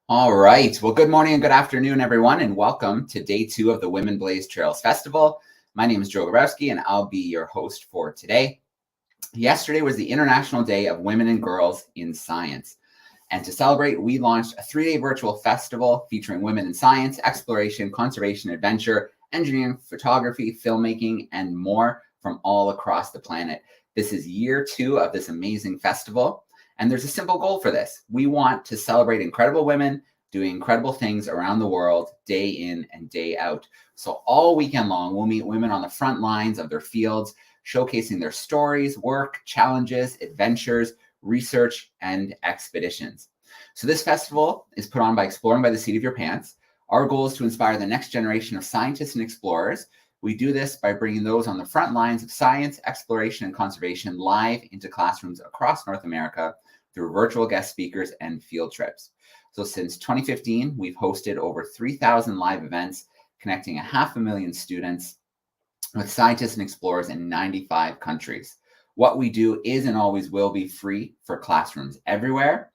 All right. Well, good morning and good afternoon, everyone, and welcome to day 2 of the Women Blaze Trails Festival. My name is Joe Grabowski, and I'll be your host for today. Yesterday was the International Day of Women and Girls in Science. And to celebrate, we launched a 3-day virtual festival featuring women in science, exploration, conservation, adventure, engineering, photography, filmmaking, and more from all across the planet. This is year 2 of this amazing festival. And there's a simple goal for this. We want to celebrate incredible women doing incredible things around the world, day in and day out. So all weekend long, we'll meet women on the front lines of their fields, showcasing their stories, work, challenges, adventures, research, and expeditions. So this festival is put on by Exploring by the Seat of Your Pants. Our goal is to inspire the next generation of scientists and explorers. We do this by bringing those on the front lines of science, exploration, and conservation live into classrooms across North America through virtual guest speakers and field trips. So since 2015, we've hosted over 3,000 live events, connecting 500,000 students with scientists and explorers in 95 countries. What we do is and always will be free for classrooms everywhere.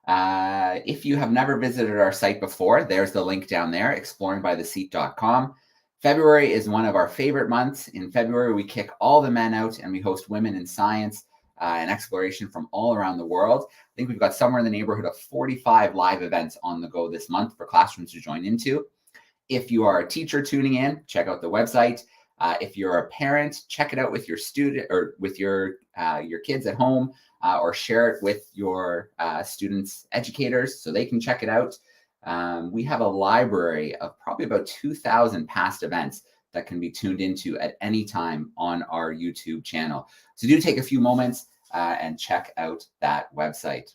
If you have never visited our site before, there's the link down there, exploringbytheseat.com. February is one of our favorite months. In February, we kick all the men out and we host women in science and exploration from all around the world. I think we've got somewhere in the neighborhood of 45 live events on the go this month for classrooms to join into. If you are a teacher tuning in, check out the website. If you're a parent, check it out with your student or with your kids at home, or share it with your students' educators so they can check it out. We have a library of probably about 2,000 past events that can be tuned into at any time on our YouTube channel. So do take a few moments and check out that website.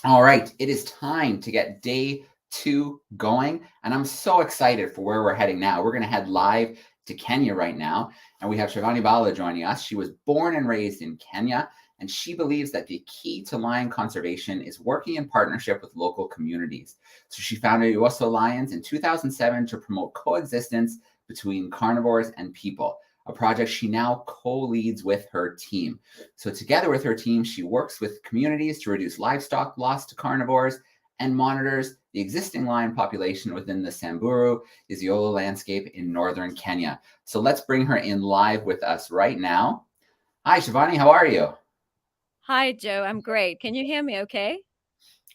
All right, it is time to get day 2 going, and I'm so excited for where we're heading now. We're going to head live to Kenya right now, and we have Shivani Bala joining us. She was born and raised in Kenya, and she believes that the key to lion conservation is working in partnership with local communities. So she founded Ewoso Lions in 2007 to promote coexistence between carnivores and people, a project she now co-leads with her team. So together with her team, she works with communities to reduce livestock loss to carnivores and monitors the existing lion population within the Samburu Isiolo landscape in northern Kenya. So let's bring her in live with us right now. Hi, Shivani, how are you? Hi, Joe. I'm great. Can you hear me okay?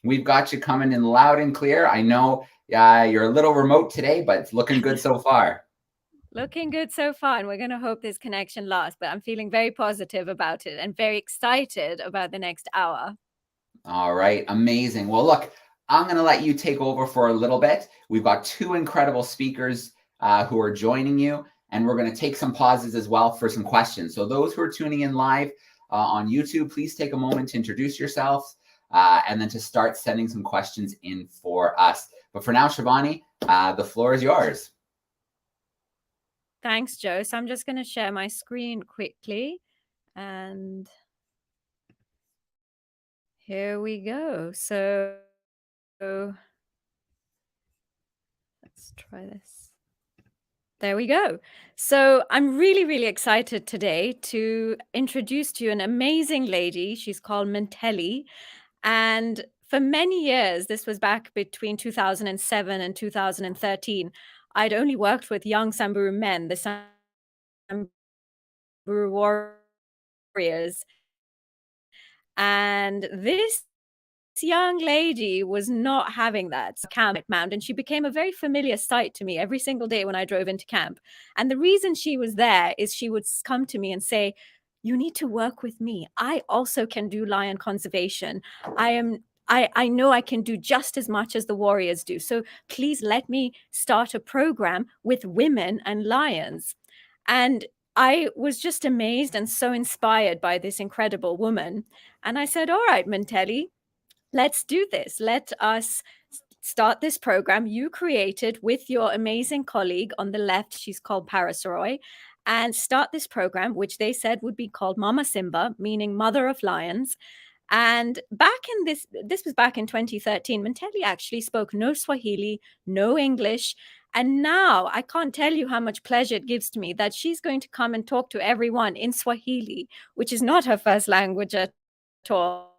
We've got you coming in loud and clear. I know you're a little remote today, but it's looking good so far. Looking good so far, and we're going to hope this connection lasts, but I'm feeling very positive about it and very excited about the next hour. All right, amazing. Well, look, I'm going to let you take over for a little bit. We've got 2 incredible speakers who are joining you, and we're going to take some pauses as well for some questions. So those who are tuning in live on YouTube, please take a moment to introduce yourselves and then to start sending some questions in for us. But for now, Shivani, the floor is yours. Thanks, Joe. So I'm just going to share my screen quickly. And here we go. So let's try this. There we go. So I'm really, really excited today to introduce to you an amazing lady. She's called Menteli. And for many years, this was back between 2007 and 2013, I'd only worked with young Samburu men, the Samburu warriors. And this young lady was not having that camp at Mount, and she became a very familiar sight to me every single day when I drove into camp. And the reason she was there is she would come to me and say, "You need to work with me. I also can do lion conservation. I know I can do just as much as the warriors do. So please let me start a program with women and lions." And I was just amazed and so inspired by this incredible woman. And I said, "All right, Menteli, let's do this. Let us start this program you created with your amazing colleague on the left. She's called Parasaroy. And start this program, which they said would be called Mama Simba, meaning Mother of Lions. And back in this was back in 2013, Mantelli actually spoke no Swahili, no English. And now I can't tell you how much pleasure it gives to me that she's going to come and talk to everyone in Swahili, which is not her first language at all.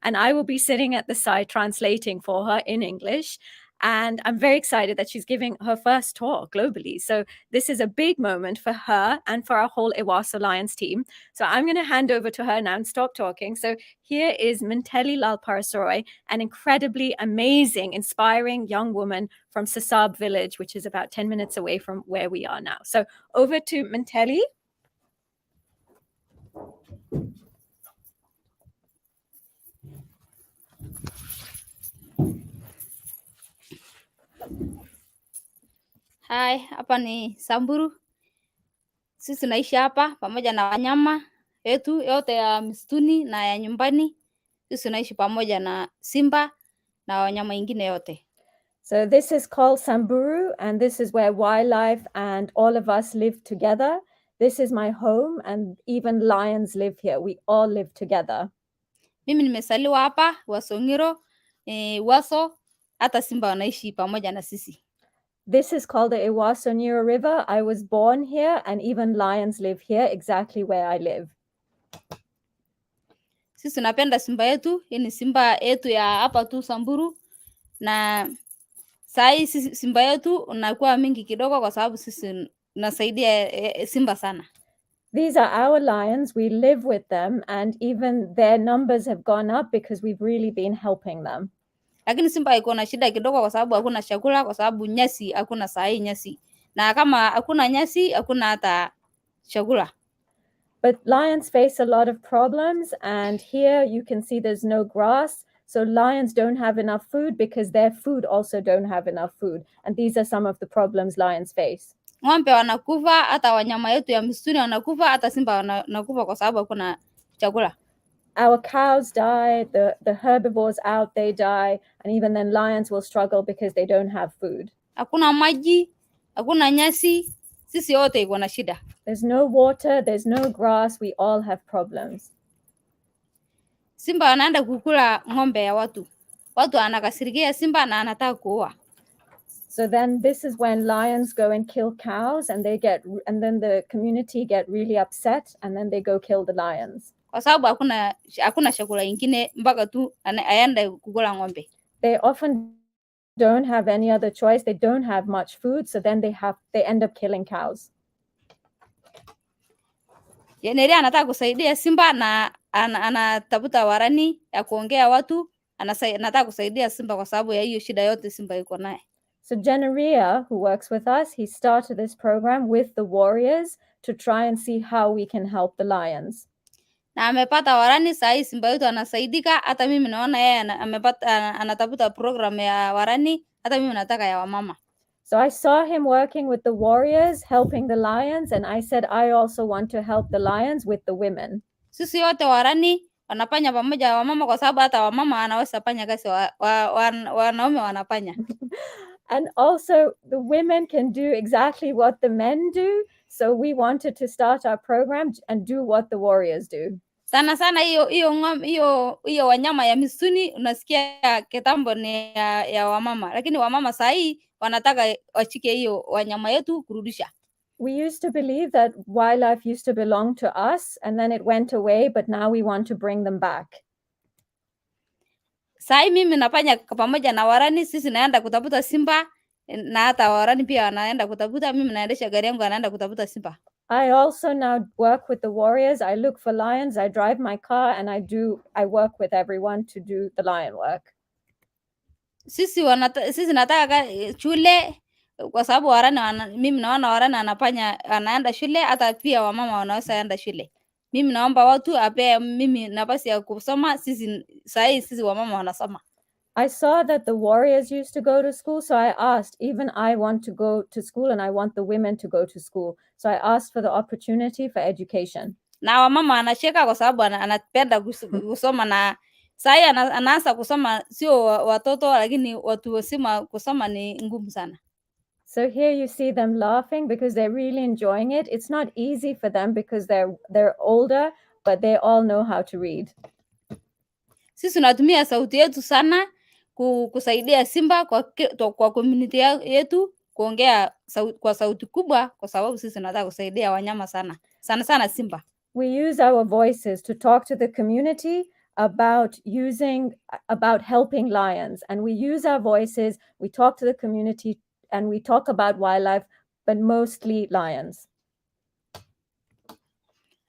And I will be sitting at the side translating for her in English. And I'm very excited that she's giving her first tour globally. So this is a big moment for her and for our whole Ewaso Lions team. So I'm going to hand over to her now and stop talking. So here is Mantelli Lalparasoroy, an incredibly amazing, inspiring young woman from Sasab village, which is about 10 minutes away from where we are now. So over to Mantelli. Hai, hapa ni Samburu. Sisi tunaishi hapa pamoja na wanyama yetu yote ya msituni na ya nyumbani. Sisi tunaishi pamoja na simba na wanyama wengine yote. So this is called Samburu, and this is where wildlife and all of us live together. This is my home, and even lions live here. We all live together. Mimi nimesaliwa hapa Wasongiro, Waso, hata simba wanaishi pamoja na sisi. This is called the Ewaso Nyiro River. I was born here, and even lions live here, exactly where I live. Sisi tunapenda simba yetu. Hii ni simba yetu ya hapa tu Samburu, na sai simba yetu unakuwa mingi kidogo kwa sababu sisi tunasaidia simba sana. These are our lions. We live with them, and even their numbers have gone up because we've really been helping them. Lakini simba iko na shida kidogo kwa sababu hakuna chakula, kwa sababu nyasi hakuna sahi nyasi. Na kama hakuna nyasi, hakuna hata chakula. But lions face a lot of problems, and here you can see there's no grass. So lions don't have enough food because their food also don't have enough food. And these are some of the problems lions face. Ng'ombe wanakufa, hata wanyama yetu ya msituni wanakufa, hata simba wanakufa kwa sababu hakuna chakula. Our cows die, the herbivores out, they die, and even then lions will struggle because they don't have food. Hakuna maji, hakuna nyasi, sisi wote iko na shida. There's no water, there's no grass, we all have problems. Simba anaenda kukula ng'ombe ya watu. Watu anakasirikia simba na anataka kuua. So then this is when lions go and kill cows, and then the community get really upset, and then they go kill the lions. Kwa sababu hakuna chakula ingine mpaka tu aende kukula ng'ombe. They often don't have any other choice. They don't have much food, so then they end up killing cows. Jenerali anataka kusaidia simba na anatafuta warani ya kuongea watu, anataka kusaidia simba kwa sababu ya hiyo shida yote simba iko naye. So Jeneria, who works with us, he started this program with the warriors to try and see how we can help the lions. Na amepata warani, sahi simba yetu anasaidika. Hata mimi naona yeye anatafuta program ya warani, hata mimi nataka ya wamama. So I saw him working with the warriors, helping the lions, and I said I also want to help the lions with the women. Sisi yote warani wanafanya pamoja wamama, kwa sababu hata wamama wanaweza fanya kazi wanaume wanafanya. And also the women can do exactly what the men do. So we wanted to start our program and do what the warriors do. Sana hiyo wanyama ya misuni unasikia kitambo ni ya wamama, lakini wamama sahi wanataka wachike hiyo wanyama yetu kurudisha. We used to believe that wildlife used to belong to us, and then it went away, but now we want to bring them back. Sahi mimi nafanya pamoja na warani, sisi naenda kutafuta simba, na hata warani pia wanaenda kutafuta. Mimi naendesha gari yangu, anaenda kutafuta simba. I also now work with the warriors. I look for lions. I drive my car, and I work with everyone to do the lion work. Sisi nataka shule, kwa sababu warani mimi naona warani anaenda shule, hata pia wamama wanaweza enda shule. Mimi naomba watu ape mimi nafasi ya kusoma. Sisi wamama wanasoma. I saw that the warriors used to go to school, so I asked, even I want to go to school, and I want the women to go to school. So I asked for the opportunity for education. Na wamama anacheka kwa sababu anapenda kusoma, na Sai anaanza kusoma, sio watoto lakini watu wazima kusoma ni ngumu sana. So here you see them laughing because they're really enjoying it. It's not easy for them because they're older, but they all know how to read. Sisi tunatumia sauti yetu sana kusaidia simba kwa community yetu kuongea kwa sauti kubwa, kwa sababu sisi tunataka kusaidia wanyama sana sana simba. We use our voices to talk to the community about helping lions, and we use our voices, we talk to the community, and we talk about wildlife, but mostly lions.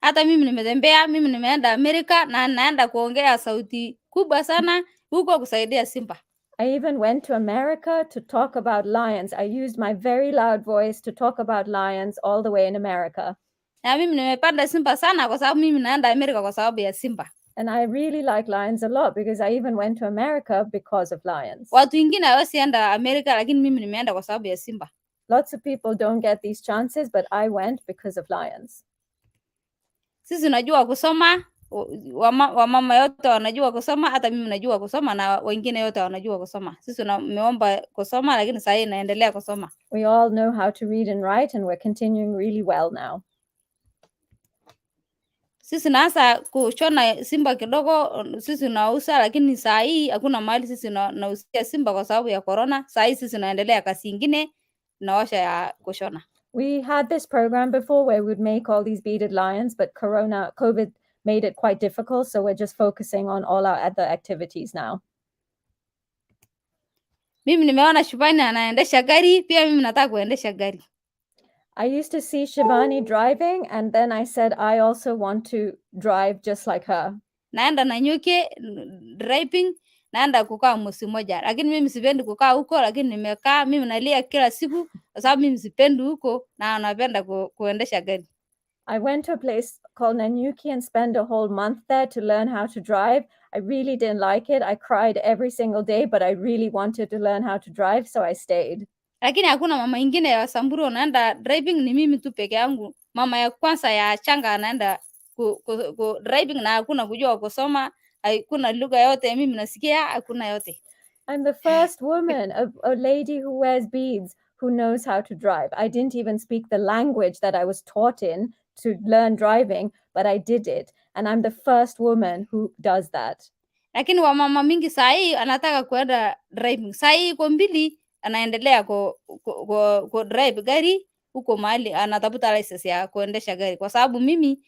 Hata mimi nimeenda Amerika na naenda kuongea sauti kubwa sana huko kusaidia simba. I even went to America to talk about lions. I used my very loud voice to talk about lions all the way in America. Na mimi nimependa simba sana kwa sababu mimi naenda Amerika kwa sababu ya simba. And I really like lions a lot because I even went to America because of lions. Watu wengine hawasienda Amerika lakini mimi nimeenda kwa sababu ya simba. Lots of people don't get these chances, but I went because of lions. Sisi najua kusoma, wamama yote wanajua kusoma, hata mimi najua kusoma na wengine yote wanajua kusoma. Sisi tumeomba kusoma lakini sasa hivi naendelea kusoma. We all know how to read and write, and we're continuing really well now. Sisi naanza kushona simba kidogo, sisi nauza, lakini saa hii hakuna mahali sisi nausia simba kwa sababu ya corona. Saa hii sisi naendelea kazi nyingine naosha ya kushona. We had this program before where we would make all these beaded lions, but COVID made it quite difficult, so we're just focusing on all our other activities now. Mimi nimeona Shivani anaendesha gari, pia mimi nataka kuendesha gari. I used to see Shivani driving, and then I said I also want to drive just like her. Naenda Nanyuki driving, naenda kukaa mwezi mmoja, lakini mimi sipendi kukaa huko, lakini nimekaa mimi nalia kila siku kwa sababu mimi sipendi huko na napenda kuendesha gari. I went to a place called Nanyuki and spent a whole month there to learn how to drive. I really didn't like it. I cried every single day, but I really wanted to learn how to drive, so I stayed. Lakini hakuna mama ingine ya Samburu anaenda driving, ni mimi tu peke yangu. Mama ya kwanza ya Changa anaenda ku driving na hakuna kujua kusoma, hakuna lugha yote mimi nasikia, hakuna yote. I'm the first woman, a lady who wears beads, who knows how to drive. I didn't even speak the language that I was taught in to learn driving, but I did it. And I'm the first woman who does that. Lakini wamama mingi saa hii anataka kuenda driving. Saa hii iko mbili anaendelea ku drive gari huko mahali anatafuta license ya kuendesha gari, kwa sababu mimi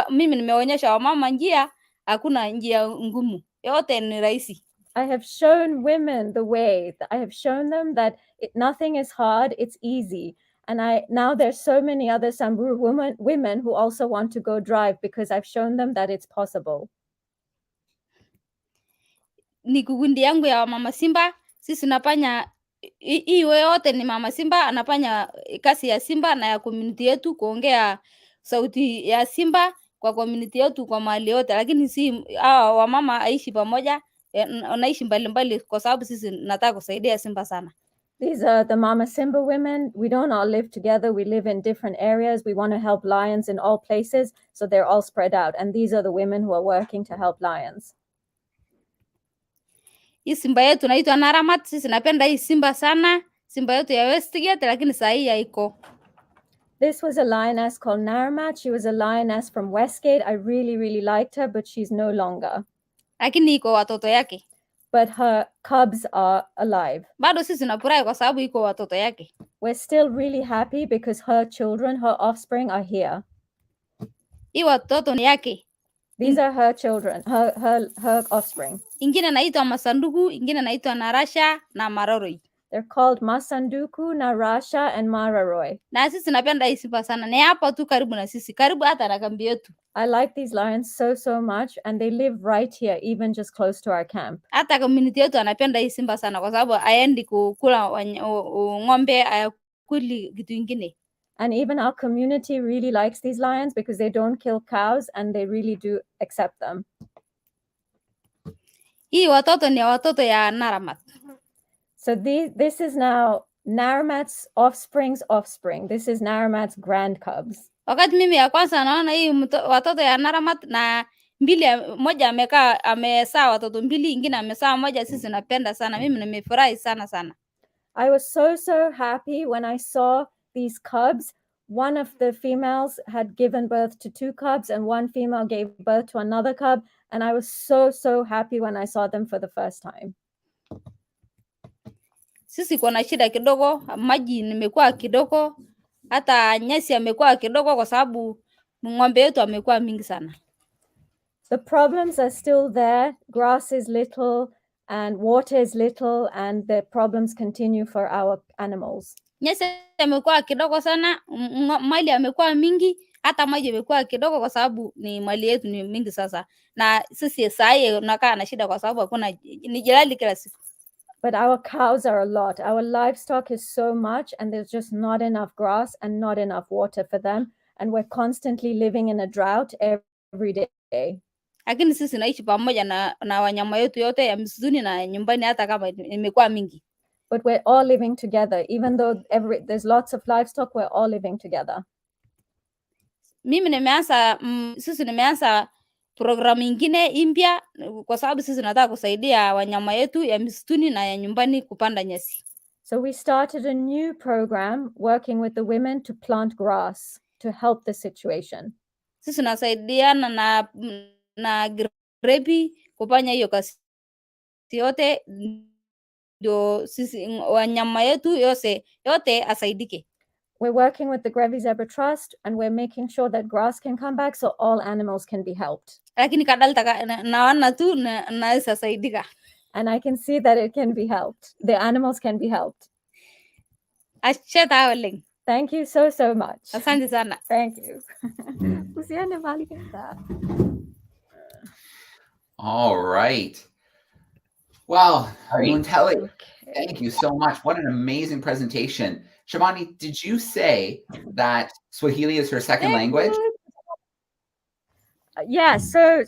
nimeonyesha wamama njia, hakuna njia ngumu, yote ni rahisi. I have shown women the way. I have shown them that nothing is hard, it's easy. And now there's so many other Samburu women who also want to go drive because I've shown them that it's possible. Ni kukundi yangu ya mama simba, sisi nafanya hii yote ni mama simba anafanya kazi ya simba na ya community yetu, kuongea sauti ya simba kwa community yetu kwa mahali yote, lakini si wamama aishi pamoja, wanaishi mbalimbali kwa sababu sisi nataka kusaidia simba sana. These are the Mama Simba women. We don't all live together. We live in different areas. We want to help lions in all places, so they're all spread out. And these are the women who are working to help lions. Hii simba yetu naitwa Naramat. Sisi napenda hii simba sana. Simba yetu ya Westgate, lakini saa hii haiko. This was a lioness called Naramat. She was a lioness from Westgate. I really, really liked her, but she's no longer. Lakini iko watoto yake. But her cubs are alive. Bado sisi tunafurahi kwa sababu iko watoto yake. We're still really happy because her children, her offspring are here. Hii watoto ni yake. These are her children, her offspring. Ingine naitwa Masanduku, ingine naitwa Narasha na Maroroi. They're called Masanduku, Narasha, and Mararoi. Na sisi napenda hii simba sana. Ni hapa tu karibu na sisi, karibu hata na kambi yetu. I like these lions so much, and they live right here, even just close to our camp. Hata community yetu anapenda hii simba sana kwa sababu haendi kukula ng'ombe, hayakuli kitu ingine. And even our community really likes these lions because they don't kill cows and they really do accept them. Hii watoto ni watoto ya Naramat. So this is now Naramat's offspring's offspring. This is Naramat's grand cubs. Wakati mimi ya kwanza naona hii watoto ya Naramat na moja amesaa watoto 2, ingine amesaa moja. Sisi napenda sana, mimi nimefurahi sana sana. I was so happy when I saw these cubs. One of the females had given birth to 2 cubs and one female gave birth to another cub, and I was so happy when I saw them for the first time. Sisi kuna shida kidogo, maji nimekuwa kidogo, hata nyasi amekuwa kidogo kwa sababu ng'ombe yetu amekuwa mingi sana. The problems are still there. Grass is little and water is little, and the problems continue for our animals. Nyasi amekuwa kidogo sana, mali amekuwa mingi, hata maji amekuwa kidogo kwa sababu ni mali yetu ni mingi sasa. Na sisi sasa tunakaa na shida kwa sababu hakuna ni jirali kila siku. But our cows are a lot. Our livestock is so much, and there's just not enough grass and not enough water for them, and we're constantly living in a drought every day. Lakini sisi naishi pamoja na wanyama yetu yote ya msituni na nyumbani, hata kama imekuwa mingi. But we're all living together, even though there's lots of livestock. We're all living together. Sisi nimeanza programu ingine impya kwa sababu sisi nataka kusaidia wanyama yetu ya msituni na ya nyumbani kupanda nyasi. So we started a new program working with the women to plant grass to help the situation. Sisi nasaidiana na Grepi kufanya hiyo kazi yote, ndio sisi wanyama yetu yote asaidike. We're working with the Grevi Zebra Trust, and we're making sure that grass can come back so all animals can be helped. Lakini kadalta naona tu naweza saidika. And I can see that it can be helped. The animals can be helped. Asheta oleng. Thank you so much. Asante sana. Thank you. Usiende mbali kabisa. All right. Well, Munteli, thank you so much. What an amazing presentation. Shabani, did you say that Swahili is her second language? Yeah, so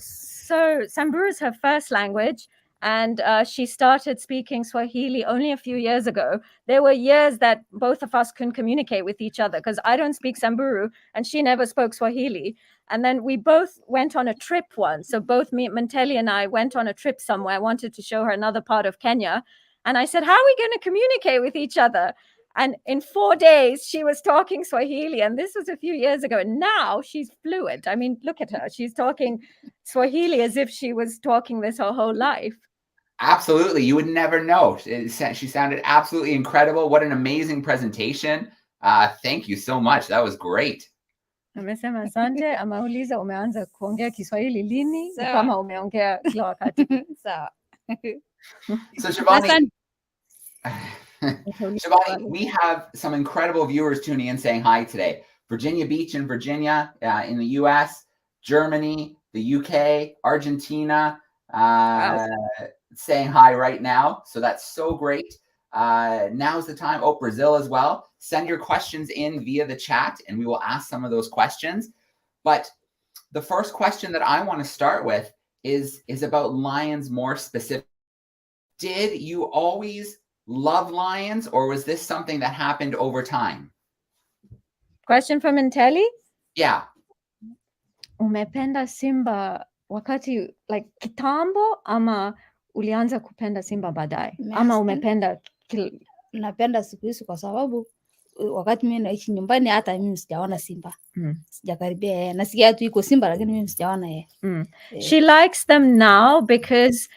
Samburu is her first language, and she started speaking Swahili only a few years ago. There were years that both of us couldn't communicate with each other because I don't speak Samburu and she never spoke Swahili. And then we both went on a trip once. So both Munteli and I went on a trip somewhere. I wanted to show her another part of Kenya. And I said, how are we going to communicate with each other? And in 4 days, she was talking Swahili. And this was a few years ago. And now she's fluent. I mean, look at her. She's talking Swahili as if she was talking this her whole life. Absolutely. You would never know. She sounded absolutely incredible. What an amazing presentation. Thank you so much. That was great. Amesema asante, amauliza umeanza kuongea Kiswahili lini? Kama umeongea kila wakati. Sawa. So Shabani, we have some incredible viewers tuning in saying hi today. Virginia Beach in Virginia, in the US, Germany, the UK, Argentina, wow. Saying hi right now. So that's so great. Now's the time. Oh, Brazil as well. Send your questions in via the chat and we will ask some of those questions. But the first question that I want to start with is about lions more specific. Did you always love lions, or was this something that happened over time? Question from Munteli? Yeah. Umependa simba wakati like kitambo ama ulianza kupenda simba baadaye? Ama umependa napenda siku hizi kwa sababu wakati mimi naishi nyumbani hata mimi sijaona simba. Sijakaribia. Nasikia tu iko simba lakini mimi sijaona yeye. She likes them now because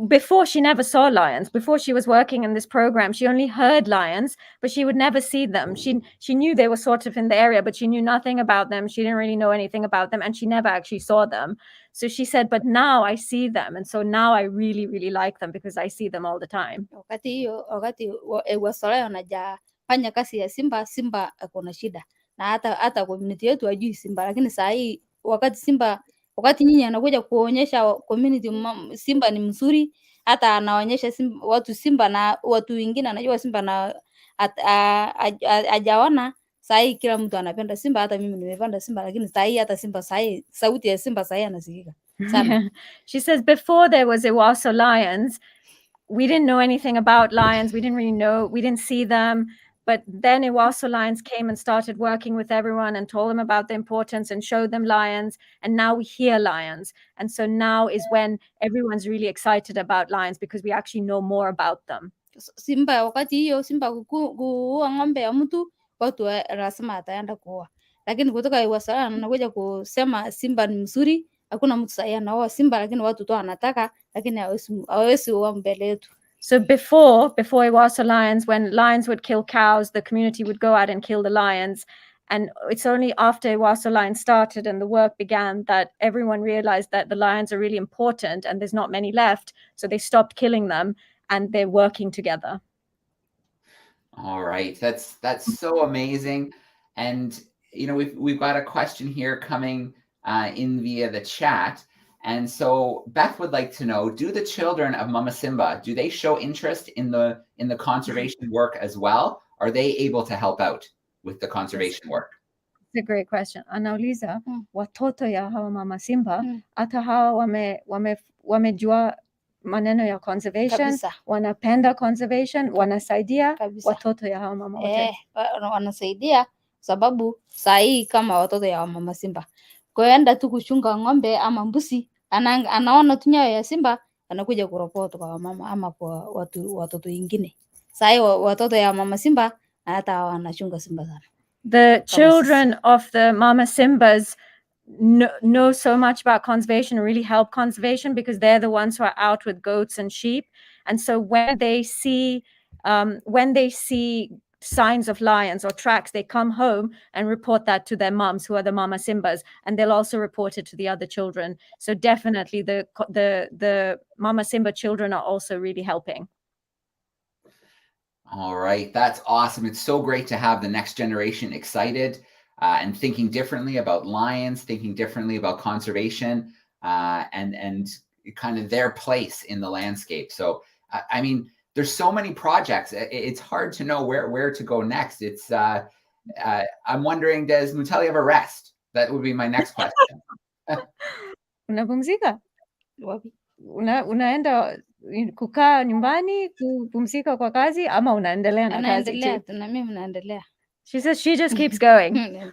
before she never saw lions. Before she was working in this program, she only heard lions, but she would never see them. She knew they were sort of in the area, but she knew nothing about them. She didn't really know anything about them, and she never actually saw them. So she said, but now I see them, and so now I really, really like them because I see them all the time. Wakati wasoleo wanajafanya kazi ya simba akona shida. Na hata community yetu hajui simba, lakini saa hii wakati nyinyi anakuja kuonyesha community simba ni mzuri, hata anaonyesha watu simba na watu wengine anajua simba na ajaona. Sai kila mtu anapenda simba, hata mimi nimependa simba, lakini sai hata simba sai sauti ya simba sai anasikika sana. She says before there was Ewaso lions, we didn't know anything about lions. We didn't really know, we didn't see them. But then Ewaso Lions came and started working with everyone and told them about the importance and showed them lions. And now we hear lions. And so now is when everyone's really excited about lions because we actually know more about them. Simba wakati hiyo simba kuua ng'ombe ya mtu, watu wanasema ataenda kuua, lakini kutoka Ewaso Lions anakuja kusema simba ni mzuri. Hakuna mtu sahi anaoa simba, lakini watu tu wanataka, lakini hawezi uwa mbele yetu. So before Ewaso Lions, when lions would kill cows, the community would go out and kill the lions. And it's only after Ewaso Lions started and the work began that everyone realized that the lions are really important and there's not many left. So they stopped killing them and they're working together. All right. That's so amazing. And, you know, we've got a question here coming in via the chat. And so Beth would like to know, do the children of Mama Simba, do they show interest in the conservation work as well? Are they able to help out with the conservation work? It's a great question. Anauliza, watoto ya hawa Mama Simba, hata hawa wamejua maneno ya conservation, Kabisa. wanapenda conservation, wanasaidia Kabisa. watoto ya hawa mama wote. Wanasaidia sababu sahi kama watoto ya Mama Simba. Kwenda tu kuchunga ng'ombe ama mbuzi, anaona tu nyayo ya simba, anakuja kuripoti kwa mama ama kwa watoto wengine. Sahi watoto ya Mama Simba hata wanachunga simba sana. The children of the Mama Simbas know so much about conservation and really help conservation because they're the ones who are out with goats and sheep. And so when they see signs of lions or tracks, they come home and report that to their moms, who are the Mama Simbas, and they'll also report it to the other children. So definitely the Mama Simba children are also really helping. All right, that's awesome. It's so great to have the next generation excited and thinking differently about lions, thinking differently about conservation, and kind of their place in the landscape. So, I mean, there's so many projects. It's hard to know where to go next. It's I'm wondering, does Mutali have a rest? That would be my next question. Unapumzika? Wapi? Unaenda kukaa nyumbani kupumzika kwa kazi ama unaendelea na kazi? Na mimi naendelea. She says she just keeps going. Yeah,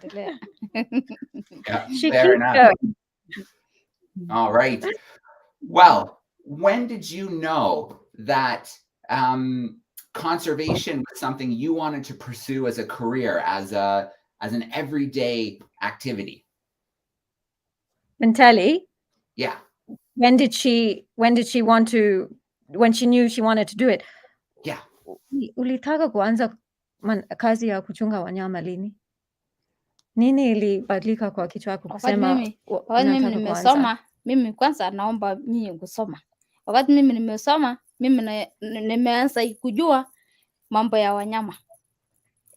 she fair keeps enough. going. All right. Well, when did you know that conservation was something you wanted to pursue as a career, as an everyday activity? Minteli? Yeah. When she knew she wanted to do it? Yeah. Ulitaka kuanza kazi ya kuchunga wanyama lini? Nini ilibadilika kwa kichwa yako kusema mimi nimesoma? Mimi kwanza naomba nyinyi kusoma. Wakati mimi nimesoma, mimi nimeanza kujua mambo ya wanyama.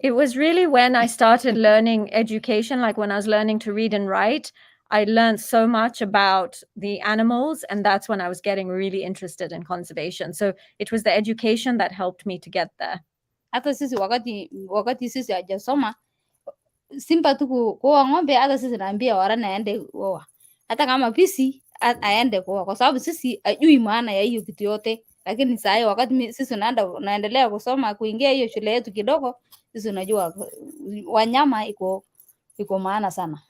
It was really when I started learning education, like when I was learning to read and write, I learned so much about the animals, and that's when I was getting really interested in conservation. So it was the education that helped me to get there. Hata sisi wakati sisi hajasoma, simba tu kuoa ng'ombe, hata sisi naambia warana aende kuoa. Hata kama pisi aende kuoa, kwa sababu sisi ajui maana ya hiyo kitu yote. Lakini sasa wakati sisi naendelea kusoma, kuingia hiyo shule yetu kidogo, sisi unajua wanyama iko maana sana.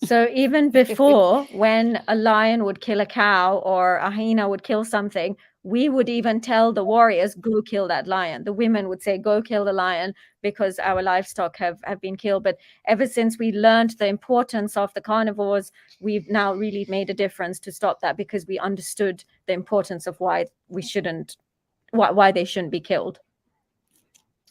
So even before, when a lion would kill a cow or a hyena would kill something, we would even tell the warriors, go kill that lion. The women would say, go kill the lion because our livestock have been killed. But ever since we learned the importance of the carnivores, we've now really made a difference to stop that because we understood the importance of why they shouldn't be killed.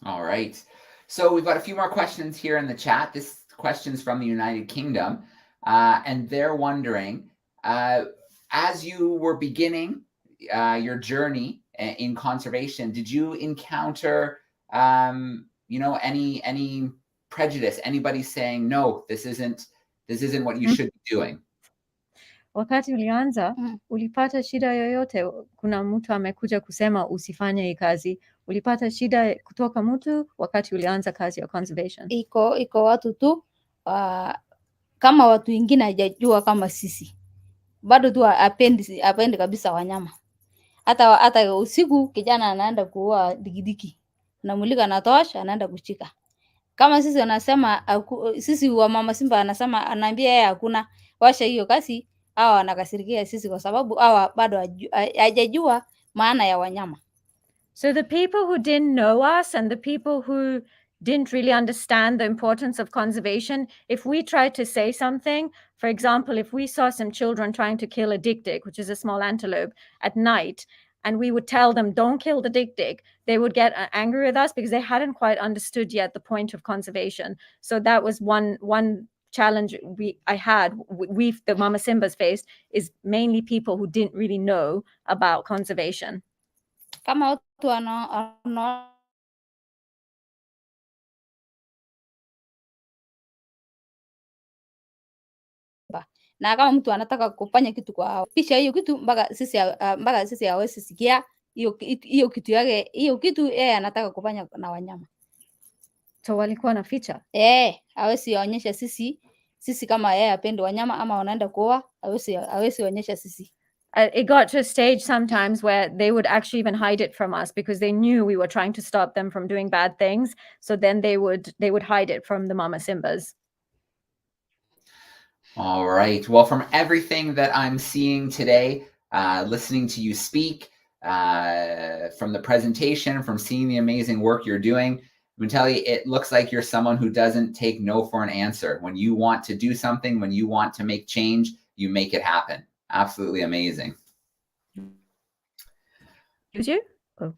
All right. So we've got a few more questions here in the chat. This question's from the United Kingdom. And they're wondering, as you were beginning your journey in conservation, did you encounter, any prejudice? Anybody saying, no, this isn't what you should be doing? Wakati ulianza, ulipata shida yoyote? Kuna mtu amekuja kusema usifanye hii kazi. Ulipata shida kutoka mtu wakati ulianza kazi ya conservation? Iko watu tu kama watu wengine hajajua kama sisi. Bado tu apendi kabisa wanyama. Hata usiku kijana anaenda kuua digidigi. Namulika na tosh anaenda kuchika. Kama sisi wanasema sisi wa Mama Simba anaambia yeye hakuna, washa hiyo kazi, hawa wanakasirikia sisi kwa sababu hawa bado hajajua maana ya wanyama. So the people who didn't know us and the people who didn't really understand the importance of conservation, if we tried to say something, for example, if we saw some children trying to kill a dik-dik, which is a small antelope, at night, and we would tell them, don't kill the dik-dik, they would get angry with us because they hadn't quite understood yet the point of conservation. So that was one challenge I had, the Mama Simbas faced, is mainly people who didn't really know about conservation. Kama watu na kama mtu anataka kufanya kitu kwa pisha hiyo kitu mpaka sisi hawezi sikia hiyo kitu yake, hiyo kitu yeye anataka kufanya na wanyama. So walikuwa na ficha hawezi onyesha sisi kama yeye apende wanyama ama wanaenda kuoa, hawezi onyesha sisi. It got to a stage sometimes where they would actually even hide it from us because they knew we were trying to stop them from doing bad things. So then they would hide it from the Mama Simbas. All right. Well, from everything that I'm seeing today, listening to you speak, from the presentation, from seeing the amazing work you're doing, Munteli, it looks like you're someone who doesn't take no for an answer. When you want to do something, when you want to make change, you make it happen. Absolutely amazing. Did you? Oh.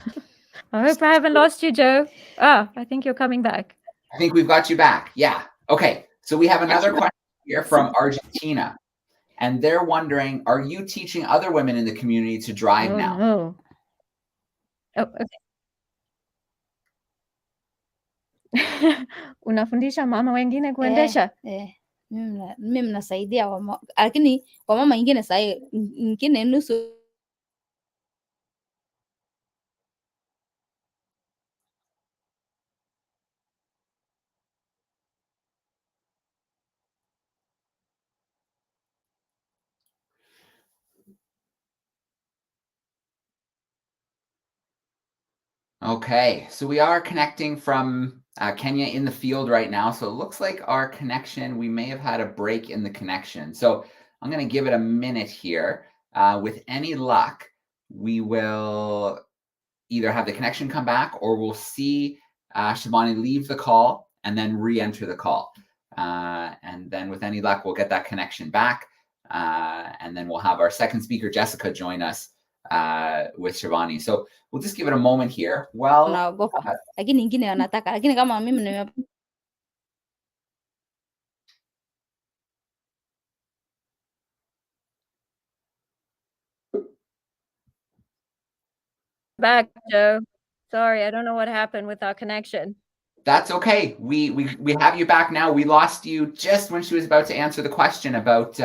I hope I haven't lost you, Joe. I think you're coming back. I think we've got you back. Yeah. Okay. So we have another question here from Argentina. And they're wondering, are you teaching other women in the community to drive now? No. Oh, okay. Unafundisha mama wengine kuendesha? Mimi nasaidia lakini wamama wengine ingine nusu. Okay, so we are connecting from Kenya in the field right now. So it looks like our connection, we may have had a break in the connection. So I'm going to give it a minute here. With any luck, we will either have the connection come back or we'll see Shivani leave the call and then re-enter the call. And then with any luck, we'll get that connection back. And then we'll have our second speaker, Jessica, join us with Shivani. So we'll just give it a moment here. Well, lakini ingine wanataka, lakini kama mimi back, Joe. Sorry, I don't know what happened with our connection. That's okay. We have you back now. We lost you just when she was about to answer the question about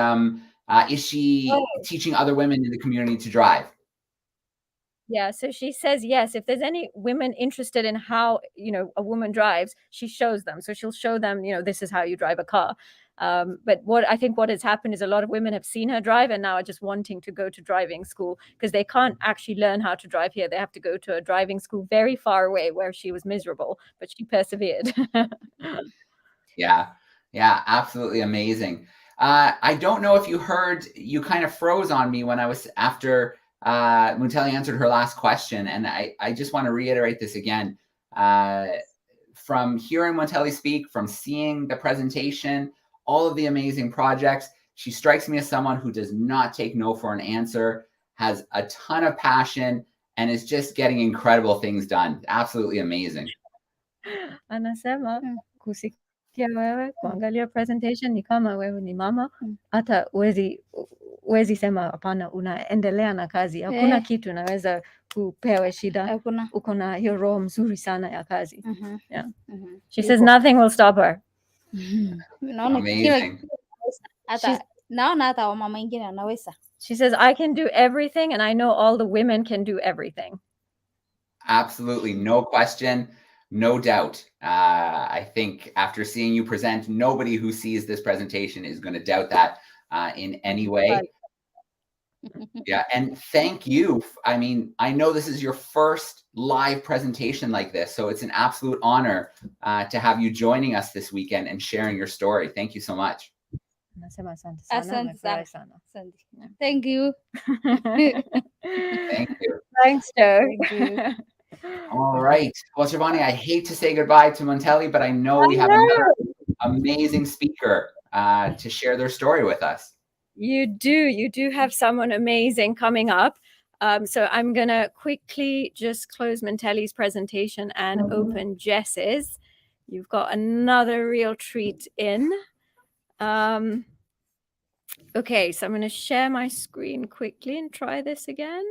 is she teaching other women in the community to drive? Yeah, so she says yes. If there's any women interested in how, a woman drives, she shows them. So she'll show them, this is how you drive a car. But what has happened is a lot of women have seen her drive and now are just wanting to go to driving school because they can't actually learn how to drive here. They have to go to a driving school very far away where she was miserable, but she persevered. Yeah, absolutely amazing. I don't know if you heard, you kind of froze on me when I was after Munteli answered her last question. And I just want to reiterate this again. From hearing Munteli speak, from seeing the presentation, all of the amazing projects, she strikes me as someone who does not take no for an answer, has a ton of passion, and is just getting incredible things done. Absolutely amazing. Anasema kusikia wewe kuangalia presentation ni kama wewe ni mama, hata wezi sema hapana, unaendelea na kazi. Hakuna kitu naweza kupewa shida. Uko na hiyo roho mzuri sana ya kazi. Yeah. She says nothing will stop her. Amazing. Naona hata wamama wengine wanaweza. She says, I can do everything and I know all the women can do everything. Absolutely. No question. No doubt. I think after seeing you present, nobody who sees this presentation is going to doubt that in any way. Yeah, and thank you. I mean, I know this is your first live presentation like this, so it's an absolute honor to have you joining us this weekend and sharing your story. Thank you so much. Nasema asante sana, Asante nimefurahi sana. sana. Asante. Thank you. Thank you. Thanks, Joe. Thank you. All right. Well, Giovanni, I hate to say goodbye to Montelli, but I know we have know. another amazing speaker to share their story with us. You do have someone amazing coming up. So I'm gonna quickly just close Montelli's presentation and open Jess's. You've got another real treat in. Okay, so I'm gonna share my screen quickly and try this again.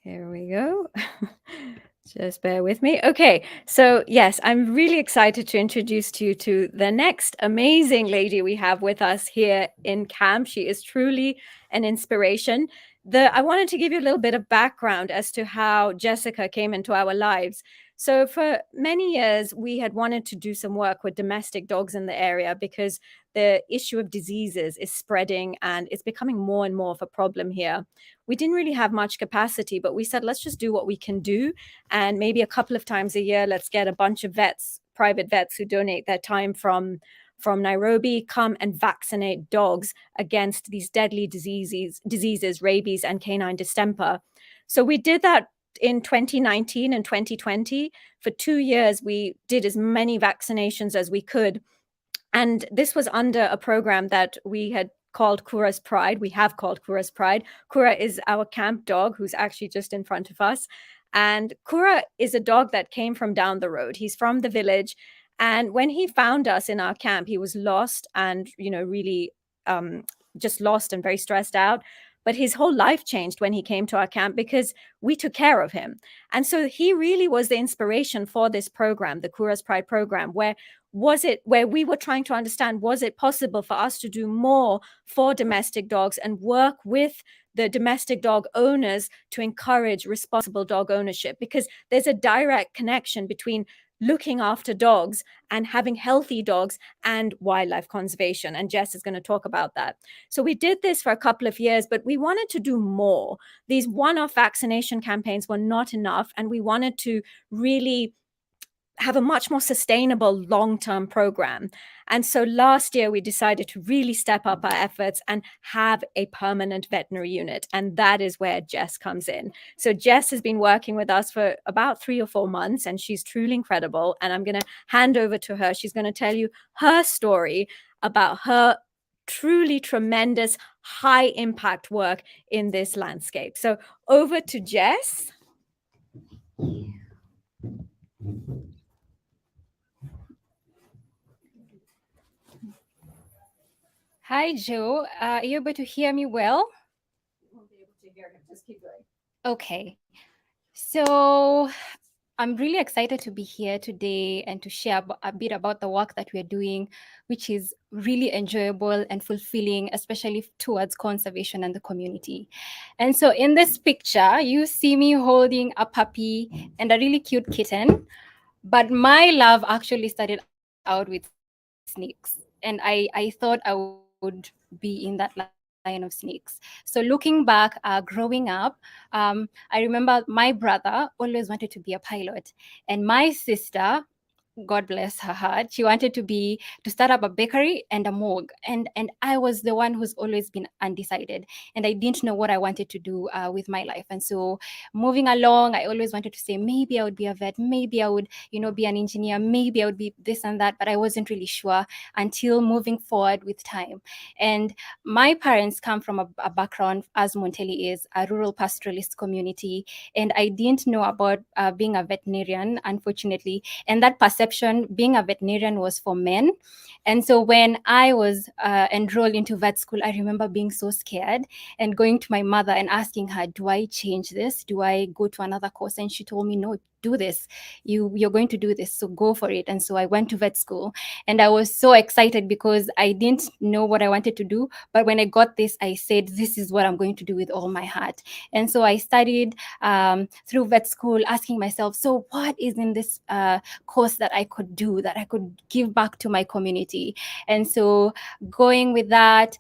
Here we go. Just bear with me. Okay, so yes, I'm really excited to introduce you to the next amazing lady we have with us here in camp. She is truly an inspiration. I wanted to give you a little bit of background as to how Jessica came into our lives. So for many years, we had wanted to do some work with domestic dogs in the area because the issue of diseases is spreading and it's becoming more and more of a problem here. We didn't really have much capacity, but we said, let's just do what we can do. And maybe a couple of times a year, let's get a bunch of vets, private vets who donate their time from Nairobi, come and vaccinate dogs against these deadly diseases, rabies and canine distemper. So we did that in 2019 and 2020. For 2 years, we did as many vaccinations as we could. And this was under a program that we had called Kura's Pride. We have called Kura's Pride. Kura is our camp dog who's actually just in front of us. And Kura is a dog that came from down the road. He's from the village. And when he found us in our camp, he was lost and, really just lost and very stressed out. But his whole life changed when he came to our camp because we took care of him. And so he really was the inspiration for this program, the Kura's Pride program, where we were trying to understand, was it possible for us to do more for domestic dogs and work with the domestic dog owners to encourage responsible dog ownership? Because there's a direct connection between looking after dogs and having healthy dogs and wildlife conservation. And Jess is going to talk about that. So we did this for a couple of years, but we wanted to do more. These one-off vaccination campaigns were not enough. And we wanted to really have a much more sustainable long-term program. And so last year we decided to really step up our efforts and have a permanent veterinary unit. And that is where Jess comes in. So Jess has been working with us for about 3 or 4 months, and she's truly incredible. And I'm going to hand over to her. She's going to tell you her story about her truly tremendous high impact work in this landscape. So over to Jess. Hi, Joe. Are you able to hear me well? You won't be able to hear him. Just keep going. Okay. So I'm really excited to be here today and to share a bit about the work that we're doing, which is really enjoyable and fulfilling, especially towards conservation and the community. And so in this picture, you see me holding a puppy and a really cute kitten. But my love actually started out with snakes. And I thought I would be in that line of snakes. So looking back, growing up, I remember my brother always wanted to be a pilot, and my sister, God bless her heart, she wanted to start up a bakery and a morgue, and I was the one who's always been undecided, and I didn't know what I wanted to do with my life. And so moving along, I always wanted to say, maybe I would be a vet, maybe I would be an engineer, maybe I would be this and that, but I wasn't really sure until moving forward with time. And my parents come from a background, as Montelli is, a rural pastoralist community, and I didn't know about being a veterinarian, unfortunately, and that perception being a veterinarian was for men. And so when I was enrolled into vet school, I remember being so scared and going to my mother and asking her, do I change this? Do I go to another course? And she told me, no, do this. You're going to do this, so go for it. And so I went to vet school, and I was so excited because I didn't know what I wanted to do. But when I got this, I said, this is what I'm going to do with all my heart. And so I studied through vet school, asking myself, so what is in this course that I could do, that I could give back to my community? And so going with that,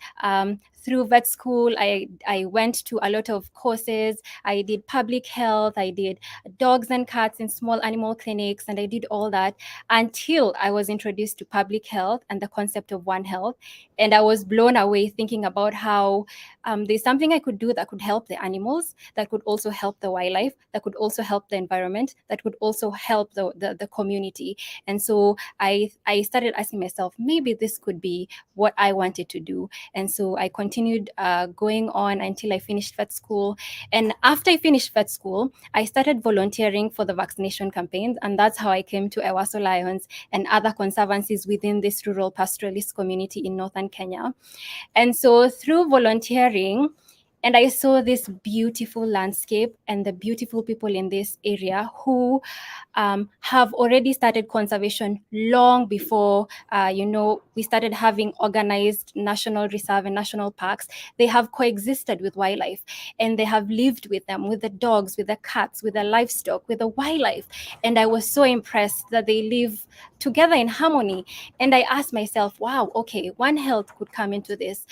through vet school, I went to a lot of courses. I did public health, I did dogs and cats in small animal clinics, and I did all that until I was introduced to public health and the concept of One Health. And I was blown away thinking about how there's something I could do that could help the animals, that could also help the wildlife, that could also help the environment, that could also help the community. And so I started asking myself, maybe this could be what I wanted to do. And so I continued going on until I finished vet school. And after I finished vet school, I started volunteering for the vaccination campaigns. And that's how I came to Ewaso Lions and other conservancies within this rural pastoralist community in northern Kenya. And so through volunteering, and I saw this beautiful landscape and the beautiful people in this area who have already started conservation long before, we started having organized national reserve and national parks. They have coexisted with wildlife, and they have lived with them, with the dogs, with the cats, with the livestock, with the wildlife. And I was so impressed that they live together in harmony. And I asked myself, wow, okay, One Health could come into this.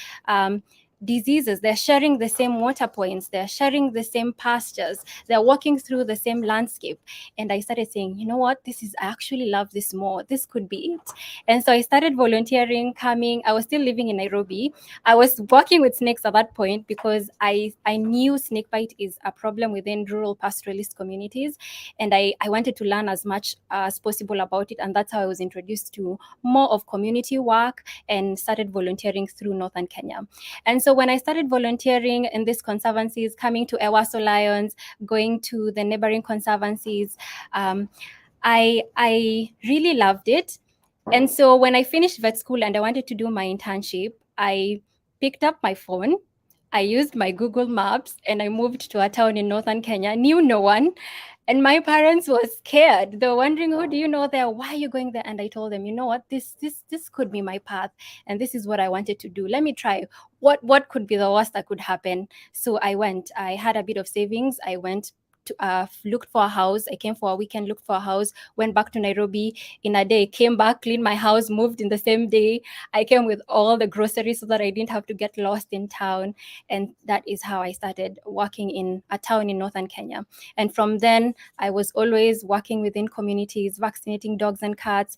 Diseases, they're sharing the same water points, they're sharing the same pastures, they're walking through the same landscape. And I started saying, you know what, I actually love this more, this could be it. And so I started volunteering, coming. I was still living in Nairobi. I was working with snakes at that point because I knew snake bite is a problem within rural pastoralist communities, and I wanted to learn as much as possible about it. And that's how I was introduced to more of community work and started volunteering through northern Kenya. And so when I started volunteering in these conservancies, coming to Ewaso Lions, going to the neighboring conservancies, I really loved it. And so when I finished vet school and I wanted to do my internship, I picked up my phone, I used my Google Maps, and I moved to a town in northern Kenya, knew no one. And my parents were scared. They were wondering, who do you know there? Why are you going there? And I told them, you know what, this could be my path. And this is what I wanted to do. Let me try. What could be the worst that could happen? So I went. I had a bit of savings. I went to looked for a house. I came for a weekend, looked for a house, went back to Nairobi in a day, came back, cleaned my house, moved in the same day. I came with all the groceries so that I didn't have to get lost in town. And that is how I started working in a town in northern Kenya. And from then, I was always working within communities, vaccinating dogs and cats,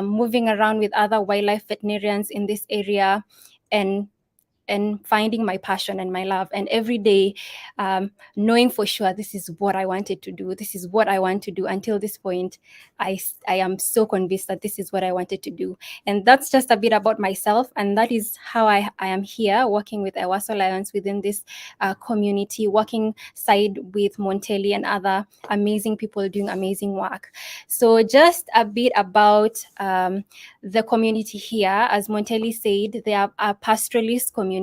moving around with other wildlife veterinarians in this area, and finding my passion and my love. And every day, knowing for sure this is what I wanted to do. This is what I want to do. Until this point, I am so convinced that this is what I wanted to do. And that's just a bit about myself. And that is how I am here working with Ewaso Lions within this community, working side with Monteli and other amazing people doing amazing work. So just a bit about the community here. As Monteli said, they are a pastoralist community.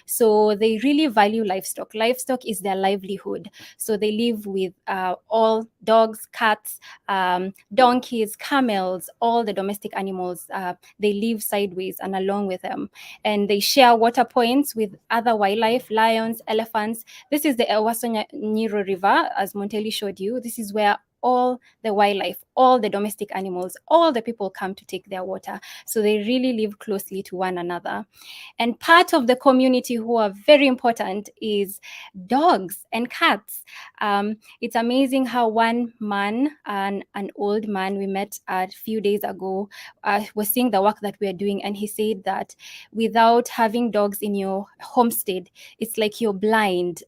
So they really value livestock. Livestock is their livelihood. So they live with all dogs, cats, donkeys, camels, all the domestic animals. They live sideways and along with them. And they share water points with other wildlife, lions, elephants. This is the Ewaso Nyiro River, as Monteli showed you. This is where all the wildlife, all the domestic animals, all the people come to take their water. So they really live closely to one another. And part of the community who are very important is dogs and cats. It's amazing how one man, an old man we met a few days ago, was seeing the work that we are doing. And he said that without having dogs in your homestead, it's like you're blind.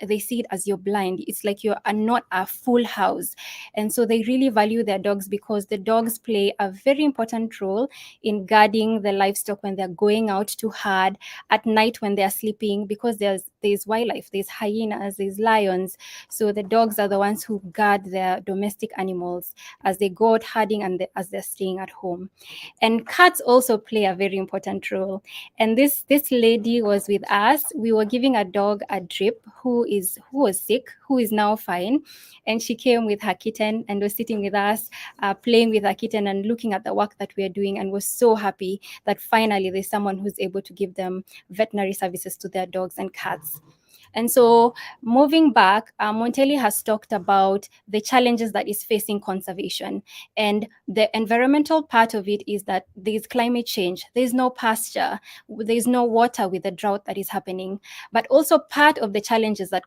They see it as you're blind. It's like you are not a full house. And so they really value their dogs because the dogs play a very important role in guarding the livestock when they're going out to herd, at night when they're sleeping, because there's wildlife, there's hyenas, there's lions. So the dogs are the ones who guard their domestic animals as they go out herding and as they're staying at home. And cats also play a very important role. And this lady was with us. We were giving a dog a drip who was sick, who is now fine. And she came with her kitten and was sitting with us, playing with her kitten and looking at the work that we are doing, and was so happy that finally there's someone who's able to give them veterinary services to their dogs and cats. And so moving back, Montelli has talked about the challenges that is facing conservation. And the environmental part of it is that there's climate change, there's no pasture, there's no water with the drought that is happening. But also part of the challenges that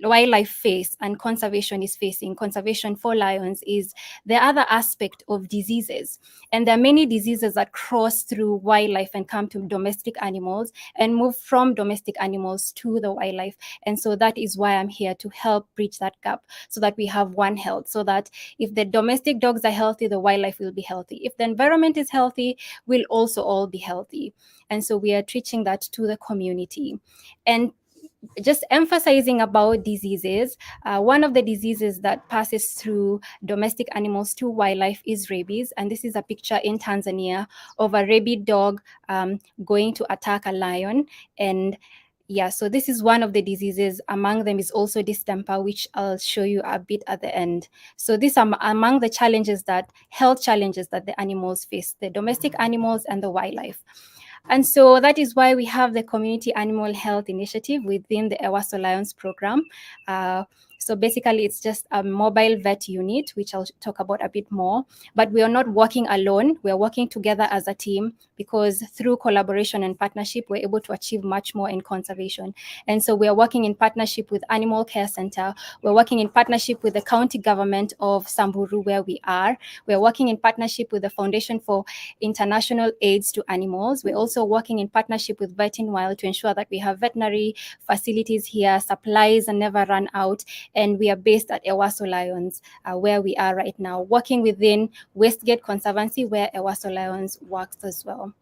wildlife face and conservation is facing, conservation for lions, is the other aspect of diseases. And there are many diseases that cross through wildlife and come to domestic animals and move from domestic animals to the wildlife. And so that is why I'm here, to help bridge that gap so that we have one health, so that if the domestic dogs are healthy, the wildlife will be healthy. If the environment is healthy, we'll also all be healthy. And so we are teaching that to the community. And just emphasizing about diseases, one of the diseases that passes through domestic animals to wildlife is rabies. And this is a picture in Tanzania of a rabid dog going to attack a lion. And yeah, so this is one of the diseases. Among them is also distemper, which I'll show you a bit at the end. So these are among the challenges, that health challenges that the animals face, the domestic animals and the wildlife. And so that is why we have the Community Animal Health Initiative within the Ewaso Lions program. So basically, it's just a mobile vet unit, which I'll talk about a bit more. But we are not working alone. We are working together as a team, because through collaboration and partnership, we're able to achieve much more in conservation. And so we are working in partnership with Animal Care Center. We're working in partnership with the county government of Samburu, where we are. We're working in partnership with the Foundation for International AIDS to Animals. We're also working in partnership with Vet in Wild to ensure that we have veterinary facilities here, supplies and never run out. And we are based at Ewaso Lions, where we are right now, working within Westgate Conservancy, where Ewaso Lions works as well.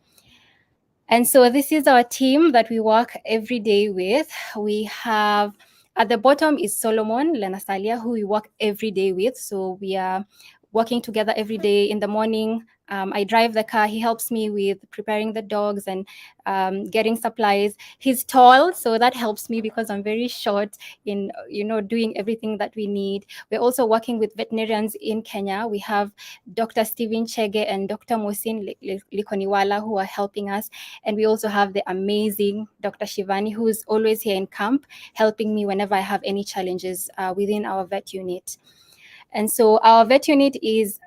And so this is our team that we work every day with. We have, at the bottom is Solomon Lenasalia, who we work every day with. So we are working together every day. In the morning, I drive the car. He helps me with preparing the dogs and getting supplies. He's tall, so that helps me because I'm very short in, doing everything that we need. We're also working with veterinarians in Kenya. We have Dr. Stephen Chege and Dr. Mosin Likoniwala who are helping us. And we also have the amazing Dr. Shivani, who is always here in camp, helping me whenever I have any challenges within our vet unit. And so our vet unit is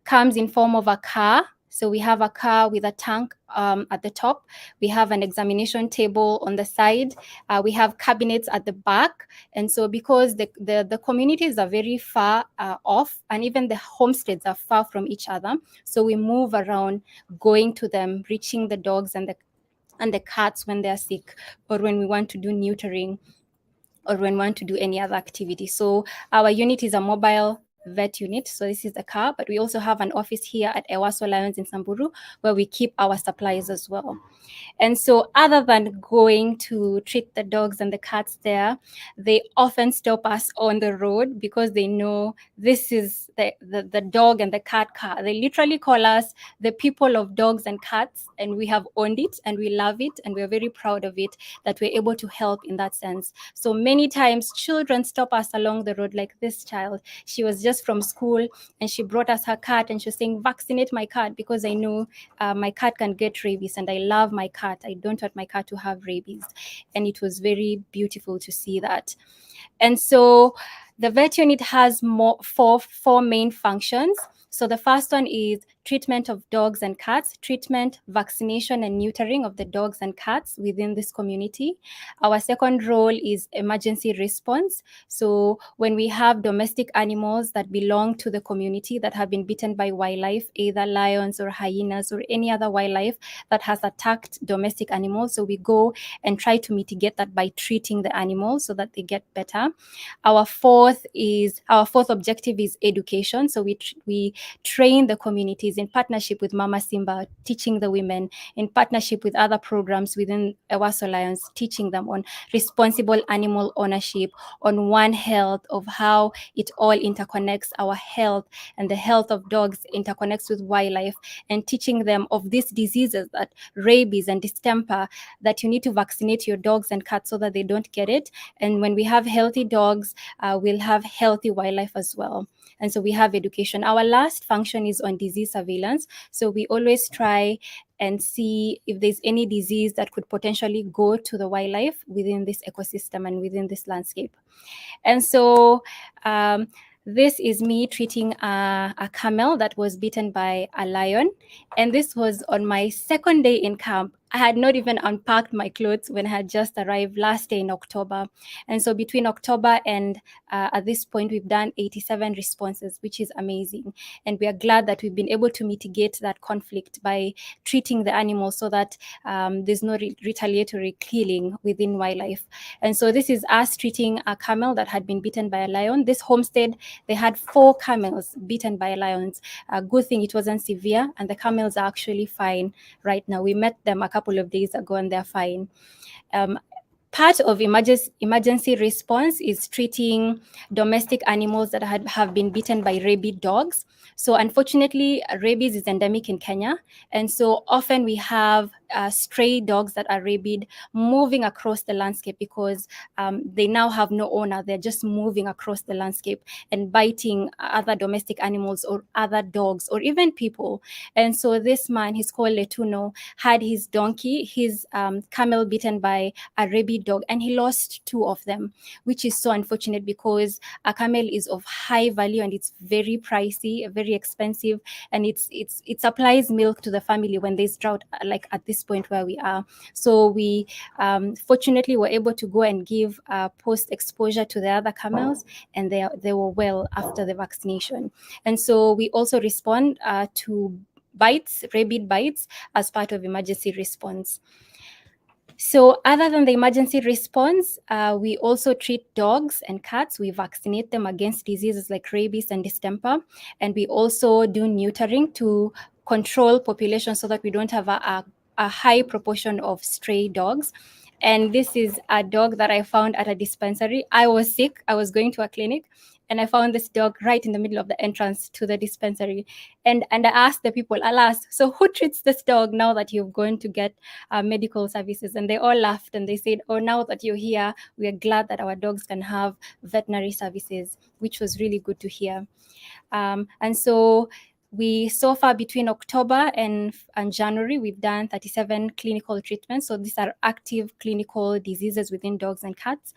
comes in form of a car. So we have a car with a tank at the top. We have an examination table on the side. We have cabinets at the back. And so because the communities are very far off, and even the homesteads are far from each other, so we move around, going to them, reaching the dogs and the cats when they're sick, or when we want to do neutering, or when we want to do any other activity. So our unit is a mobile vet unit. So this is the car, but we also have an office here at Ewaso Lions in Samburu, where we keep our supplies as well. And so other than going to treat the dogs and the cats there, they often stop us on the road because they know this is the dog and the cat car. They literally call us the people of dogs and cats, and we have owned it and we love it, and we're very proud of it that we're able to help in that sense. So many times children stop us along the road, like this child. She was just from school and she brought us her cat, and she was saying, vaccinate my cat because I know my cat can get rabies and I love my cat. I don't want my cat to have rabies. And it was very beautiful to see that. And so the vet unit has four main functions. So the first one is treatment of dogs and cats, treatment, vaccination, and neutering of the dogs and cats within this community. Our second role is emergency response. So when we have domestic animals that belong to the community that have been bitten by wildlife, either lions or hyenas or any other wildlife that has attacked domestic animals, so we go and try to mitigate that by treating the animals so that they get better. Our fourth objective is education. So we train the communities activities in partnership with Mama Simba, teaching the women, in partnership with other programs within Ewas Alliance, teaching them on responsible animal ownership, on One Health, of how it all interconnects, our health and the health of dogs interconnects with wildlife, and teaching them of these diseases, that rabies and distemper, that you need to vaccinate your dogs and cats so that they don't get it. And when we have healthy dogs, we'll have healthy wildlife as well. And so we have education. Our last function is on disease surveillance. So we always try and see if there's any disease that could potentially go to the wildlife within this ecosystem and within this landscape. And so this is me treating a camel that was bitten by a lion. And this was on my second day in camp. I had not even unpacked my clothes when I had just arrived last day in October. And so between October and at this point, we've done 87 responses, which is amazing. And we are glad that we've been able to mitigate that conflict by treating the animals so that there's no retaliatory killing within wildlife. And so this is us treating a camel that had been bitten by a lion. This homestead, they had 4 camels bitten by lions. A good thing it wasn't severe, and the camels are actually fine right now. We met them a couple of days ago and they're fine. Part of emergency response is treating domestic animals that have been bitten by rabid dogs. So unfortunately, rabies is endemic in Kenya. And so often we have stray dogs that are rabid moving across the landscape because they now have no owner. They're just moving across the landscape and biting other domestic animals or other dogs or even people. And so this man, he's called Letuno, had his donkey, his camel bitten by a rabid dog, and he lost 2 of them, which is so unfortunate because a camel is of high value and it's very pricey, very expensive, and it supplies milk to the family when there's drought, like at this point where we are. So we fortunately were able to go and give post exposure to the other camels, and they were well after the vaccination. And so we also respond to bites, rabid bites, as part of emergency response. So other than the emergency response, we also treat dogs and cats. We vaccinate them against diseases like rabies and distemper. And we also do neutering to control population so that we don't have a high proportion of stray dogs. And this is a dog that I found at a dispensary. I was sick. I was going to a clinic, and I found this dog right in the middle of the entrance to the dispensary. And I asked the people, alas, so who treats this dog now that you've gone to get medical services? And they all laughed and they said, oh, now that you're here, we are glad that our dogs can have veterinary services, which was really good to hear. And so so far between October and January, we've done 37 clinical treatments. So these are active clinical diseases within dogs and cats.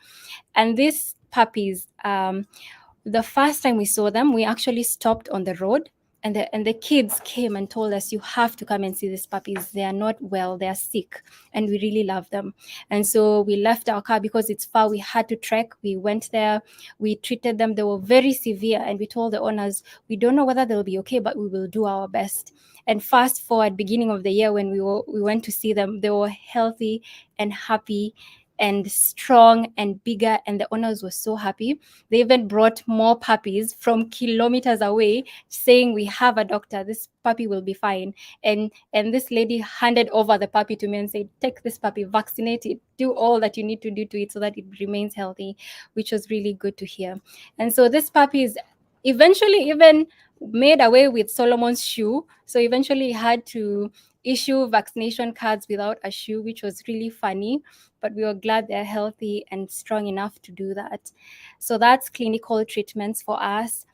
And these puppies, the first time we saw them, we actually stopped on the road, and the kids came and told us, you have to come and see these puppies. They are not well, they are sick, and we really love them. And so we left our car because it's far. We had to trek. We went there. We treated them. They were very severe, and we told the owners, we don't know whether they'll be okay, but we will do our best. And fast forward, beginning of the year, when we went to see them, they were healthy and happy and strong and bigger, and the owners were so happy. They even brought more puppies from kilometers away, saying, we have a doctor, this puppy will be fine. And this lady handed over the puppy to me and said, take this puppy, vaccinate it, do all that you need to do to it so that it remains healthy, which was really good to hear. And so this puppy is eventually even made away with Solomon's shoe. So eventually he had to issue vaccination cards without a shoe, which was really funny, but we were glad they're healthy and strong enough to do that. So that's clinical treatments for us.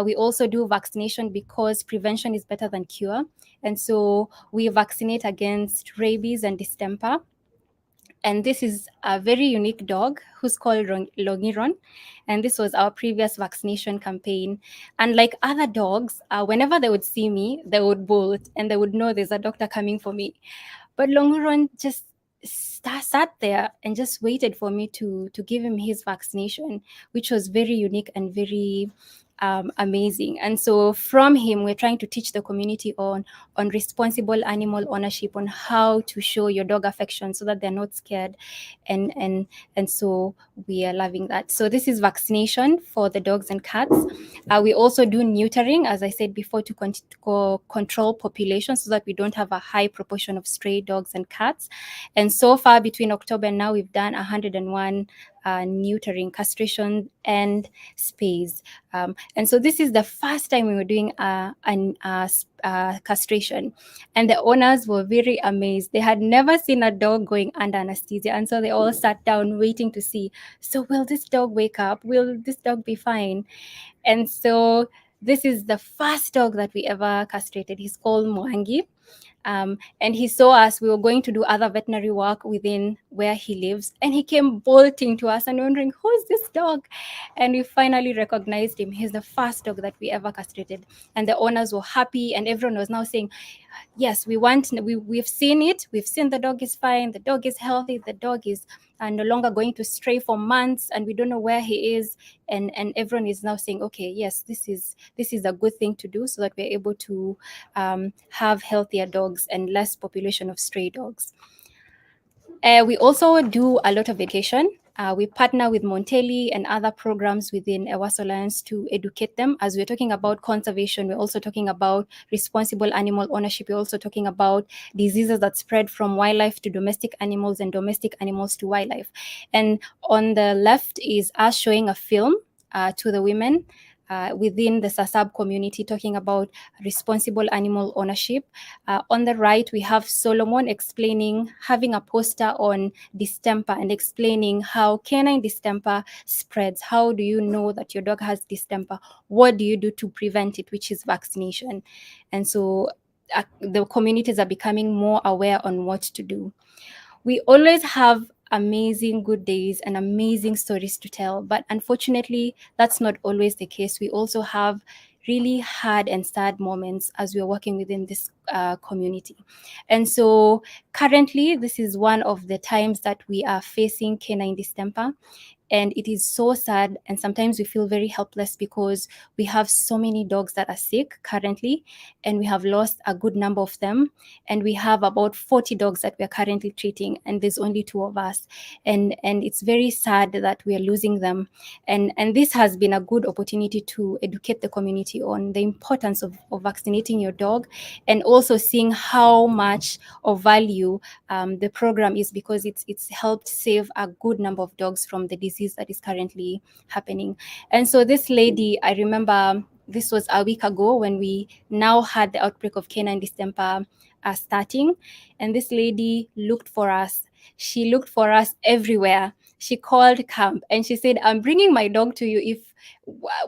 We also do vaccination because prevention is better than cure. And so we vaccinate against rabies and distemper. And this is a very unique dog who's called Longiron. And this was our previous vaccination campaign. Unlike other dogs, whenever they would see me, they would bolt and they would know there's a doctor coming for me. But Longiron just sat there and just waited for me to give him his vaccination, which was very unique and very amazing. And so from him, we're trying to teach the community on responsible animal ownership, on how to show your dog affection so that they're not scared. And so we are loving that. So this is vaccination for the dogs and cats. We also do neutering, as I said before, to control population so that we don't have a high proportion of stray dogs and cats. And so far, between October and now, we've done 101 neutering, castration, and spays. And so this is the first time we were doing castration, and the owners were very amazed. They had never seen a dog going under anesthesia, and so they all sat down waiting to see, so will this dog wake up? Will this dog be fine? And so this is the first dog that we ever castrated. He's called Mwangi. And he saw us. We were going to do other veterinary work within where he lives, and he came bolting to us and wondering, who's this dog? And we finally recognized him. He's the first dog that we ever castrated, and the owners were happy, and everyone was now saying, yes, we've seen it. We've seen the dog is fine. The dog is healthy. The dog is no longer going to stray for months, and we don't know where he is. And everyone is now saying, okay, yes, this is a good thing to do so that we're able to have healthier dogs and less population of stray dogs. We also do a lot of education. We partner with Montelli and other programs within Ewaso Alliance to educate them. As we're talking about conservation, we're also talking about responsible animal ownership. We're also talking about diseases that spread from wildlife to domestic animals and domestic animals to wildlife. And on the left is us showing a film to the women within the Sasab community, talking about responsible animal ownership. On the right, we have Solomon having a poster on distemper and explaining how canine distemper spreads. How do you know that your dog has distemper? What do you do to prevent it, which is vaccination? And so the communities are becoming more aware on what to do. We always have amazing good days and amazing stories to tell, but unfortunately, that's not always the case. We also have really hard and sad moments as we are working within this community. And so currently, this is one of the times that we are facing canine distemper. And it is so sad, and sometimes we feel very helpless because we have so many dogs that are sick currently, and we have lost a good number of them. And we have about 40 dogs that we are currently treating, and there's only 2 of us. And it's very sad that we are losing them. And this has been a good opportunity to educate the community on the importance of vaccinating your dog, and also seeing how much of value the program is, because it's helped save a good number of dogs from the disease that is currently happening. And so this lady, I remember this was a week ago when we now had the outbreak of canine distemper starting, and this lady looked for us. She looked for us everywhere. She called camp and she said, I'm bringing my dog to you. If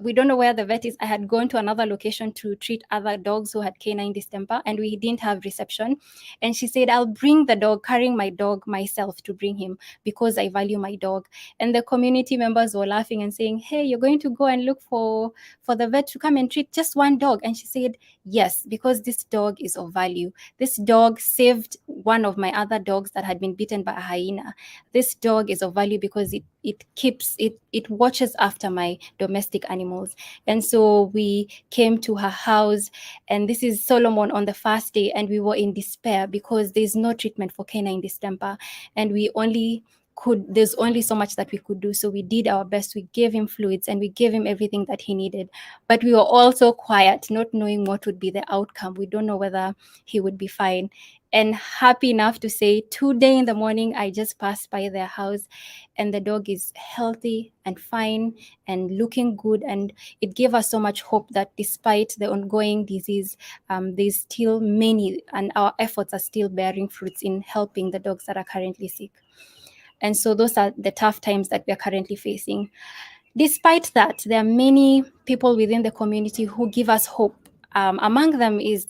we don't know where the vet is. I had gone to another location to treat other dogs who had canine distemper, and we didn't have reception. And she said, I'll bring the dog, carrying my dog myself to bring him because I value my dog. And the community members were laughing and saying, hey, you're going to go and look for the vet to come and treat just one dog? And she said, yes, because this dog is of value. This dog saved one of my other dogs that had been bitten by a hyena. This dog is of value because it watches after my domestic animals. And so we came to her house, and this is Solomon on the first day, and we were in despair because there's no treatment for canine distemper, and there's only so much that we could do. So we did our best. We gave him fluids and we gave him everything that he needed, but we were also quiet, not knowing what would be the outcome. We don't know whether he would be fine. And happy enough to say, today in the morning, I just passed by their house, and the dog is healthy and fine and looking good. And it gave us so much hope that despite the ongoing disease, there's still many, and our efforts are still bearing fruits in helping the dogs that are currently sick. And so those are the tough times that we are currently facing. Despite that, there are many people within the community who give us hope. Among them is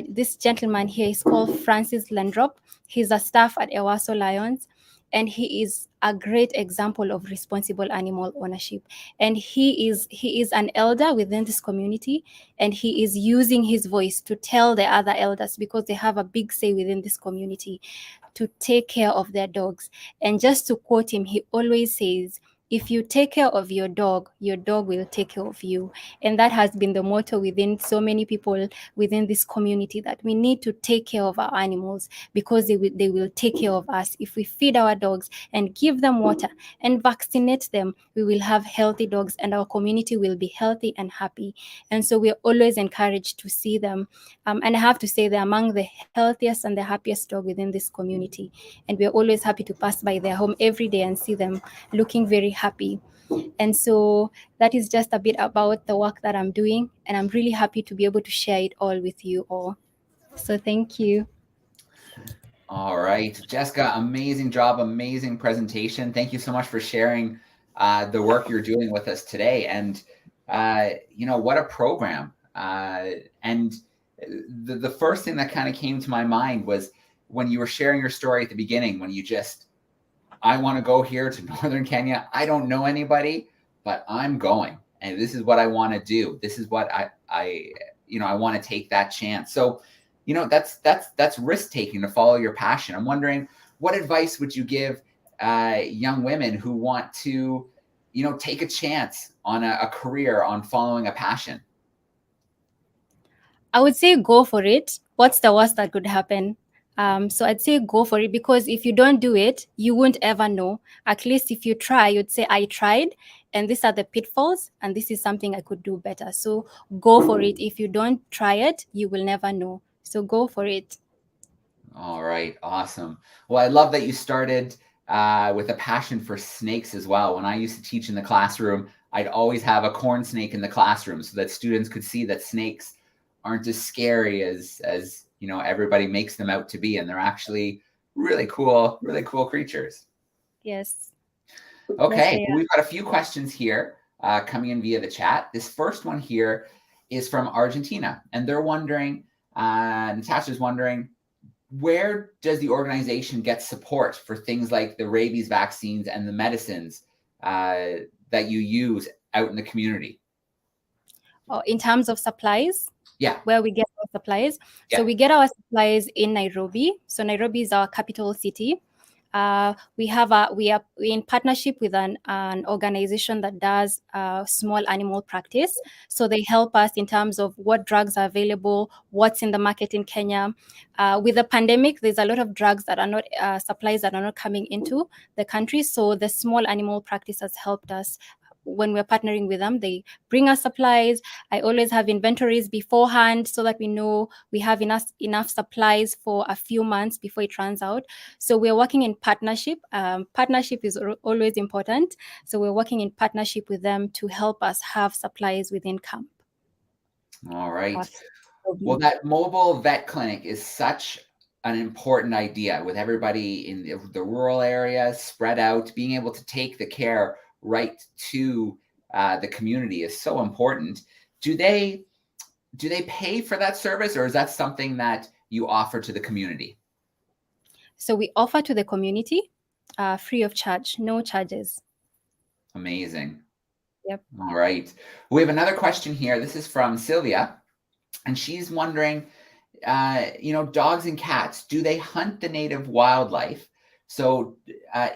this gentleman here. He's called Francis Landrop. He's a staff at Ewaso Lions, and he is a great example of responsible animal ownership. And he is an elder within this community, and he is using his voice to tell the other elders, because they have a big say within this community, to take care of their dogs. And just to quote him, he always says, if you take care of your dog will take care of you. And that has been the motto within so many people within this community, that we need to take care of our animals, because they will take care of us. If we feed our dogs and give them water and vaccinate them, we will have healthy dogs, and our community will be healthy and happy. And so we're always encouraged to see them. And I have to say, they're among the healthiest and the happiest dog within this community. And we're always happy to pass by their home every day and see them looking very happy. And so that is just a bit about the work that I'm doing. And I'm really happy to be able to share it all with you all. So thank you. All right, Jessica, amazing job, amazing presentation. Thank you so much for sharing the work you're doing with us today. And, what a program. And the first thing that kind of came to my mind was when you were sharing your story at the beginning, when you I want to go here to Northern Kenya. I don't know anybody, but I'm going. And this is what I want to do. This is what I want to take that chance. So, that's risk taking to follow your passion. I'm wondering, what advice would you give young women who want to, take a chance on a career, on following a passion? I would say go for it. What's the worst that could happen? So I'd say go for it, because if you don't do it, you won't ever know. At least if you try, you'd say, I tried, and these are the pitfalls, and this is something I could do better. So go for it. If you don't try it, you will never know. So go for it. All right. Awesome. Well, I love that you started with a passion for snakes as well. When I used to teach in the classroom, I'd always have a corn snake in the classroom so that students could see that snakes aren't as scary as everybody makes them out to be. And they're actually really cool creatures. Yes. Okay. Yes, we've got a few questions here coming in via the chat. This first one here is from Argentina, and they're wondering, Natasha's wondering, where does the organization get support for things like the rabies vaccines and the medicines that you use out in the community? Oh, in terms of supplies? Yeah. Where we get our supplies. Yeah. So we get our supplies in Nairobi. So Nairobi is our capital city. We are in partnership with an organization that does small animal practice. So they help us in terms of what drugs are available, what's in the market in Kenya. With the pandemic, there's a lot of drugs that are not supplies that are not coming into the country. So the small animal practice has helped us. When we're partnering with them, they bring us supplies. I always have inventories beforehand so that we know we have enough supplies for a few months before it runs out. So we're working in partnership. Partnership is always important. So we're working in partnership with them to help us have supplies within camp. All right. Well, that mobile vet clinic is such an important idea, with everybody in the rural areas spread out. Being able to take the care right to the community is so important. Do they pay for that service, or is that something that you offer to the community? So we offer to the community free of charge, no charges. Amazing. Yep. All right. We have another question here. This is from Sylvia, and she's wondering, dogs and cats, do they hunt the native wildlife? So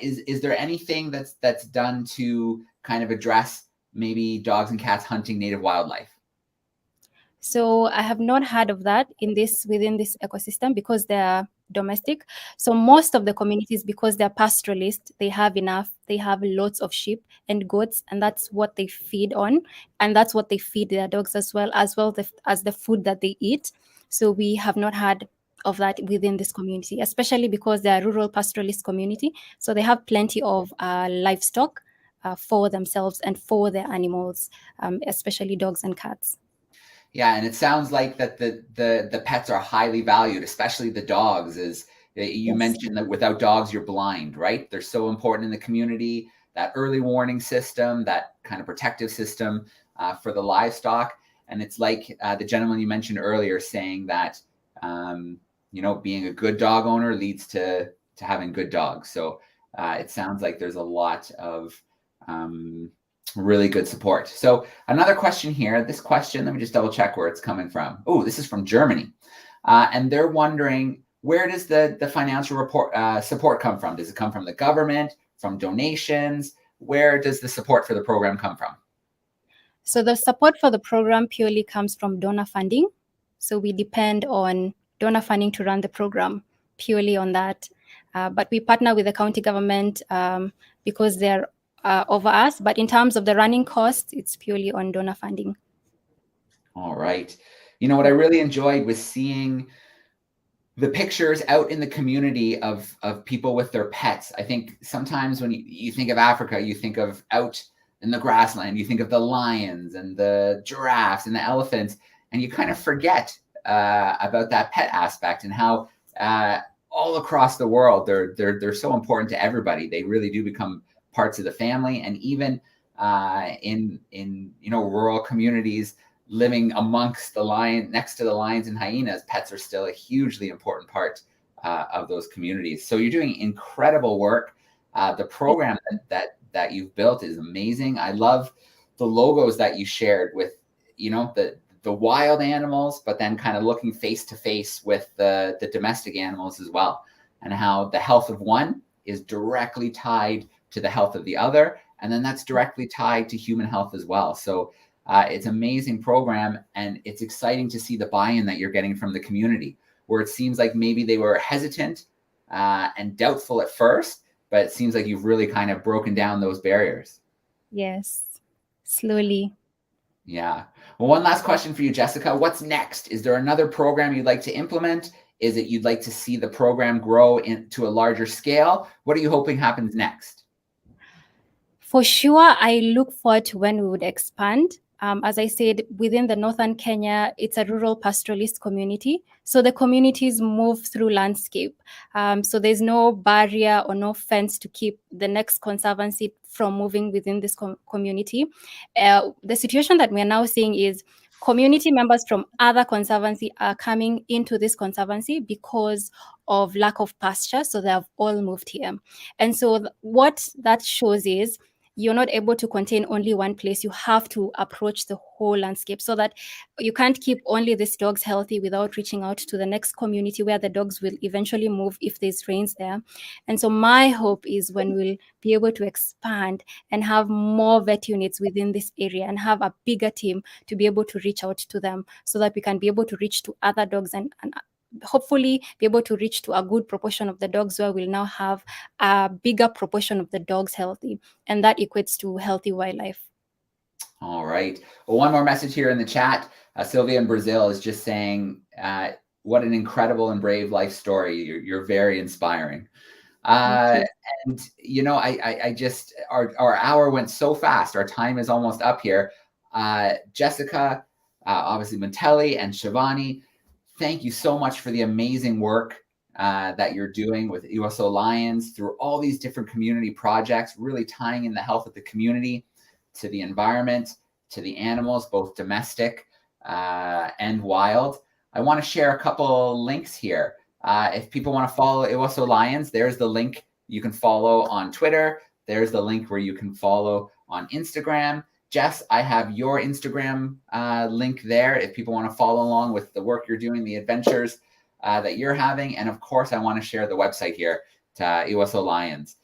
is there anything that's done to kind of address maybe dogs and cats hunting native wildlife? So I have not heard of that within this ecosystem, because they're domestic. So most of the communities, because they're pastoralist, they have lots of sheep and goats, and that's what they feed on, and that's what they feed their dogs as well as the food that they eat. So we have not had of that within this community, especially because they are a rural pastoralist community. So they have plenty of livestock for themselves and for their animals, especially dogs and cats. Yeah, and it sounds like that the pets are highly valued, especially the dogs. As you Yes. mentioned, that without dogs, you're blind, right? They're so important in the community. That early warning system, that kind of protective system for the livestock. And it's like the gentleman you mentioned earlier saying that, being a good dog owner leads to having good dogs. So it sounds like there's a lot of really good support. So another question here, this question, let me just double check where it's coming from. Oh, this is from Germany. And they're wondering, where does the financial support come from? Does it come from the government, from donations? where does the support for the program come from? So the support for the program purely comes from donor funding. So we depend on donor funding to run the program, purely on that. But we partner with the county government because they're over us. But in terms of the running costs, it's purely on donor funding. All right. You know, what I really enjoyed was seeing the pictures out in the community of people with their pets. I think sometimes when you think of Africa, you think of out in the grassland, you think of the lions and the giraffes and the elephants, and you kind of forget about that pet aspect and how all across the world they're so important to everybody. They really do become parts of the family, and even in rural communities, living amongst next to the lions and hyenas, pets are still a hugely important part of those communities. So you're doing incredible work. The program that you've built is amazing. I love the logos that you shared with, the wild animals, but then kind of looking face to face with the domestic animals as well, and how the health of one is directly tied to the health of the other, and then that's directly tied to human health as well. So it's an amazing program, and it's exciting to see the buy-in that you're getting from the community, where it seems like maybe they were hesitant and doubtful at first, but it seems like you've really kind of broken down those barriers. Yes, slowly. Yeah. Well, one last question for you, Jessica. What's next? Is there another program you'd like to implement? Is it you'd like to see the program grow into a larger scale? What are you hoping happens next? For sure, I look forward to when we would expand. As I said, within the northern Kenya, it's a rural pastoralist community. So the communities move through landscape. So there's no barrier or no fence to keep the next conservancy from moving within this community. The situation that we're now seeing is community members from other conservancy are coming into this conservancy because of lack of pasture. So they have all moved here. And so what that shows is you're not able to contain only one place. You have to approach the whole landscape, so that you can't keep only these dogs healthy without reaching out to the next community where the dogs will eventually move if there's rains there. And so my hope is when we'll be able to expand and have more vet units within this area and have a bigger team to be able to reach out to them, so that we can be able to reach to other dogs and hopefully be able to reach to a good proportion of the dogs, where we'll now have a bigger proportion of the dogs healthy, and that equates to healthy wildlife. All right. Well, one more message here in the chat. Sylvia in Brazil is just saying, what an incredible and brave life story. You're very inspiring. And I just, our hour went so fast. Our time is almost up here. Jessica, obviously Montelli and Shivani, thank you so much for the amazing work that you're doing with Iwaso Lions through all these different community projects, really tying in the health of the community to the environment, to the animals, both domestic and wild. I want to share a couple links here. If people want to follow Iwaso Lions, there's the link you can follow on Twitter. There's the link where you can follow on Instagram. Jess, I have your Instagram link there if people want to follow along with the work you're doing, the adventures that you're having. And of course, I want to share the website here to Iwaso Lions.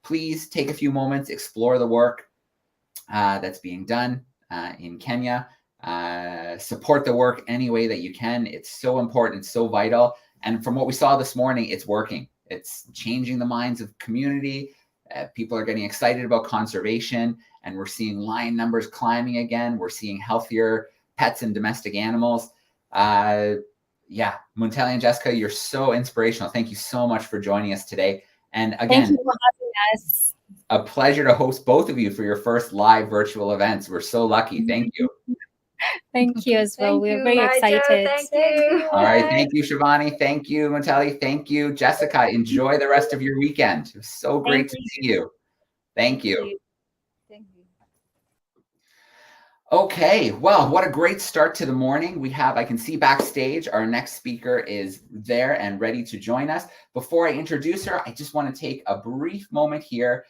Please take a few moments, explore the work that's being done in Kenya. Support the work any way that you can. It's so important, it's so vital. And from what we saw this morning, it's working. It's changing the minds of community. People are getting excited about conservation, and we're seeing lion numbers climbing again. We're seeing healthier pets and domestic animals. Montelli and Jessica, you're so inspirational. Thank you so much for joining us today. And again, Thank you for having us. A pleasure to host both of you for your first live virtual events. We're so lucky. Thank you. Thank you as well. We're very excited. Thank you. All right. Thank you, Shivani. Thank you, Montelli. Thank you, Jessica. Enjoy the rest of your weekend. It was so great to see you. Thank you. Thank you. Okay. Well, what a great start to the morning. I can see backstage, our next speaker is there and ready to join us. Before I introduce her, I just want to take a brief moment here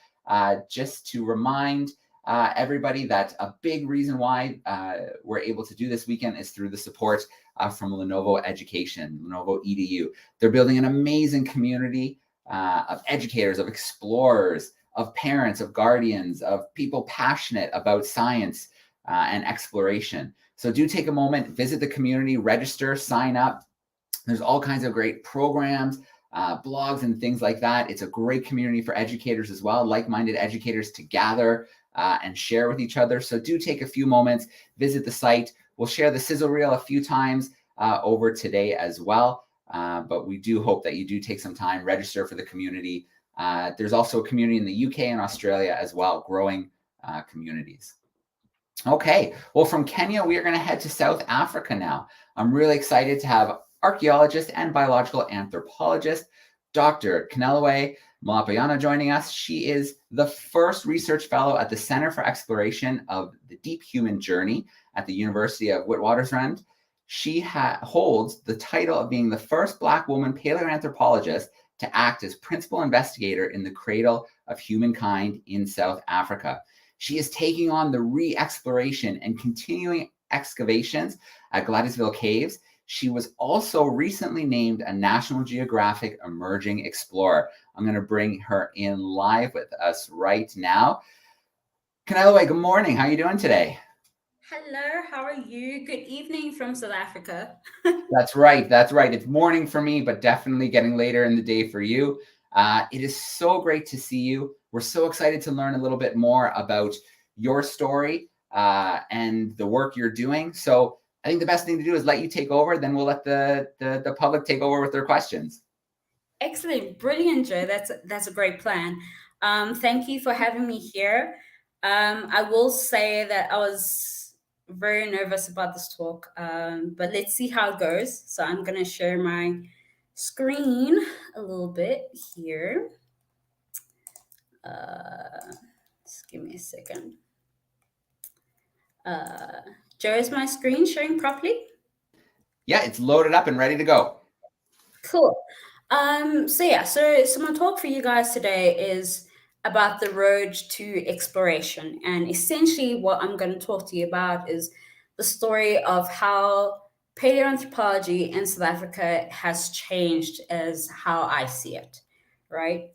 just to remind everybody that a big reason why we're able to do this weekend is through the support from Lenovo Education, Lenovo EDU. They're building an amazing community of educators, of explorers, of parents, of guardians, of people passionate about science and exploration. So do take a moment, visit the community, register, sign up. There's all kinds of great programs, blogs and things like that. It's a great community for educators as well, like-minded educators to gather and share with each other. So do take a few moments, visit the site. We'll share the sizzle reel a few times over today as well. But we do hope that you do take some time, register for the community. There's also a community in the UK and Australia as well, growing communities. Okay, well, from Kenya, we are going to head to South Africa now. I'm really excited to have archaeologist and biological anthropologist, Dr. Kenelope Mlapayana joining us. She is the first research fellow at the Center for Exploration of the Deep Human Journey at the University of Witwatersrand. She holds the title of being the first Black woman paleoanthropologist to act as principal investigator in the cradle of humankind in South Africa. She is taking on the re-exploration and continuing excavations at Gladysville Caves. She was also recently named a National Geographic Emerging Explorer. I'm going to bring her in live with us right now. Kenelope, good morning. How are you doing today? Hello, how are you? Good evening from South Africa. That's right. That's right. It's morning for me, but definitely getting later in the day for you. It is so great to see you. We're so excited to learn a little bit more about your story and the work you're doing. So I think the best thing to do is let you take over. Then we'll let the public take over with their questions. Excellent. Brilliant, Joe. That's a great plan. Thank you for having me here. I will say that I was very nervous about this talk, but let's see how it goes. So I'm going to share my screen a little bit here. Just give me a second. Joe, is my screen showing properly? Yeah, it's loaded up and ready to go. Cool. So my talk for you guys today is about the road to exploration. And essentially what I'm going to talk to you about is the story of how paleoanthropology in South Africa has changed as how I see it, right?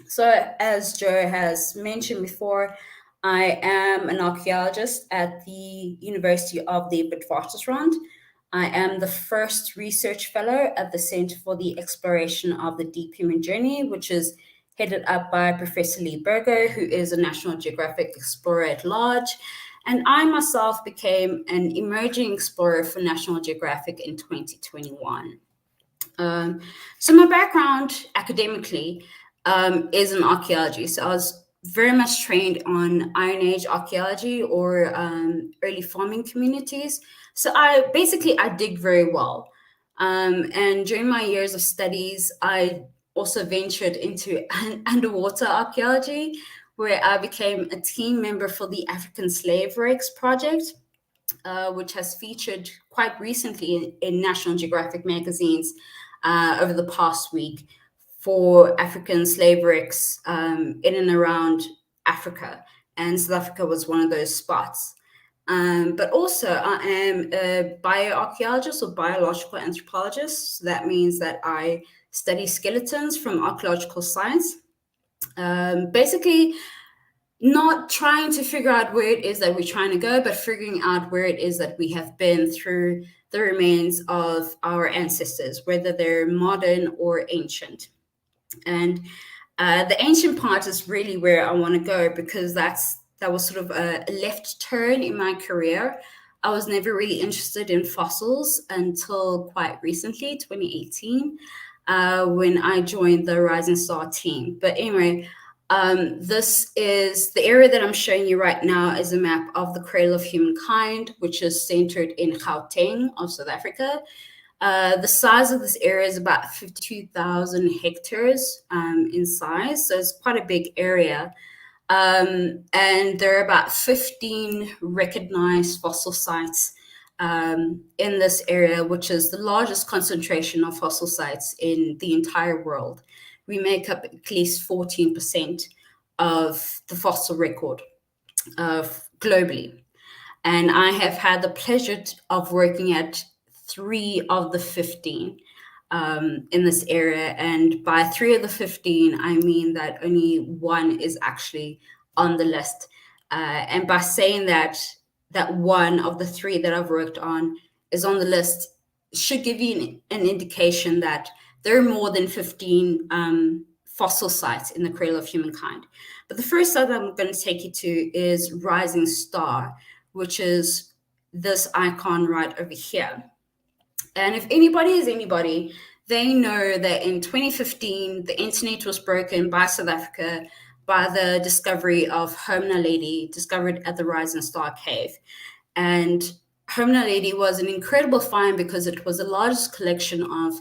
So as Joe has mentioned before, I am an archaeologist at the University of the Witwatersrand. I am the first research fellow at the Center for the Exploration of the Deep Human Journey, which is headed up by Professor Lee Burgo, who is a National Geographic Explorer at large. And I myself became an emerging explorer for National Geographic in 2021. So my background academically is in archaeology. So I was very much trained on Iron Age archaeology or early farming communities. So I dig very well. And during my years of studies, I also ventured into underwater archaeology, where I became a team member for the African Slave Wrecks project, which has featured quite recently in National Geographic magazines over the past week for African slave wrecks in and around Africa. And South Africa was one of those spots. But also I am a bioarchaeologist or biological anthropologist. So that means that I study skeletons from archaeological sites. Basically, not trying to figure out where it is that we're trying to go, but figuring out where it is that we have been through the remains of our ancestors, whether they're modern or ancient. And the ancient part is really where I want to go, because that was sort of a left turn in my career. I was never really interested in fossils until quite recently, 2018, when I joined the Rising Star team. But anyway, this is the area that I'm showing you right now is a map of the cradle of humankind, which is centered in Gauteng of South Africa. The size of this area is about 52,000 hectares in size, so it's quite a big area. And there are about 15 recognized fossil sites in this area, which is the largest concentration of fossil sites in the entire world. We make up at least 14% of the fossil record globally. And I have had the pleasure of working at 3 of the 15. in this area. And by 3 of the 15, I mean that only 1 is actually on the list. And by saying that 1 of the 3 that I've worked on is on the list should give you an indication that there are more than 15 fossil sites in the cradle of humankind. But the first site I'm going to take you to is Rising Star, which is this icon right over here. And if anybody is anybody, they know that in 2015, the internet was broken by South Africa by the discovery of Home Naledi, discovered at the Rising Star Cave. And Home Naledi was an incredible find because it was the largest collection of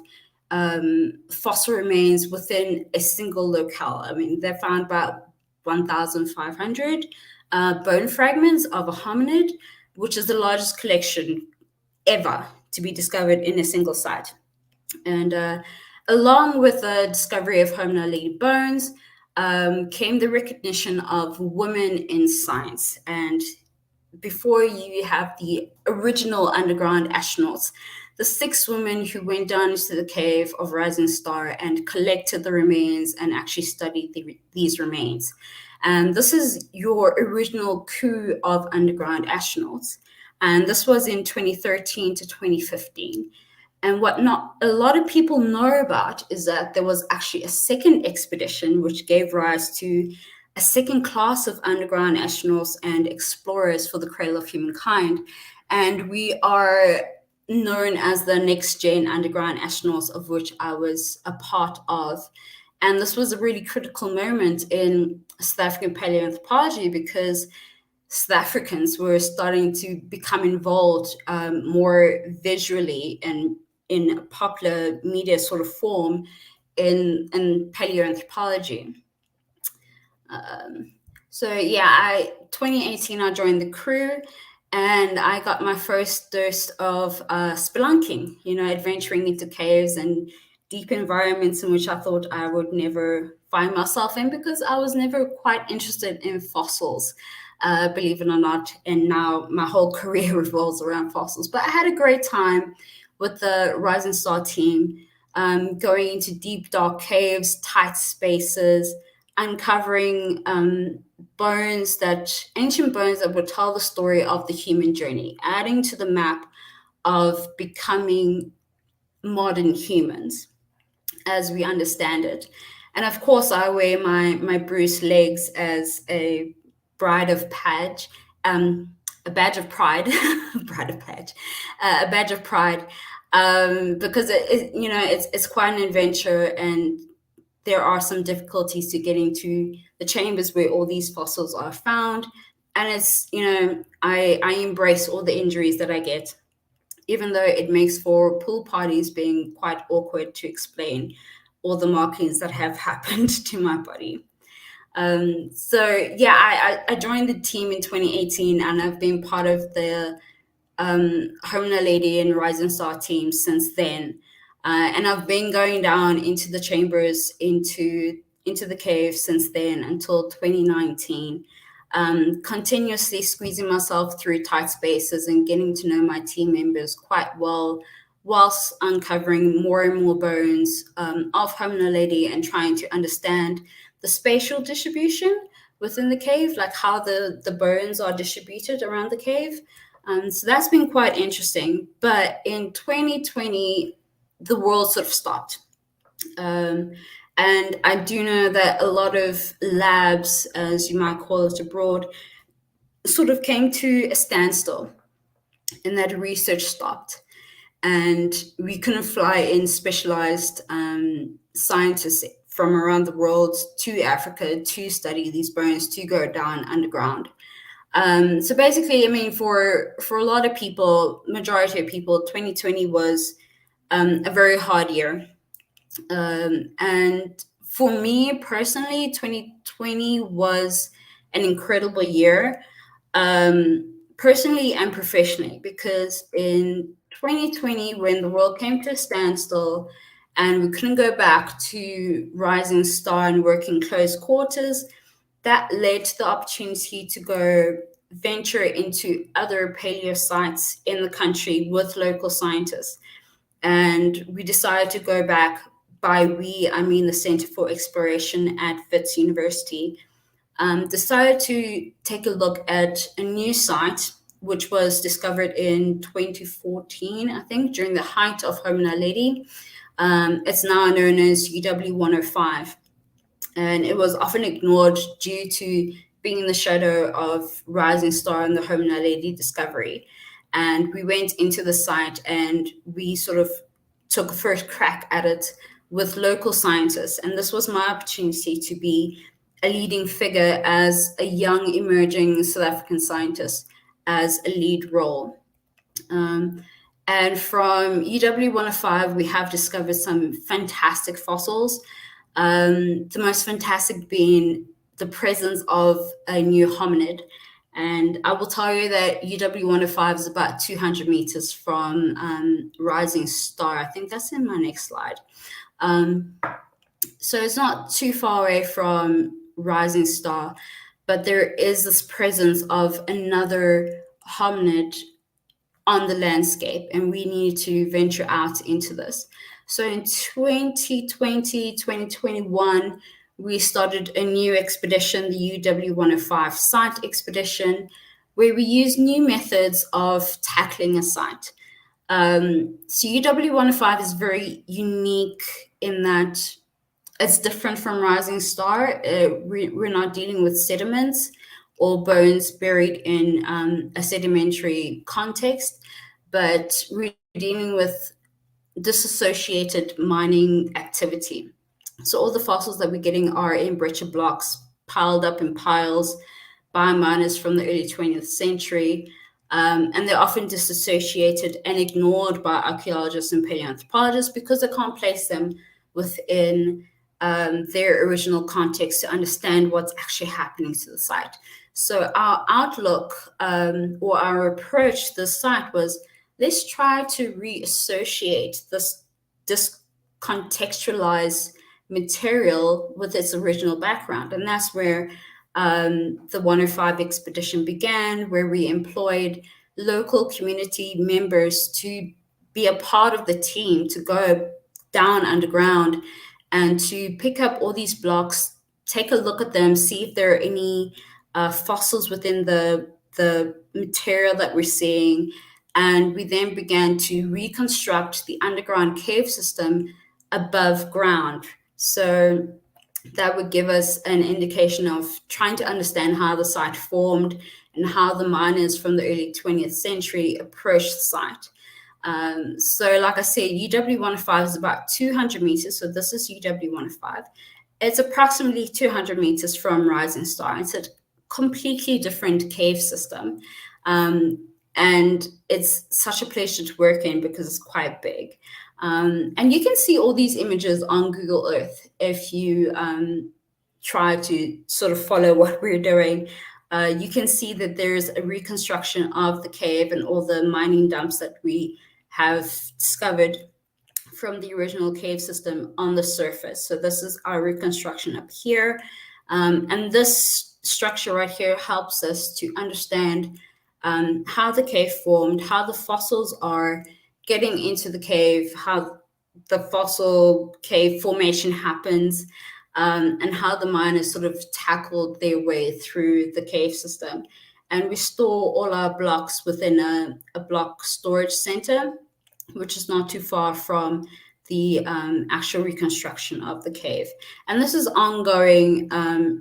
fossil remains within a single locale. I mean, they found about 1,500 bone fragments of a hominid, which is the largest collection ever to be discovered in a single site. And along with the discovery of Home Naledi bones came the recognition of women in science. And before you have the original underground astronauts, the 6 women who went down into the cave of Rising Star and collected the remains and actually studied these remains. And this is your original crew of underground astronauts. And this was in 2013 to 2015. And what not a lot of people know about is that there was actually a second expedition which gave rise to a second class of underground astronauts and explorers for the cradle of humankind. And we are known as the next gen underground astronauts, of which I was a part of. And this was a really critical moment in South African paleoanthropology because South Africans were starting to become involved more visually and in popular media sort of form in paleoanthropology. So yeah, 2018, I joined the crew and I got my first dose of spelunking, adventuring into caves and deep environments in which I thought I would never find myself in because I was never quite interested in fossils, believe it or not. And now my whole career revolves around fossils. But I had a great time with the Rising Star team, going into deep, dark caves, tight spaces, uncovering ancient bones that would tell the story of the human journey, adding to the map of becoming modern humans as we understand it. And of course, I wear my Bruce legs as a bride of Padge, a badge of pride, a badge of pride, because it's quite an adventure, and there are some difficulties to getting to the chambers where all these fossils are found. And it's, I embrace all the injuries that I get, even though it makes for pool parties being quite awkward to explain all the markings that have happened to my body. So yeah, I joined the team in 2018 and I've been part of the Home Naledi and Rising Star team since then. And I've been going down into the chambers, into the cave since then until 2019, continuously squeezing myself through tight spaces and getting to know my team members quite well, whilst uncovering more and more bones of Home Naledi and trying to understand the spatial distribution within the cave, like how the bones are distributed around the cave. So that's been quite interesting. But in 2020, the world sort of stopped. And I do know that a lot of labs, as you might call it abroad, sort of came to a standstill and that research stopped. And we couldn't fly in specialized scientists from around the world to Africa to study these bones, to go down underground. So basically, I mean, for a lot of people, majority of people, 2020 was a very hard year. And for me personally, 2020 was an incredible year, personally and professionally, because in 2020, when the world came to a standstill and we couldn't go back to Rising Star and work in close quarters, that led to the opportunity to go venture into other paleo sites in the country with local scientists. and we decided to go back. By we, I mean the Center for Exploration at Wits University, decided to take a look at a new site which was discovered in 2014, I think, during the height of Homo naledi. It's now known as UW105, and it was often ignored due to being in the shadow of Rising Star and the Homo naledi discovery. And we went into the site and we sort of took a first crack at it with local scientists. And this was my opportunity to be a leading figure as a young emerging South African scientist as a lead role. And from UW105, we have discovered some fantastic fossils. The most fantastic being the presence of a new hominid. And I will tell you that UW105 is about 200 meters from Rising Star. I think that's in my next slide. So it's not too far away from Rising Star, but there is this presence of another hominid on the landscape, and we need to venture out into this. So in 2020, 2021, we started a new expedition, the UW105 site expedition, where we use new methods of tackling a site. So UW105 is very unique in that it's different from Rising Star. We're not dealing with sediments or bones buried in a sedimentary context, but we're dealing with disassociated mining activity. So all the fossils that we're getting are in breccia blocks piled up in piles by miners from the early 20th century. And they're often disassociated and ignored by archaeologists and paleoanthropologists because they can't place them within their original context to understand what's actually happening to the site. So our outlook or our approach to the site was, let's try to reassociate this discontextualized material with its original background. And that's where the 105 expedition began, where we employed local community members to be a part of the team, to go down underground and to pick up all these blocks, take a look at them, see if there are any fossils within the material that we're seeing. And we then began to reconstruct the underground cave system above ground. So that would give us an indication of trying to understand how the site formed and how the miners from the early 20th century approached the site. So like I said, UW105 is about 200 meters. So this is UW105. It's approximately 200 meters from Rising Star. It's a completely different cave system. And it's such a pleasure to work in because it's quite big. And you can see all these images on Google Earth if you try to sort of follow what we're doing. You can see that there's a reconstruction of the cave and all the mining dumps that we have discovered from the original cave system on the surface. So this is our reconstruction up here. And this structure right here helps us to understand how the cave formed, how the fossils are getting into the cave, how the fossil cave formation happens, and how the miners sort of tackled their way through the cave system. And we store all our blocks within a block storage center, which is not too far from the actual reconstruction of the cave. And this is ongoing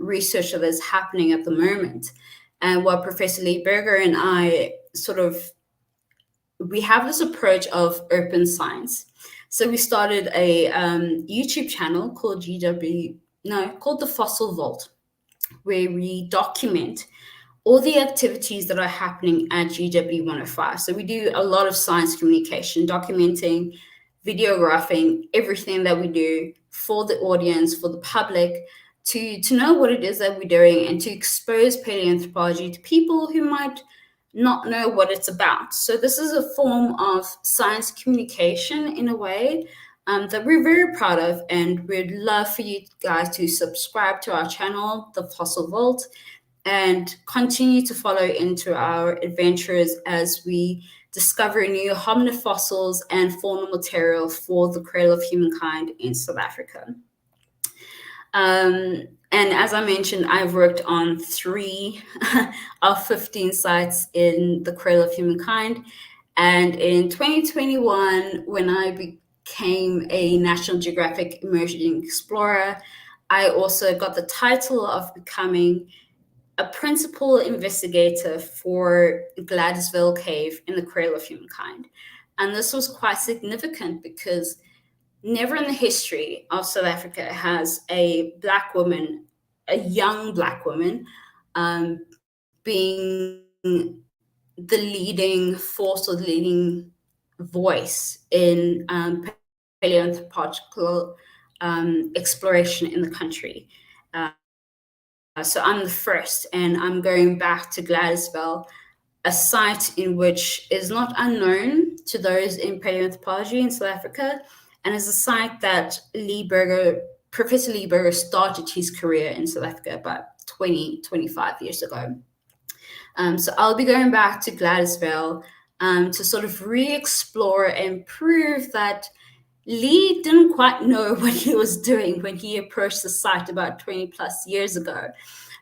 research that is happening at the moment. And what Professor Lee Berger and I we have this approach of open science. So we started a YouTube channel called the Fossil Vault, where we document all the activities that are happening at UW105. So we do a lot of science communication, documenting, videographing everything that we do for the audience, for the public, to know what it is that we're doing and to expose paleoanthropology to people who might not know what it's about. So this is a form of science communication in a way that we're very proud of, and we'd love for you guys to subscribe to our channel, The Fossil Vault, and continue to follow into our adventures as we discover new hominid fossils and faunal material for the Cradle of Humankind in South Africa. And as I mentioned, I've worked on 3 of 15 sites in the Cradle of Humankind. And in 2021, when I became a National Geographic Emerging Explorer, I also got the title of becoming a principal investigator for Gladysville Cave in the Cradle of Humankind. And this was quite significant because never in the history of South Africa has a Black woman, a young Black woman, being the leading force or the leading voice in paleoanthropological exploration in the country. So I'm the first, and I'm going back to Gladysville, a site in which is not unknown to those in paleoanthropology in South Africa, and is a site that Professor Lee Burger started his career in South Africa about 25 years ago. So I'll be going back to Gladysville to sort of re-explore and prove that Lee didn't quite know what he was doing when he approached the site about 20 plus years ago,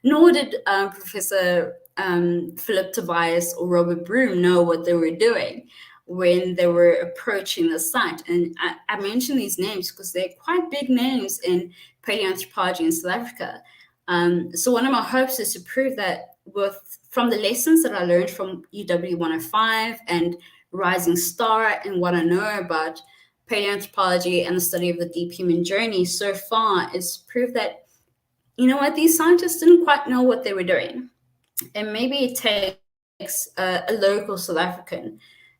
nor did Professor Philip Tobias or Robert Broom know what they were doing when they were approaching the site. And I mention these names because they're quite big names in paleoanthropology in South Africa. So one of my hopes is to prove that from the lessons that I learned from EW 105 and Rising Star and what I know about paleoanthropology and the study of the deep human journey so far is proof that, you know what, these scientists didn't quite know what they were doing. And maybe it takes a local South African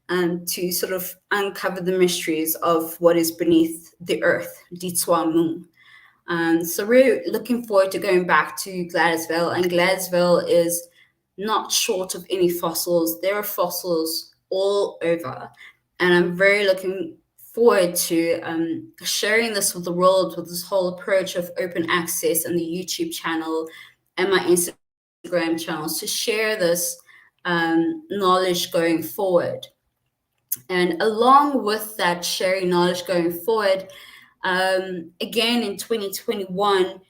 to sort of uncover the mysteries of what is beneath the earth, Ditswa Moon. So we're looking forward to going back to Gladysville, and Gladysville is not short of any fossils. There are fossils all over, and I'm very looking forward to sharing this with the world with this whole approach of open access and the YouTube channel and my Instagram channels to share this knowledge going forward. And along with that sharing knowledge going forward, again in 2021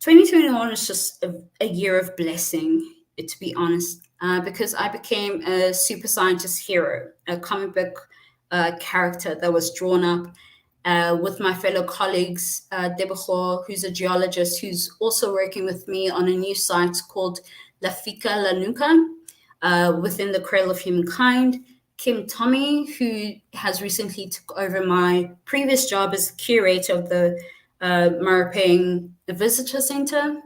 is just a year of blessing, to be honest, because I became a super scientist hero, a comic book character that was drawn up with my fellow colleagues, Debogor, who's a geologist who's also working with me on a new site called Lafika Lanuka within the Cradle of Humankind, Kim Tommy, who has recently took over my previous job as curator of the Marapeng Visitor Center,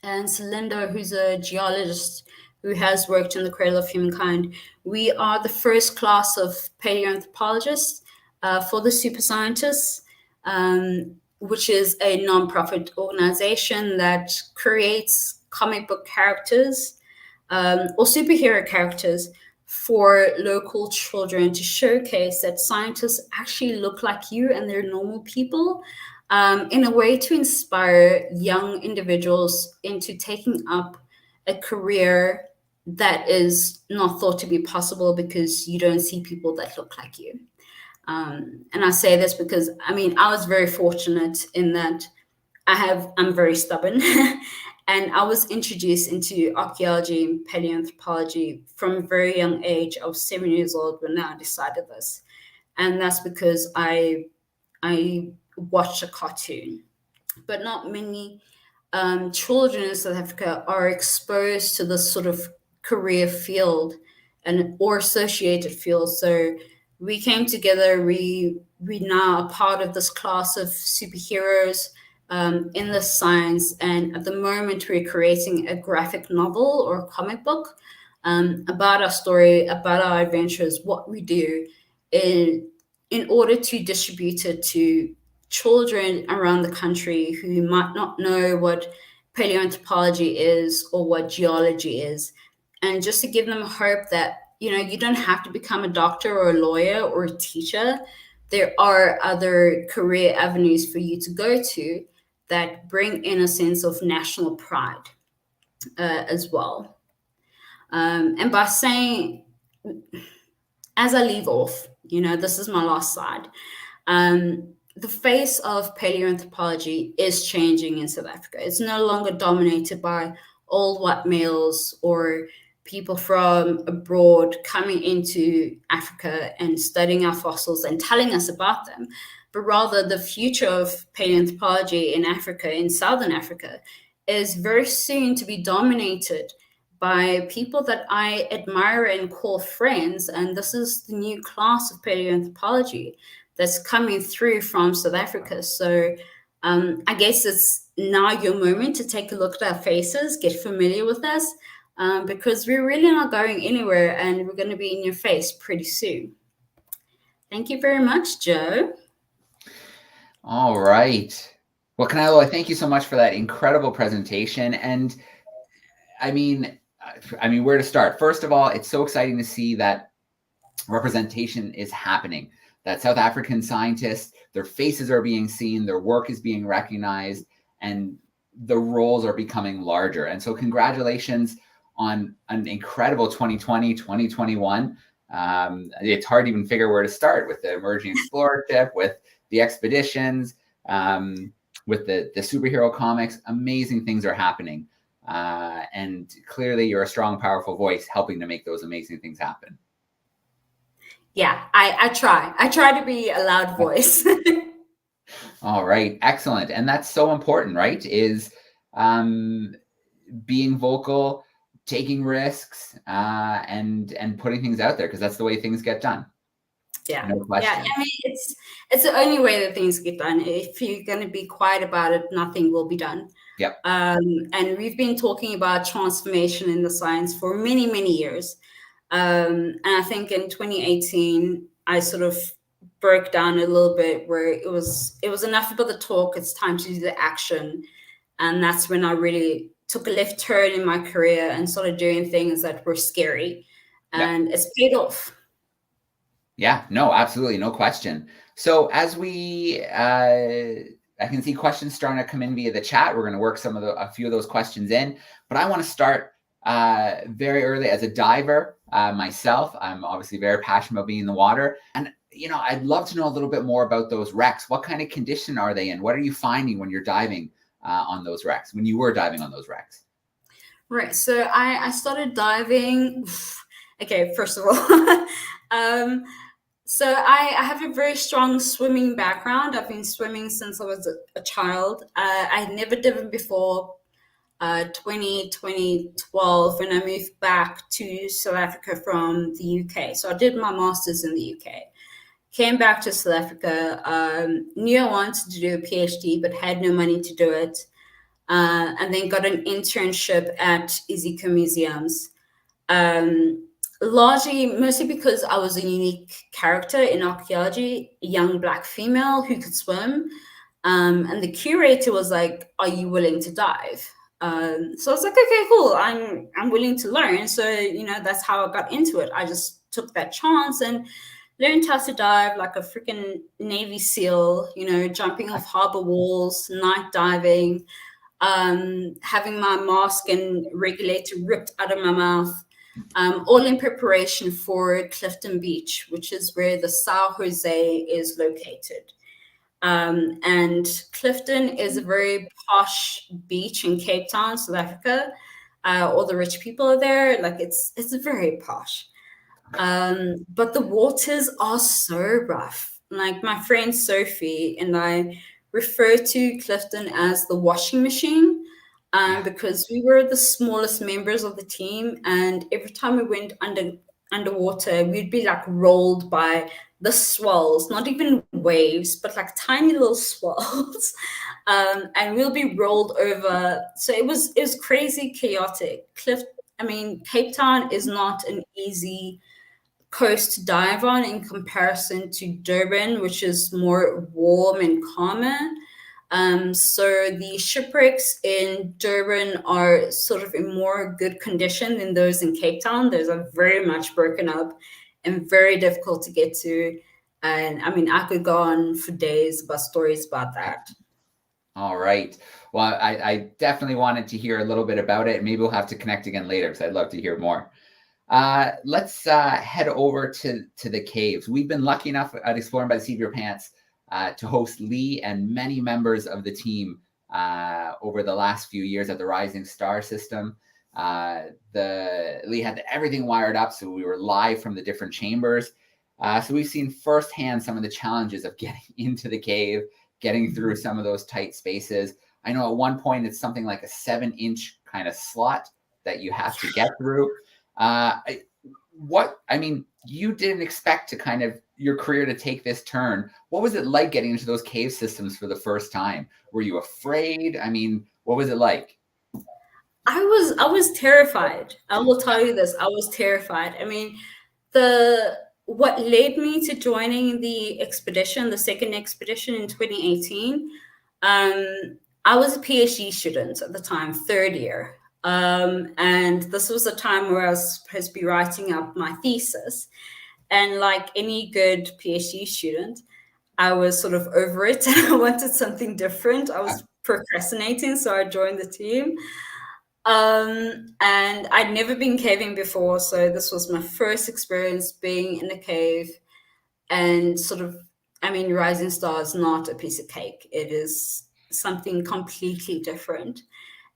and Celindo, who's a geologist who has worked in the Cradle of Humankind. We are the first class of paleoanthropologists for the Super Scientists, which is a nonprofit organization that creates comic book characters or superhero characters for local children to showcase that scientists actually look like you and they're normal people, in a way to inspire young individuals into taking up a career that is not thought to be possible because you don't see people that look like you. And I say this because, I mean, I was very fortunate in that I'm very stubborn and I was introduced into archaeology and paleoanthropology from a very young age. I was 7 years old when I decided this. And that's because I watched a cartoon. But not many children in South Africa are exposed to this sort of career field or associated field. So we came together, we now are part of this class of superheroes in the science, and at the moment we're creating a graphic novel or a comic book about our story, about our adventures, what we do in order to distribute it to children around the country who might not know what paleoanthropology is or what geology is, and just to give them hope that, you know, you don't have to become a doctor or a lawyer or a teacher. There are other career avenues for you to go to that bring in a sense of national pride as well. And by saying as I leave off, this is my last slide. The face of paleoanthropology is changing in South Africa. It's no longer dominated by old white males or people from abroad coming into Africa and studying our fossils and telling us about them, but rather the future of paleoanthropology in Africa, in Southern Africa, is very soon to be dominated by people that I admire and call friends. And this is the new class of paleoanthropology that's coming through from South Africa. So I guess it's now your moment to take a look at our faces, get familiar with us, because we're really not going anywhere and we're going to be in your face pretty soon. Thank you very much, Joe. All right. Well, Canelo, thank you so much for that incredible presentation. And I mean, where to start? First of all, it's so exciting to see that representation is happening, that South African scientists, their faces are being seen, their work is being recognized, and the roles are becoming larger. And so congratulations on an incredible 2020, 2021. It's hard to even figure where to start with the emerging explorership, with the expeditions, with the superhero comics. Amazing things are happening. And clearly you're a strong, powerful voice helping to make those amazing things happen. Yeah, I try to be a loud voice. All right, excellent. And that's so important, right? Is being vocal, taking risks, and putting things out there, because that's the way things get done. Yeah, no question. Yeah. I mean, it's the only way that things get done. If you're going to be quiet about it, nothing will be done. Yep. And we've been talking about transformation in the science for many, many years. And I think in 2018, I sort of broke down a little bit where it was enough about the talk. It's time to do the action. And that's when I really took a left turn in my career and started doing things that were scary. And It's paid off. Yeah, no, absolutely. No question. So as we, I can see questions starting to come in via the chat. We're going to work a few of those questions in, but I want to start very early. As a diver myself, I'm obviously very passionate about being in the water. And, I'd love to know a little bit more about those wrecks. What kind of condition are they in? What are you finding when you're diving on those wrecks, when you were diving on those wrecks? Right. So I started diving. Okay, first of all, so I have a very strong swimming background. I've been swimming since I was a child. I had never dived before 2012 when I moved back to South Africa from the UK. So I did my master's in the UK. Came back to South Africa, knew I wanted to do a PhD, but had no money to do it. And then got an internship at Iziko Museums. Mostly because I was a unique character in archaeology, a young Black female who could swim. And the curator was like, "Are you willing to dive?" So I was like, "Okay, cool. I'm willing to learn." So, that's how I got into it. I just took that chance and learned how to dive like a freaking Navy SEAL, jumping off harbor walls, night diving, having my mask and regulator ripped out of my mouth. All in preparation for Clifton Beach, which is where the São José is located. And Clifton is a very posh beach in Cape Town, South Africa. All the rich people are there. Like it's very posh. But the waters are so rough. Like my friend Sophie and I refer to Clifton as the washing machine. Because we were the smallest members of the team, and every time we went underwater, we'd be like rolled by the swells, not even waves, but like tiny little swells, and we'll be rolled over. So it was crazy chaotic. Cape Town is not an easy coast to dive on in comparison to Durban, which is more warm and calmer. So the shipwrecks in Durban are sort of in more good condition than those in Cape Town. Those are very much broken up and very difficult to get to. And I could go on for days about stories about that. All right. Well, I definitely wanted to hear a little bit about it. Maybe we'll have to connect again later because I'd love to hear more. Let's head over to the caves. We've been lucky enough at Exploring by the Seat of Your Pants to host Lee and many members of the team over the last few years at the Rising Star system. Lee had everything wired up, so we were live from the different chambers. So we've seen firsthand some of the challenges of getting into the cave, getting through some of those tight spaces. I know at one point it's something like a 7-inch kind of slot that you have to get through. You didn't expect to kind of your career to take this turn. What was it like getting into those cave systems for the first time? Were you afraid? I mean, what was it like? I was terrified. I will tell you this. I was terrified. I mean, what led me to joining the expedition, the second expedition in 2018, I was a PhD student at the time, third year. And this was a time where I was supposed to be writing up my thesis. And like any good PhD student, I was sort of over it. I wanted something different. I was procrastinating, so I joined the team. And I'd never been caving before, so this was my first experience being in a cave. And Rising Star is not a piece of cake. It is something completely different.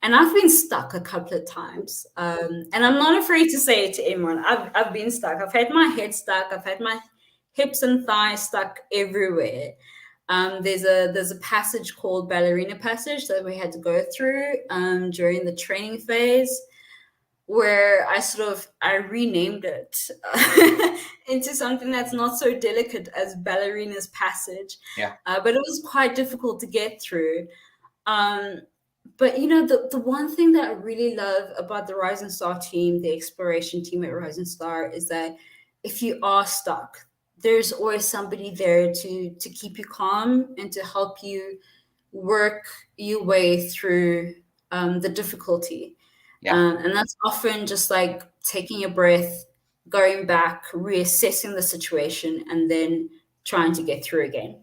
And I've been stuck a couple of times. And I'm not afraid to say it to anyone. I've been stuck. I've had my head stuck. I've had my hips and thighs stuck everywhere. There's a passage called Ballerina Passage that we had to go through during the training phase, where I renamed it into something that's not so delicate as Ballerina's Passage. Yeah. But it was quite difficult to get through. But the one thing that I really love about the Rising Star team, the exploration team at Rising Star, is that if you are stuck, there's always somebody there to keep you calm and to help you work your way through the difficulty. Yeah. And that's often just like taking a breath, going back, reassessing the situation, and then trying to get through again.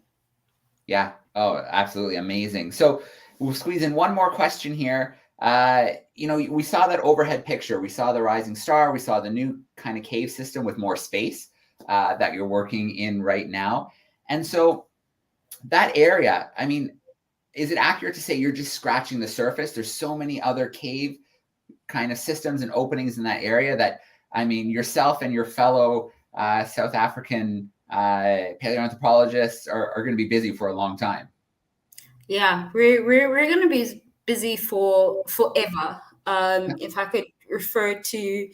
Yeah. Oh, absolutely amazing. So we'll squeeze in one more question here. We saw that overhead picture. We saw the Rising Star. We saw the new kind of cave system with more space that you're working in right now. And so that area, I mean, is it accurate to say you're just scratching the surface? There's so many other cave kind of systems and openings in that area that, I mean, yourself and your fellow South African paleoanthropologists are going to be busy for a long time. Yeah, we're going to be busy for forever. If I could refer to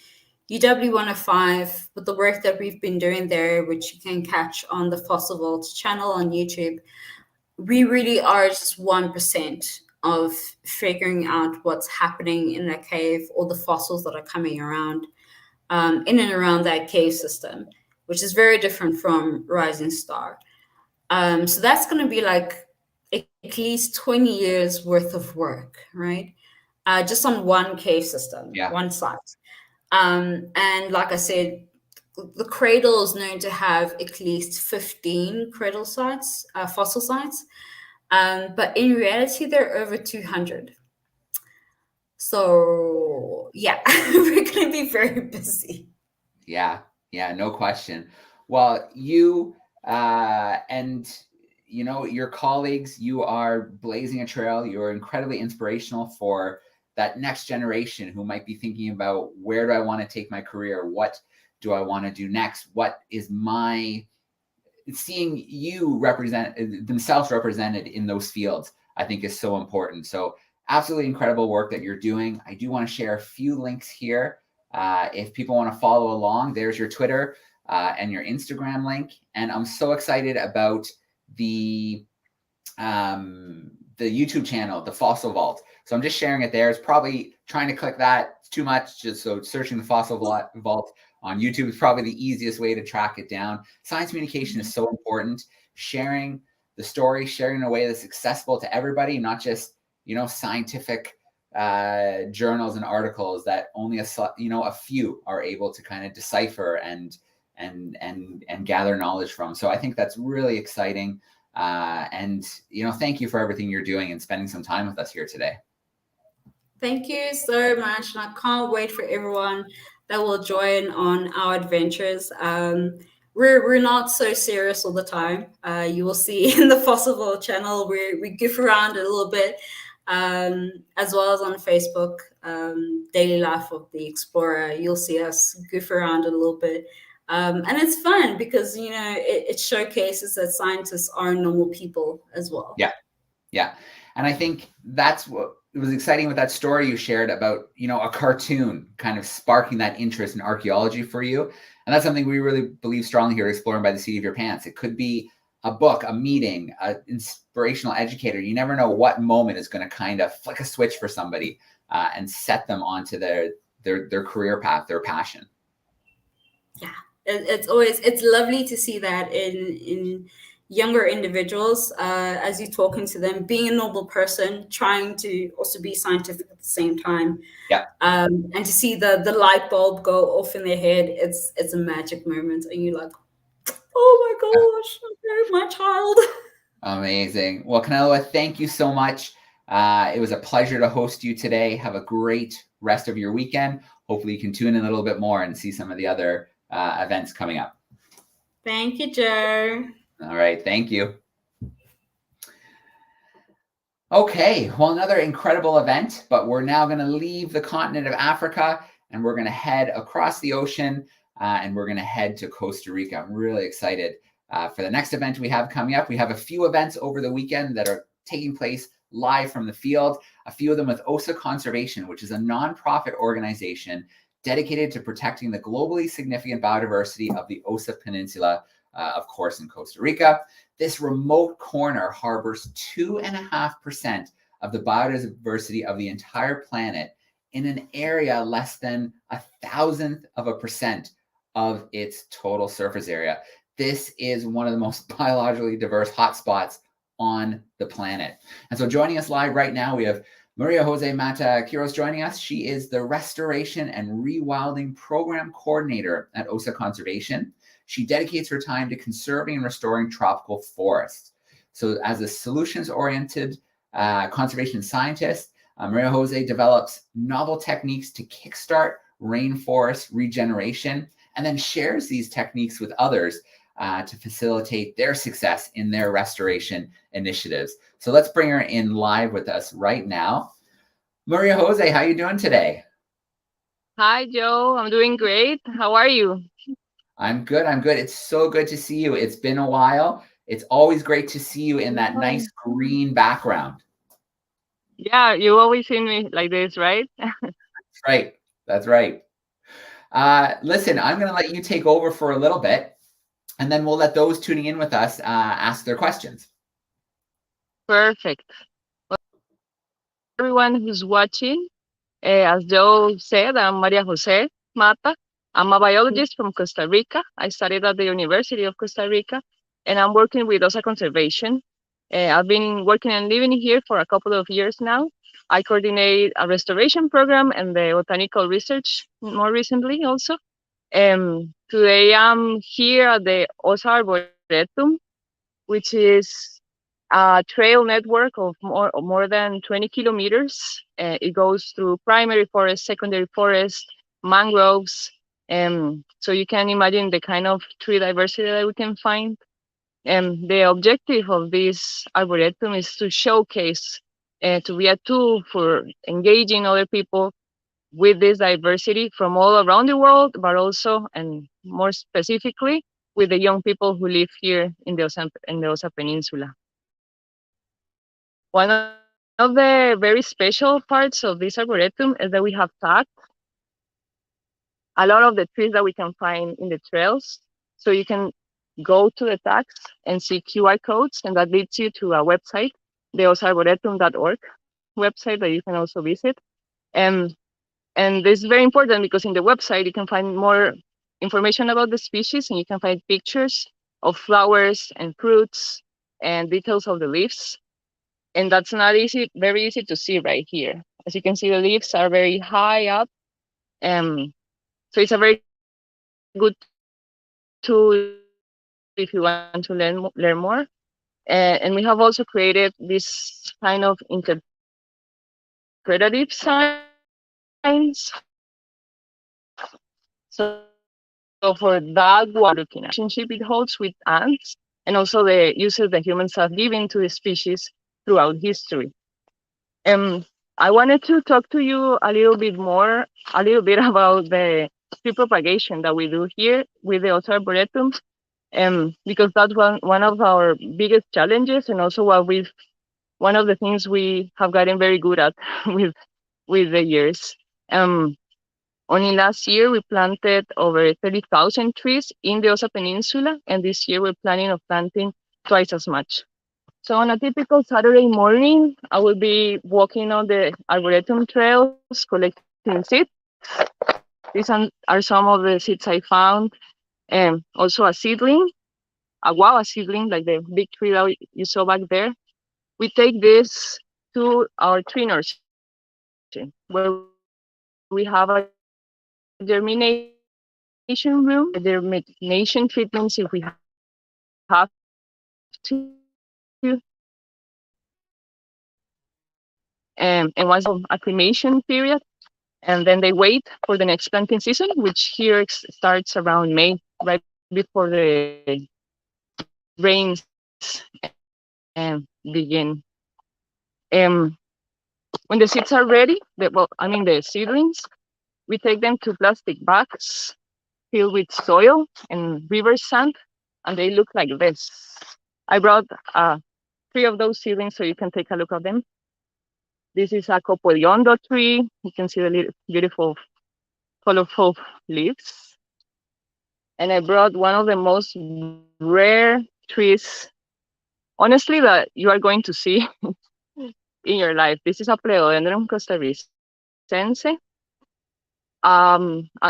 UW105 with the work that we've been doing there, which you can catch on the Fossil Vault channel on YouTube, we really are just 1% of figuring out what's happening in that cave or the fossils that are coming around in and around that cave system, which is very different from Rising Star. So that's going to be like at least 20 years worth of work, right? Just on one cave system, one site. And like I said, the cradle is known to have at least 15 cradle sites, fossil sites. But in reality, there are over 200. So yeah, we're going to be very busy. Yeah, no question. Well, you and your colleagues, you are blazing a trail. You're incredibly inspirational for that next generation who might be thinking about, where do I want to take my career? What do I want to do next? What is seeing you themselves represented in those fields, I think is so important. So absolutely incredible work that you're doing. I do want to share a few links here. If people want to follow along, there's your Twitter and your Instagram link. And I'm so excited about the YouTube channel, the Fossil Vault. So I'm just sharing it there. It's probably trying to click that. It's too much. Just so searching the Fossil Vault on YouTube is probably the easiest way to track it down. Science communication is so important. Sharing the story, sharing in a way that's accessible to everybody, not just, scientific journals and articles that only a few are able to kind of decipher and gather knowledge from. So I think that's really exciting. And thank you for everything you're doing and spending some time with us here today. Thank you so much. And I can't wait for everyone that will join on our adventures. We're not so serious all the time. You will see in the Fossilville channel we goof around a little bit, as well as on Facebook, Daily Life of the Explorer. You'll see us goof around a little bit. And it's fun because, you know, it showcases that scientists are normal people as well. Yeah. Yeah. And I think that's what it was exciting with that story you shared about, you know, a cartoon kind of sparking that interest in archaeology for you. And that's something we really believe strongly here, Exploring by the Seat of Your Pants. It could be a book, a meeting, an inspirational educator. You never know what moment is going to kind of flick a switch for somebody and set them onto their career path, their passion. Yeah, it's lovely to see that in younger individuals, as you're talking to them, being a normal person, trying to also be scientific at the same time. Yeah. And to see the light bulb go off in their head, it's a magic moment. And you're like, oh my gosh, okay, my child. Amazing. Well, Kaneloa, thank you so much. It was a pleasure to host you today. Have a great rest of your weekend. Hopefully you can tune in a little bit more and see some of the other events coming up. Thank you, Joe. All right. Thank you. Okay. Well, another incredible event, but we're now going to leave the continent of Africa and we're going to head across the ocean and we're going to head to Costa Rica. I'm really excited for the next event we have coming up. We have a few events over the weekend that are taking place live from the field, a few of them with OSA Conservation, which is a nonprofit organization dedicated to protecting the globally significant biodiversity of the OSA Peninsula, of course, in Costa Rica. This remote corner harbors 2.5% of the biodiversity of the entire planet in an area less than 1,000% of its total surface area. This is one of the most biologically diverse hotspots on the planet. And so joining us live right now, we have Maria Jose Mata Quiros joining us. She is the Restoration and Rewilding Program Coordinator at OSA Conservation. She dedicates her time to conserving and restoring tropical forests. So as a solutions-oriented conservation scientist, Maria Jose develops novel techniques to kickstart rainforest regeneration and then shares these techniques with others to facilitate their success in their restoration initiatives. So let's bring her in live with us right now. Maria Jose, how are you doing today? Hi, Joe. I'm doing great. How are you? I'm good. I'm good. It's so good to see you. It's been a while. It's always great to see you in that nice green background. Yeah, you always see me like this, right? That's right. That's right. Listen, I'm going to let you take over for a little bit, and then we'll let those tuning in with us ask their questions. Perfect. Well, everyone who's watching, as Joe said, I'm Maria Jose Mata. I'm a biologist from Costa Rica. I studied at the University of Costa Rica, and I'm working with OSA Conservation. I've been working and living here for a couple of years now. I coordinate a restoration program and the botanical research more recently also. Today I'm here at the OSA Arboretum, which is a trail network of more than 20 kilometers. It goes through primary forest, secondary forest, mangroves. So you can imagine the kind of tree diversity that we can find. The objective of this arboretum is to showcase, to be a tool for engaging other people with this diversity from all around the world, but also, and more specifically, with the young people who live here in the OSA Peninsula. One of the very special parts of this arboretum is that we have tagged a lot of the trees that we can find in the trails. So you can go to the tags and see QR codes, and that leads you to a website, the osarboretum.org website that you can also visit. And this is very important because in the website, you can find more information about the species, and you can find pictures of flowers and fruits and details of the leaves. And that's not very easy to see right here. As you can see, the leaves are very high up. So it's a very good tool if you want to learn more. And we have also created this kind of interpretative signs So for that, what looking at relationship it holds with ants, and also the uses that humans have given to the species throughout history. I wanted to talk to you a little bit about the tree propagation that we do here with the Osa Arboretum, because that's one of our biggest challenges, and also one of the things we have gotten very good at with the years. Only last year we planted over 30,000 trees in the Osa Peninsula, and this year we're planning of planting twice as much. So on a typical Saturday morning, I will be walking on the Arboretum trails, collecting seeds. These are some of the seeds I found, and also a seedling, a guava seedling, like the big tree that you saw back there. We take this to our tree nursery, where we have a germination room, germination treatments if we have to, and once acclimation period, and then they wait for the next planting season, which here starts around May, right before the rains begin. When the seeds are ready, the seedlings, we take them to plastic bags filled with soil and river sand, and they look like this. I brought 3 of those seedlings so you can take a look at them. This is a copo de hondo tree. You can see the beautiful, colorful leaves. And I brought one of the most rare trees, honestly, that you are going to see in your life. This is a Pleodendron costarricense.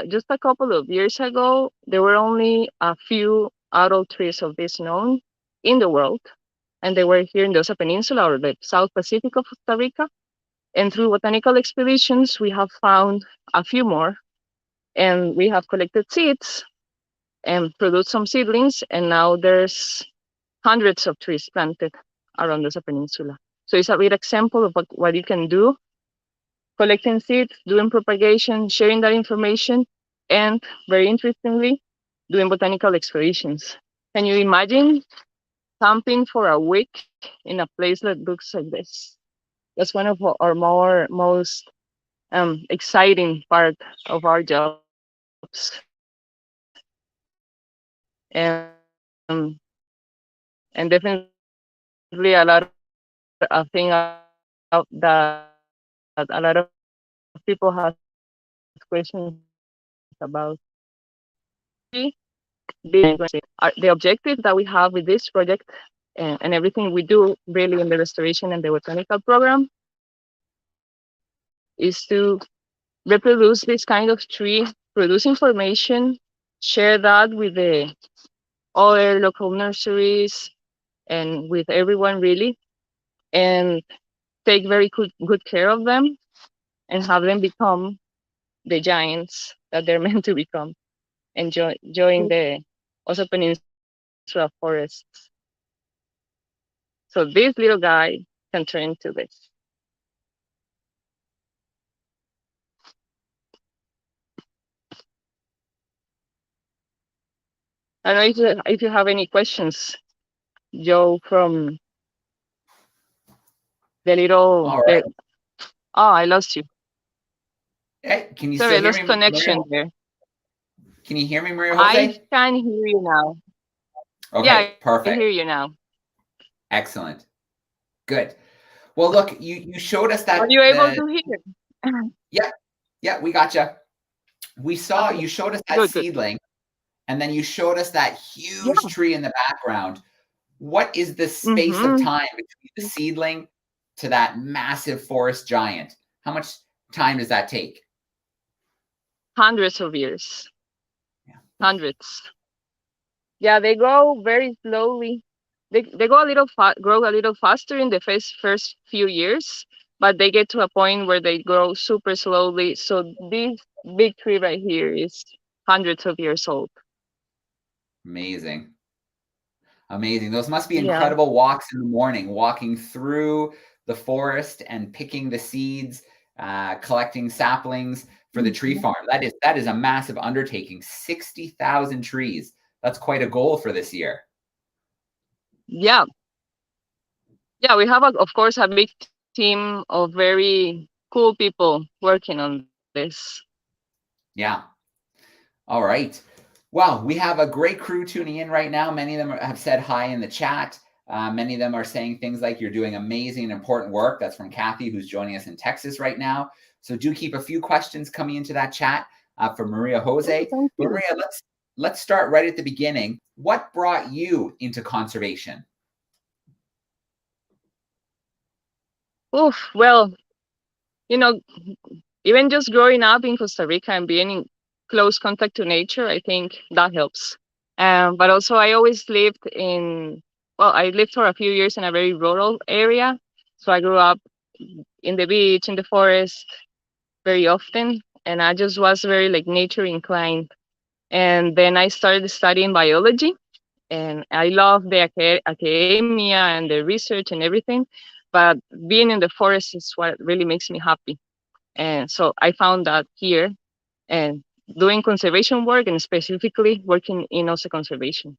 Just a couple of years ago, there were only a few adult trees of this known in the world, and they were here in the Osa Peninsula or the South Pacific of Costa Rica. And through botanical expeditions, we have found a few more, and we have collected seeds and produced some seedlings, and now there's hundreds of trees planted around the Osa Peninsula. So it's a great example of what you can do, collecting seeds, doing propagation, sharing that information, and very interestingly, doing botanical expeditions. Can you imagine camping for a week in a place that looks like this? That's one of our most exciting part of our jobs. And definitely a lot of things that a lot of people have questions about. The objective that we have with this project and everything we do really in the restoration and the botanical program is to reproduce this kind of tree, produce information, share that with the other local nurseries and with everyone really, and take very good care of them and have them become the giants that they're meant to become, enjoying the Osa Peninsula forests. So this little guy can turn into this. I don't know if you have any questions, Joe, from the little. All right. Oh, I lost you. Hey, can you Sorry, I still hear lost me? connection Maria? there. Can you hear me, Maria Jose? I can hear you now. Okay, Yeah, perfect. I hear you now. Excellent. Good. Well, look, you showed us that. Are you able to hear? Yeah, we gotcha. We saw you showed us that Good. seedling, and then you showed us that huge tree in the background. What is the space of time between the seedling to that massive forest giant? How much time does that take? Hundreds of years. Yeah. Hundreds. Yeah, they grow very slowly. They go grow a little faster in the first few years, but they get to a point where they grow super slowly. So this big tree right here is hundreds of years old. Amazing. Amazing. Those must be incredible walks in the morning, walking through the forest and picking the seeds, collecting saplings. for the tree farm. That is a massive undertaking. 60,000 trees. That's quite a goal for this year. Yeah. Yeah, we have, of course, a big team of very cool people working on this. Yeah. All right. Well, we have a great crew tuning in right now. Many of them have said hi in the chat. Many of them are saying things like, you're doing amazing and important work. That's from Kathy, who's joining us in Texas right now. So do keep a few questions coming into that chat for Maria Jose. Thank you. Maria, let's start right at the beginning. What brought you into conservation? Oof, well, you know, even just growing up in Costa Rica and being in close contact to nature, I think that helps. But also, I always lived I lived for a few years in a very rural area. So I grew up in the beach, in the forest very often. And I just was very like nature inclined. And then I started studying biology. And I love the academia and the research and everything. But being in the forest is what really makes me happy. And so I found that here and doing conservation work and specifically working in OSA conservation.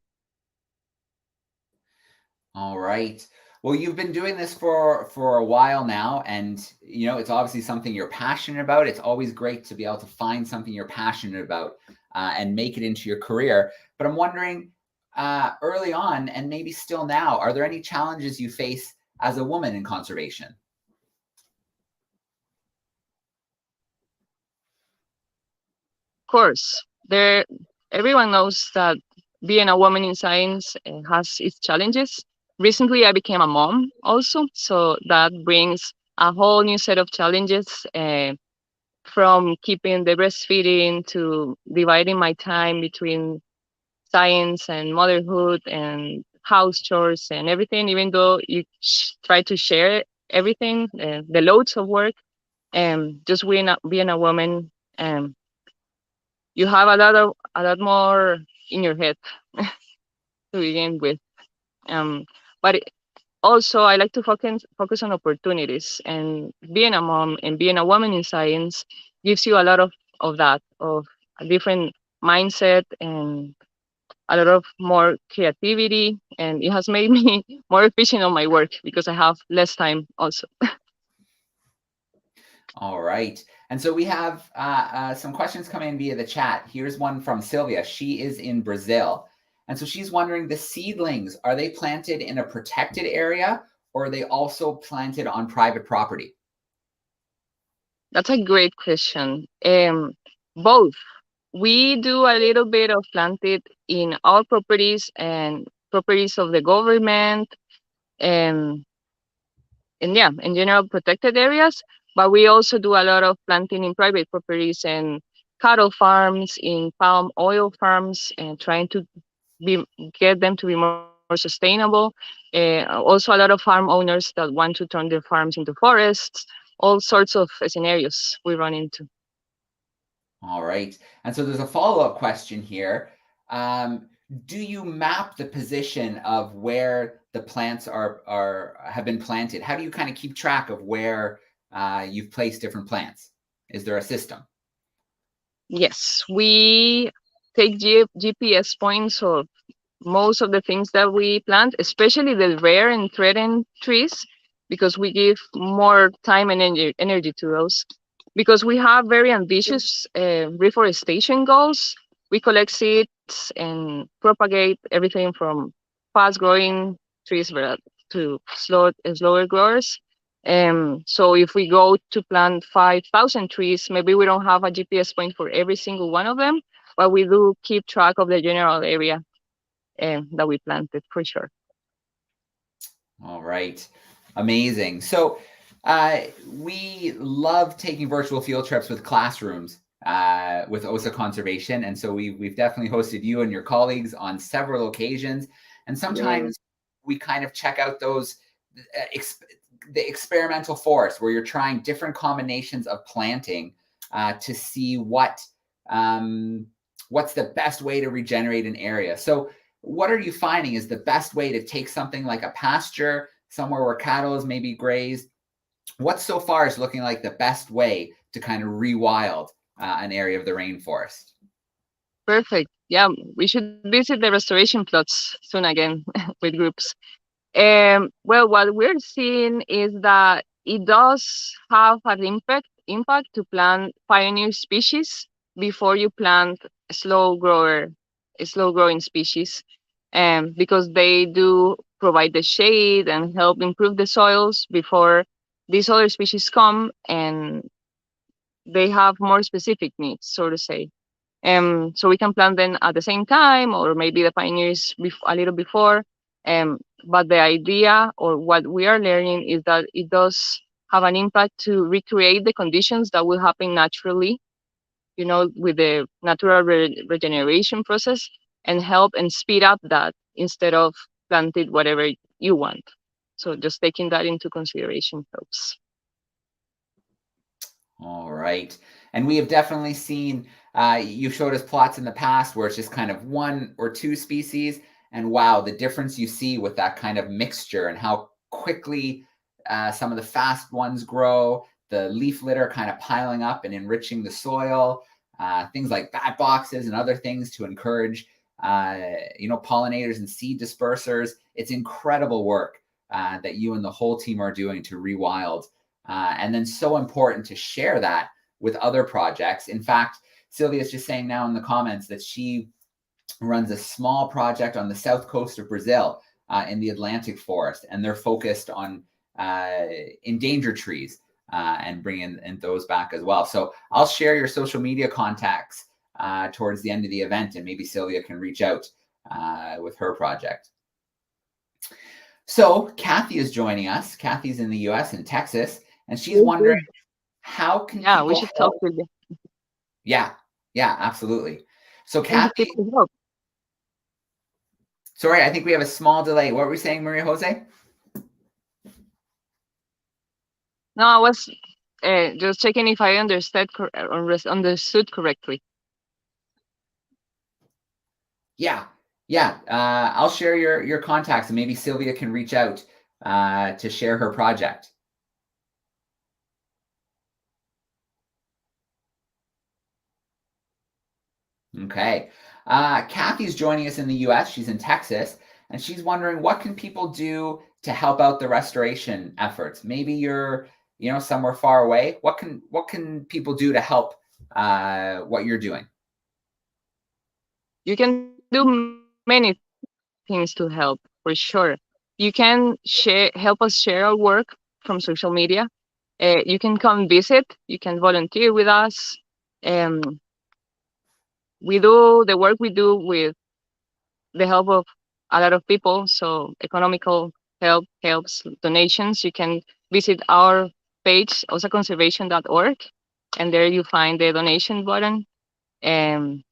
All right. Well, you've been doing this for a while now, and you know it's obviously something you're passionate about. It's always great to be able to find something you're passionate about and make it into your career. But I'm wondering, early on, and maybe still now, are there any challenges you face as a woman in conservation? Of course, everyone knows that being a woman in science has its challenges. Recently, I became a mom also, so that brings a whole new set of challenges from keeping the breastfeeding to dividing my time between science and motherhood and house chores and everything, even though you try to share everything, the loads of work, and just being a woman, you have a lot more in your head to begin with. But also, I like to focus on opportunities, and being a mom and being a woman in science gives you a lot of a different mindset and a lot of more creativity, and it has made me more efficient on my work because I have less time also. All right. And so we have some questions coming in via the chat. Here's one from Sylvia. She is in Brazil. And so she's wondering, the seedlings, are they planted in a protected area or are they also planted on private property? That's a great question. Both. We do a little bit of planted in our properties and properties of the government, and yeah, in general protected areas. But we also do a lot of planting in private properties and cattle farms, in palm oil farms, and trying to get them to be more sustainable. Also, a lot of farm owners that want to turn their farms into forests. All sorts of scenarios we run into. All right. And so there's a follow-up question here. Do you map the position of where the plants have been planted? How do you kind of keep track of where you've placed different plants? Is there a system? Yes, we take GPS points of most of the things that we plant, especially the rare and threatened trees, because we give more time and energy to those. Because we have very ambitious reforestation goals. We collect seeds and propagate everything from fast-growing trees to slower growers. So if we go to plant 5,000 trees, maybe we don't have a GPS point for every single one of them, but we do keep track of the general area that we planted for sure. All right. Amazing. So we love taking virtual field trips with classrooms with OSA Conservation. And so we've definitely hosted you and your colleagues on several occasions. And sometimes we kind of check out those the experimental forest where you're trying different combinations of planting to see what's the best way to regenerate an area. So what are you finding is the best way to take something like a pasture, somewhere where cattle is maybe grazed? What so far is looking like the best way to kind of rewild an area of the rainforest. Perfect. Yeah, we should visit the restoration plots soon again with groups. Well, what we're seeing is that it does have an impact to plant pioneer species before you plant slow growing species, because they do provide the shade and help improve the soils before these other species come, and they have more specific needs, so to say. So we can plant them at the same time, or maybe the pioneers a little before. But the idea, or what we are learning, is that it does have an impact to recreate the conditions that will happen naturally, with the natural regeneration process, and help and speed up that instead of planting whatever you want. So just taking that into consideration helps. All right. And we have definitely seen, you showed us plots in the past where it's just kind of 1 or 2 species. And wow, the difference you see with that kind of mixture and how quickly some of the fast ones grow, the leaf litter kind of piling up and enriching the soil, things like bat boxes and other things to encourage, pollinators and seed dispersers. It's incredible work that you and the whole team are doing to Rewild. And then so important to share that with other projects. In fact, Sylvia's just saying now in the comments that she runs a small project on the south coast of Brazil in the Atlantic forest, and they're focused on endangered trees and bringing those back as well. So I'll share your social media contacts towards the end of the event, and maybe Sylvia can reach out with her project. So Kathy is joining us. Kathy's in the US, in Texas, and she's wondering how can we should talk with you. Yeah, absolutely. So Kathy, sorry, I think we have a small delay. What were we saying, Maria Jose? No, I was just checking if I understood correctly. Yeah. I'll share your contacts, and maybe Sylvia can reach out to share her project. Okay. Kathy's joining us in the US. She's in Texas, and she's wondering, what can people do to help out the restoration efforts? Maybe you're, somewhere far away. What can people do to help what you're doing? You can do many things to help, for sure. You can help us share our work from social media. You can come visit. You can volunteer with us. We do the work we do with the help of a lot of people. So economical help helps, donations. You can visit our page, osaconservation.org, and there you find the donation button. And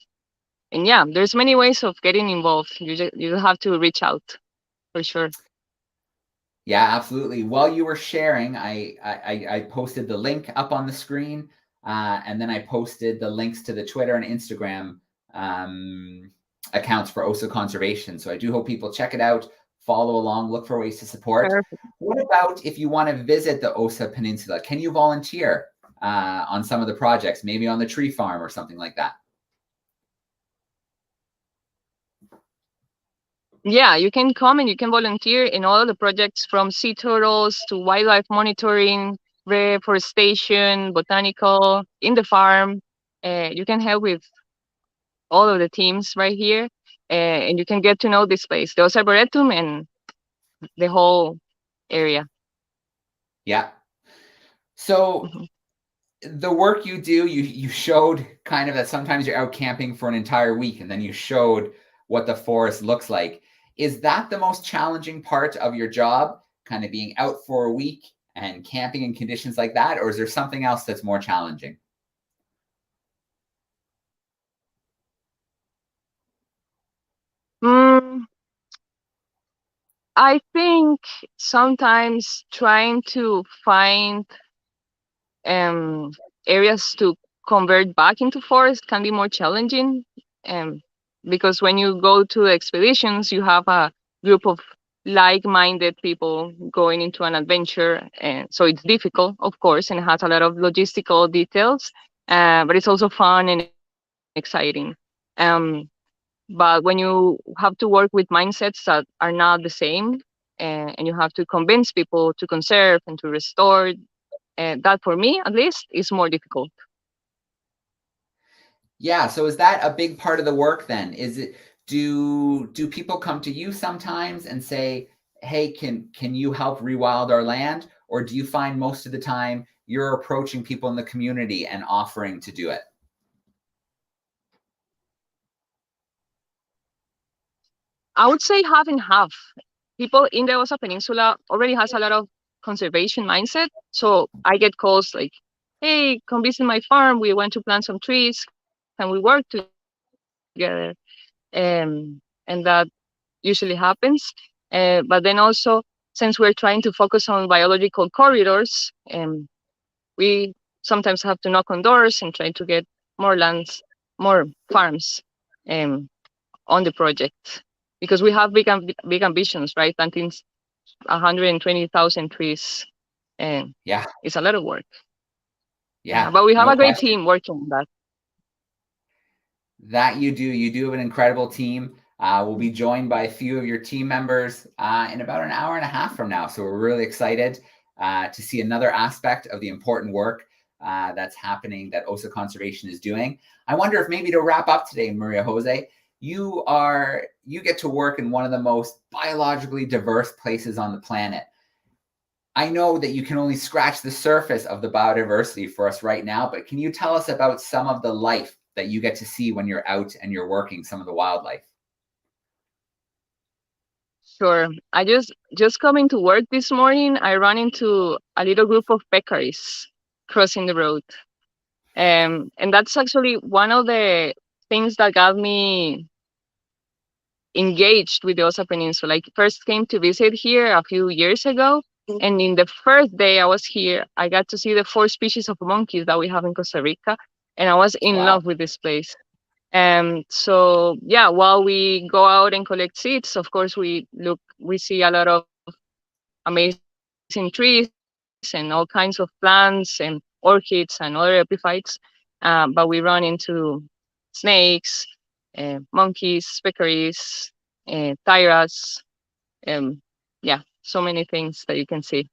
yeah, there's many ways of getting involved. You have to reach out, for sure. Yeah, absolutely. While you were sharing, I posted the link up on the screen, and then I posted the links to the Twitter and Instagram accounts for OSA Conservation. So I do hope people check it out, follow along, look for ways to support. Perfect. What about if you want to visit the OSA Peninsula? Can you volunteer on some of the projects, maybe on the tree farm or something like that? Yeah, you can come and you can volunteer in all of the projects, from sea turtles to wildlife monitoring, reforestation, botanical, in the farm. You can help with all of the teams right here, and you can get to know this place, the Osa Arboretum, and the whole area. Yeah. So the work you do, you showed kind of that sometimes you're out camping for an entire week, and then you showed what the forest looks like. Is that the most challenging part of your job, kind of being out for a week and camping in conditions like that? Or is there something else that's more challenging? I think sometimes trying to find areas to convert back into forest can be more challenging. Because when you go to expeditions, you have a group of like-minded people going into an adventure, and so it's difficult, of course, and it has a lot of logistical details. but it's also fun and exciting. But when you have to work with mindsets that are not the same, and you have to convince people to conserve and to restore, that for me, at least, is more difficult. Yeah. So is that a big part of the work then? Is it, do people come to you sometimes and say, hey, can you help rewild our land? Or do you find most of the time you're approaching people in the community and offering to do it? I would say half and half. People in the Osa Peninsula already has a lot of conservation mindset. So I get calls like, hey, come visit my farm. We want to plant some trees. Can we work together? And that usually happens. But then also, since we're trying to focus on biological corridors, we sometimes have to knock on doors and try to get more lands, more farms on the project. Because we have big ambitions, right? Planting 120,000 trees, and yeah, it's a lot of work. Yeah, but we have no a great question. team working on that. That you do. You do have an incredible team. We'll be joined by a few of your team members in about an hour and a half from now. So we're really excited to see another aspect of the important work that's happening that OSA Conservation is doing. I wonder if maybe to wrap up today, Maria Jose, you get to work in one of the most biologically diverse places on the planet. I know that you can only scratch the surface of the biodiversity for us right now, but can you tell us about some of the life that you get to see when you're out and you're working, some of the wildlife? Sure. I just coming to work this morning, I ran into a little group of peccaries crossing the road. And that's actually one of the things that got me engaged with the Osa Peninsula. I first came to visit here a few years ago, and in the first day I was here, I got to see the 4 species of monkeys that we have in Costa Rica, and I was in love with this place. So yeah, while we go out and collect seeds, of course we see a lot of amazing trees and all kinds of plants and orchids and other epiphytes, but we run into snakes, monkeys, peccaries, tyras, yeah, so many things that you can see.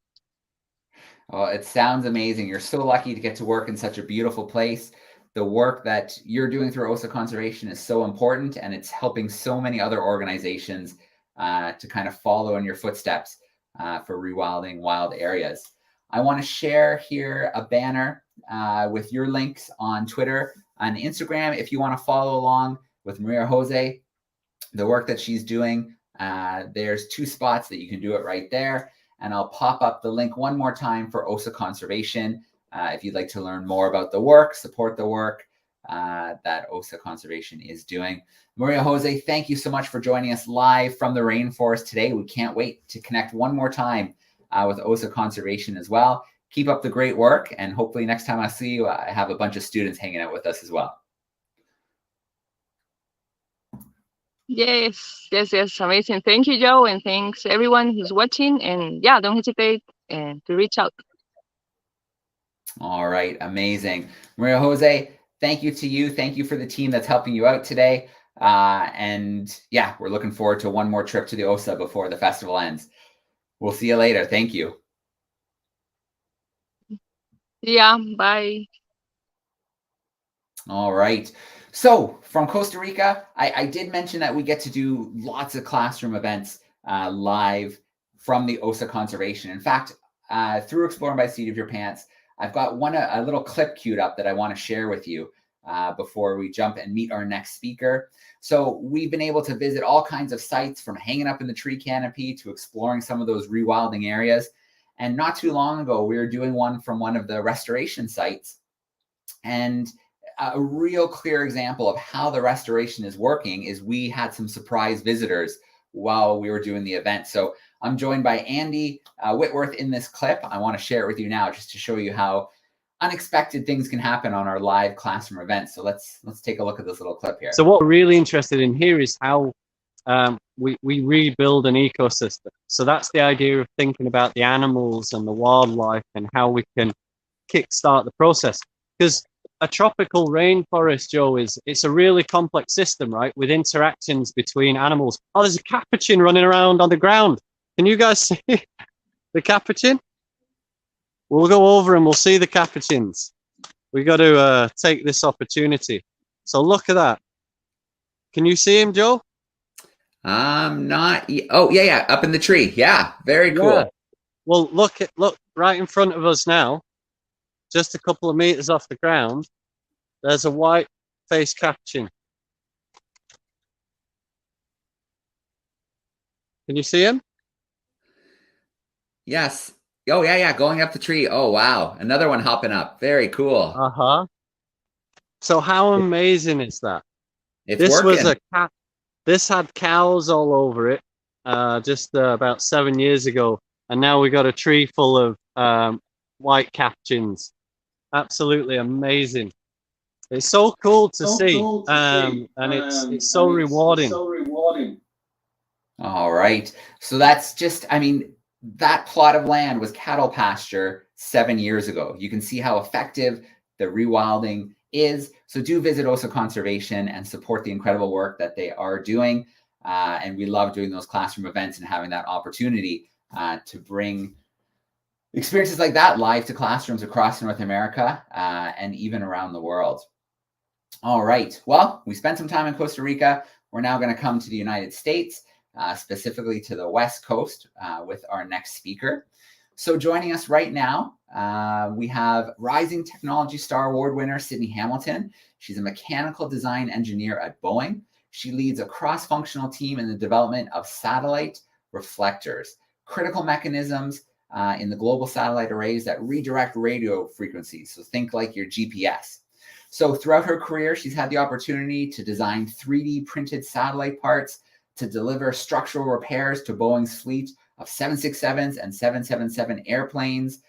Well, it sounds amazing. You're so lucky to get to work in such a beautiful place. The work that you're doing through OSA Conservation is so important, and it's helping so many other organizations to kind of follow in your footsteps for rewilding wild areas. I want to share here a banner with your links on Twitter and Instagram if you want to follow along with Maria Jose, the work that she's doing. There's 2 spots that you can do it right there. And I'll pop up the link one more time for OSA Conservation if you'd like to learn more about the work, support the work that OSA Conservation is doing. Maria Jose, thank you so much for joining us live from the rainforest today. We can't wait to connect one more time with OSA Conservation as well. Keep up the great work, and hopefully next time I see you, I have a bunch of students hanging out with us as well. Yes, amazing. Thank you, Joe, and thanks everyone who's watching. And yeah, don't hesitate to reach out. All right, amazing. Maria Jose, thank you to you. Thank you for the team that's helping you out today. And yeah, we're looking forward to one more trip to the OSA before the festival ends. We'll see you later. Thank you. Yeah, bye. All right. So from Costa Rica, I did mention that we get to do lots of classroom events live from the OSA Conservation. In fact, through Exploring by the Seat of Your Pants, I've got a little clip queued up that I want to share with you before we jump and meet our next speaker. So we've been able to visit all kinds of sites, from hanging up in the tree canopy to exploring some of those rewilding areas. And not too long ago, we were doing one from one of the restoration sites. And a real clear example of how the restoration is working is we had some surprise visitors while we were doing the event. So I'm joined by Andy Whitworth in this clip. I want to share it with you now just to show you how unexpected things can happen on our live classroom events. So let's take a look at this little clip here. So what we're really interested in here is how we rebuild an ecosystem. So that's the idea of thinking about the animals and the wildlife and how we can kickstart the process. Because a tropical rainforest, Joe, it's a really complex system, right? With interactions between animals. Oh, there's a capuchin running around on the ground. Can you guys see the capuchin? We'll go over and we'll see the capuchins. We got to take this opportunity. So look at that. Can you see him, Joe? Not. Oh, yeah, up in the tree. Yeah, very cool. Yeah. Well, look right in front of us now. Just a couple of meters off the ground. There's a white-faced capuchin. Can you see him? Yes. Oh, yeah, going up the tree. Oh, wow. Another one hopping up. Very cool. Uh-huh. So how amazing is that? It's This working. was a cat. This had cows all over it just about 7 years ago. And now we got a tree full of white capuchins. Absolutely amazing. It's so cool to see. And it's so rewarding. All right. So that's just, I mean, that plot of land was cattle pasture 7 years ago. You can see how effective the rewilding is. So do visit Osa Conservation and support the incredible work that they are doing. And we love doing those classroom events and having that opportunity to bring experiences like that live to classrooms across North America and even around the world. All right. Well, we spent some time in Costa Rica. We're now going to come to the United States, specifically to the West Coast with our next speaker. So joining us right now, we have Rising Technology Star Award winner, Sydney Hamilton. She's a mechanical design engineer at Boeing. She leads a cross-functional team in the development of satellite reflectors, critical mechanisms in the global satellite arrays that redirect radio frequencies. So think like your GPS. So throughout her career, she's had the opportunity to design 3D printed satellite parts to deliver structural repairs to Boeing's fleet of 767s and 777 airplanes.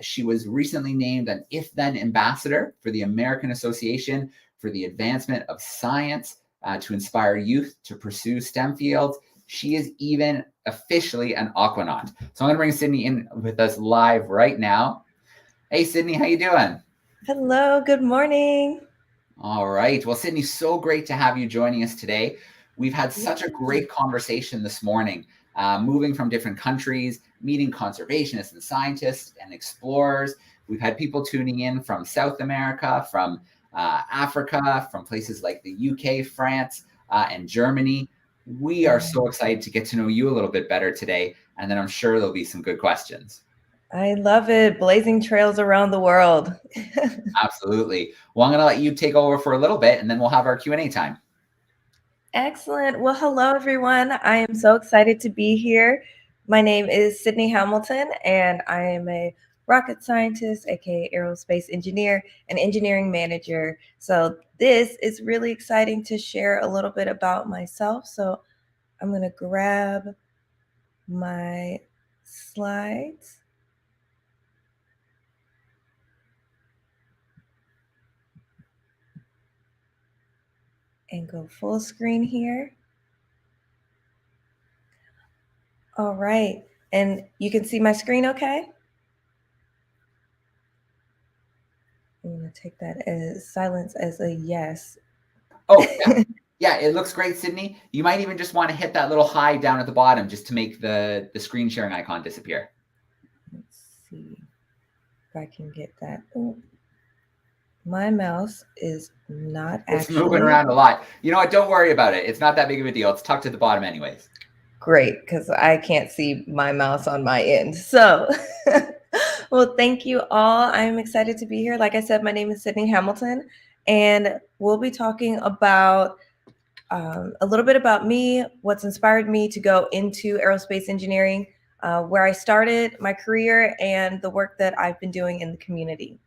She was recently named an If-Then Ambassador for the American Association for the Advancement of Science to inspire youth to pursue STEM fields. She is even officially an aquanaut. So I'm going to bring Sydney in with us live right now. Hey, Sydney, how you doing? Hello, good morning. All right. Well, Sydney, so great to have you joining us today. We've had such a great conversation this morning, moving from different countries, meeting conservationists and scientists and explorers. We've had people tuning in from South America, from Africa, from places like the UK, France, and Germany. We are so excited to get to know you a little bit better today, and then I'm sure there'll be some good questions. I love it. Blazing trails around the world. Absolutely. Well, I'm going to let you take over for a little bit, and then we'll have our Q&A time. Excellent. Well, hello, everyone. I am so excited to be here. My name is Sydney Hamilton, and I am a rocket scientist, aka aerospace engineer, and engineering manager. So this is really exciting to share a little bit about myself. So I'm going to grab my slides. And go full screen here. All right. And you can see my screen okay? I'm going to take that as silence as a yes. Oh, yeah. Yeah, it looks great, Sydney. You might even just want to hit that little hide down at the bottom just to make the screen sharing icon disappear. Let's see if I can get that. Ooh. My mouse is not It's moving around a lot. You know what? Don't worry about it. It's not that big of a deal. It's tucked to the bottom anyways. Great, because I can't see my mouse on my end. So, well, thank you all. I'm excited to be here. Like I said, my name is Sydney Hamilton, and we'll be talking about a little bit about me, what's inspired me to go into aerospace engineering, where I started my career, and the work that I've been doing in the community.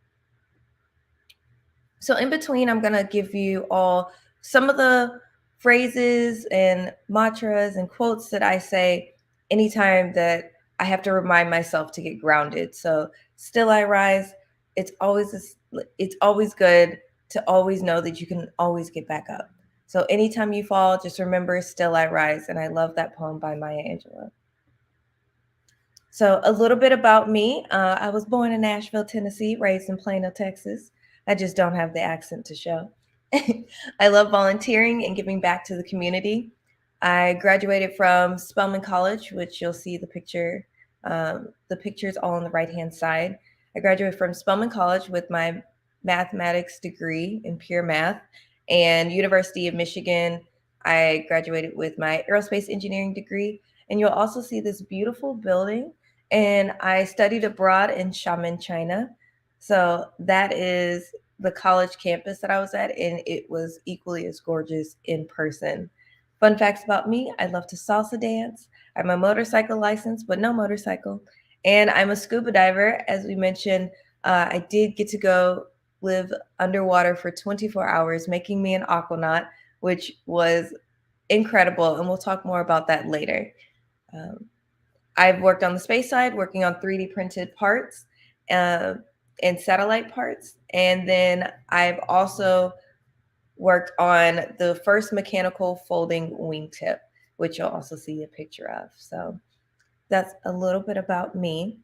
So in between, I'm going to give you all some of the phrases and mantras and quotes that I say anytime that I have to remind myself to get grounded. So still I rise. It's always good to always know that you can always get back up. So anytime you fall, just remember, still I rise. And I love that poem by Maya Angelou. So a little bit about me. I was born in Nashville, Tennessee, raised in Plano, Texas. I just don't have the accent to show. I love volunteering and giving back to the community. I graduated from Spelman College, which you'll see the picture. The picture's all on the right-hand side. I graduated from Spelman College with my mathematics degree in pure math, and University of Michigan, I graduated with my aerospace engineering degree. And you'll also see this beautiful building. And I studied abroad in Xiamen, China. So that is the college campus that I was at, and it was equally as gorgeous in person. Fun facts about me: I love to salsa dance. I have my motorcycle license, but no motorcycle. And I'm a scuba diver. As we mentioned, I did get to go live underwater for 24 hours, making me an aquanaut, which was incredible. And we'll talk more about that later. I've worked on the space side, working on 3D printed parts and satellite parts. And then I've also worked on the first mechanical folding wingtip, which you'll also see a picture of. So that's a little bit about me.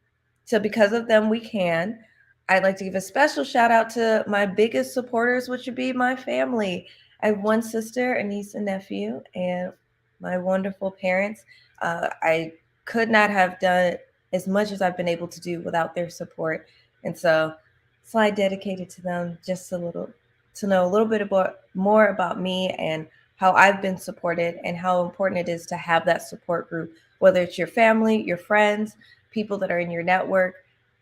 So because of them, we can. I'd like to give a special shout out to my biggest supporters, which would be my family. I have one sister, a niece, and nephew, and my wonderful parents. I could not have done as much as I've been able to do without their support. And so slide dedicated to them, just a little, to know a little bit more about me and how I've been supported and how important it is to have that support group, whether it's your family, your friends, people that are in your network.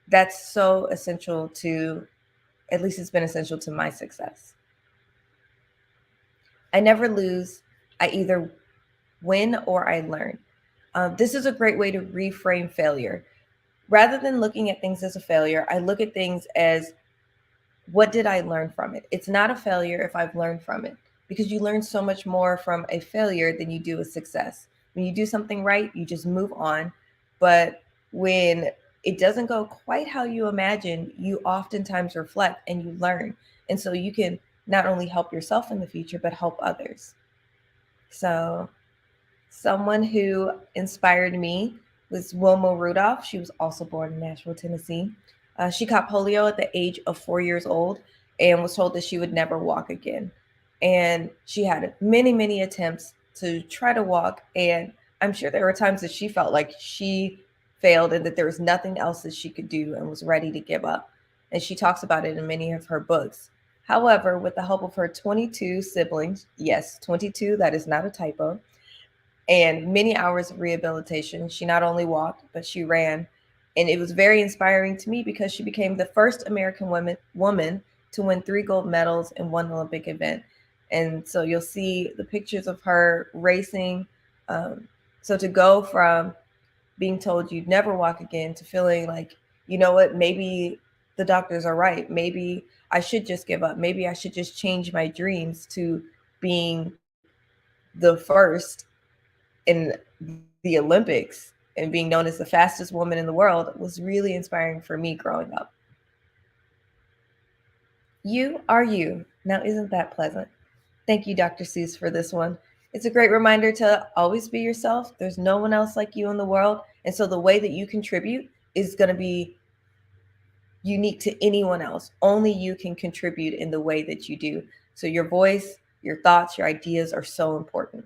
That's so essential to, at least it's been essential to my success. I never lose. I either win or I learn. This is a great way to reframe failure. Rather than looking at things as a failure, I look at things as, what did I learn from it? It's not a failure if I've learned from it, because you learn so much more from a failure than you do a success. When you do something right, you just move on. But when it doesn't go quite how you imagine, you oftentimes reflect and you learn. And so you can not only help yourself in the future, but help others. So someone who inspired me was Wilma Rudolph. She was also born in Nashville, Tennessee. She caught polio at the age of 4 years old and was told that she would never walk again. And she had many, many attempts to try to walk. And I'm sure there were times that she felt like she failed and that there was nothing else that she could do and was ready to give up. And she talks about it in many of her books. However, with the help of her 22 siblings, yes, 22, that is not a typo, and many hours of rehabilitation, she not only walked, but she ran. And it was very inspiring to me because she became the first American woman to win 3 gold medals in one Olympic event. And so you'll see the pictures of her racing. So to go from being told you'd never walk again to feeling like, you know what, maybe the doctors are right. Maybe I should just give up. Maybe I should just change my dreams, to being the first in the Olympics and being known as the fastest woman in the world, was really inspiring for me growing up. You are you. Now, isn't that pleasant? Thank you, Dr. Seuss, for this one. It's a great reminder to always be yourself. There's no one else like you in the world. And so the way that you contribute is going to be unique to anyone else. Only you can contribute in the way that you do. So your voice, your thoughts, your ideas are so important.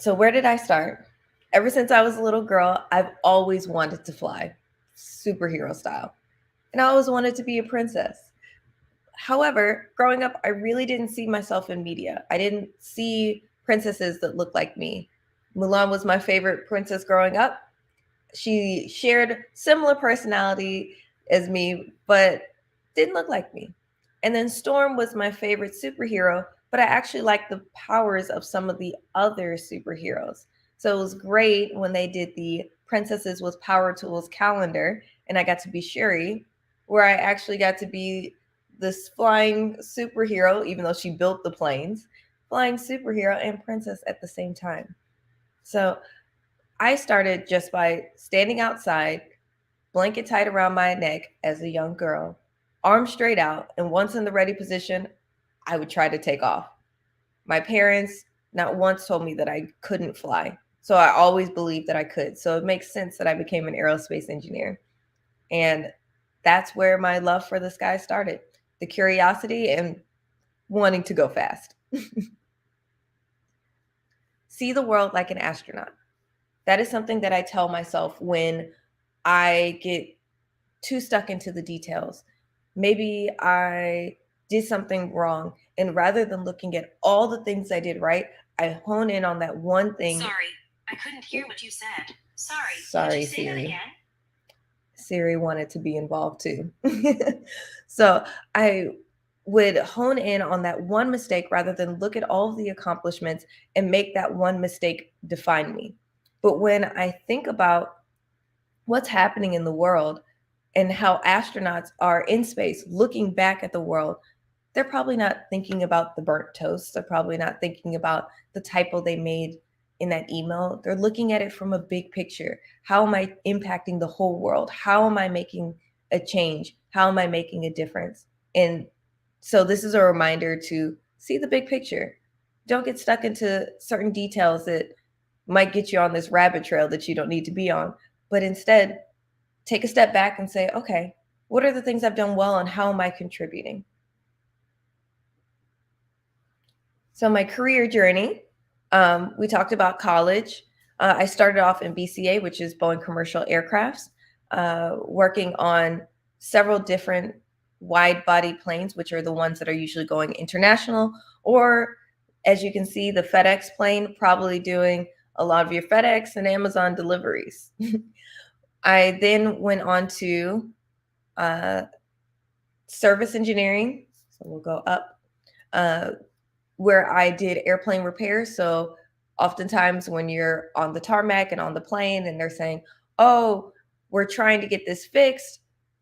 So where did I start? Ever since I was a little girl, I've always wanted to fly, superhero style. And I always wanted to be a princess. However, growing up, I really didn't see myself in media. I didn't see princesses that looked like me. Mulan was my favorite princess growing up. She shared similar personality as me, but didn't look like me. And then Storm was my favorite superhero, but I actually liked the powers of some of the other superheroes. So it was great when they did the Princesses with Power Tools calendar, and I got to be Shuri, where I actually got to be this flying superhero, even though she built the planes, flying superhero and princess at the same time. So I started just by standing outside, blanket tied around my neck as a young girl, arms straight out, and once in the ready position, I would try to take off. My parents not once told me that I couldn't fly. So I always believed that I could. So it makes sense that I became an aerospace engineer. And that's where my love for the sky started. The curiosity and wanting to go fast. See the world like an astronaut. That is something that I tell myself when I get too stuck into the details. Maybe I did something wrong, and rather than looking at all the things I did right, I hone in on that one thing. Sorry, I couldn't hear what you said. Sorry, Sorry, could you say that Siri. again? Siri wanted to be involved too. So I would hone in on that one mistake rather than look at all of the accomplishments and make that one mistake define me. But when I think about what's happening in the world and how astronauts are in space looking back at the world, they're probably not thinking about the burnt toast. They're probably not thinking about the typo they made in that email. They're looking at it from a big picture. How am I impacting the whole world? How am I making a change? How am I making a difference? And so this is a reminder to see the big picture. Don't get stuck into certain details that might get you on this rabbit trail that you don't need to be on, but instead take a step back and say, okay, what are the things I've done well and how am I contributing? So my career journey, we talked about college. I started off in BCA, which is Boeing Commercial Aircrafts, working on several different wide body planes, which are the ones that are usually going international, or as you can see, the FedEx plane, probably doing a lot of your FedEx and Amazon deliveries. I then went on to service engineering. So we'll go up, where I did airplane repairs. So oftentimes when you're on the tarmac and on the plane and they're saying, oh, we're trying to get this fixed,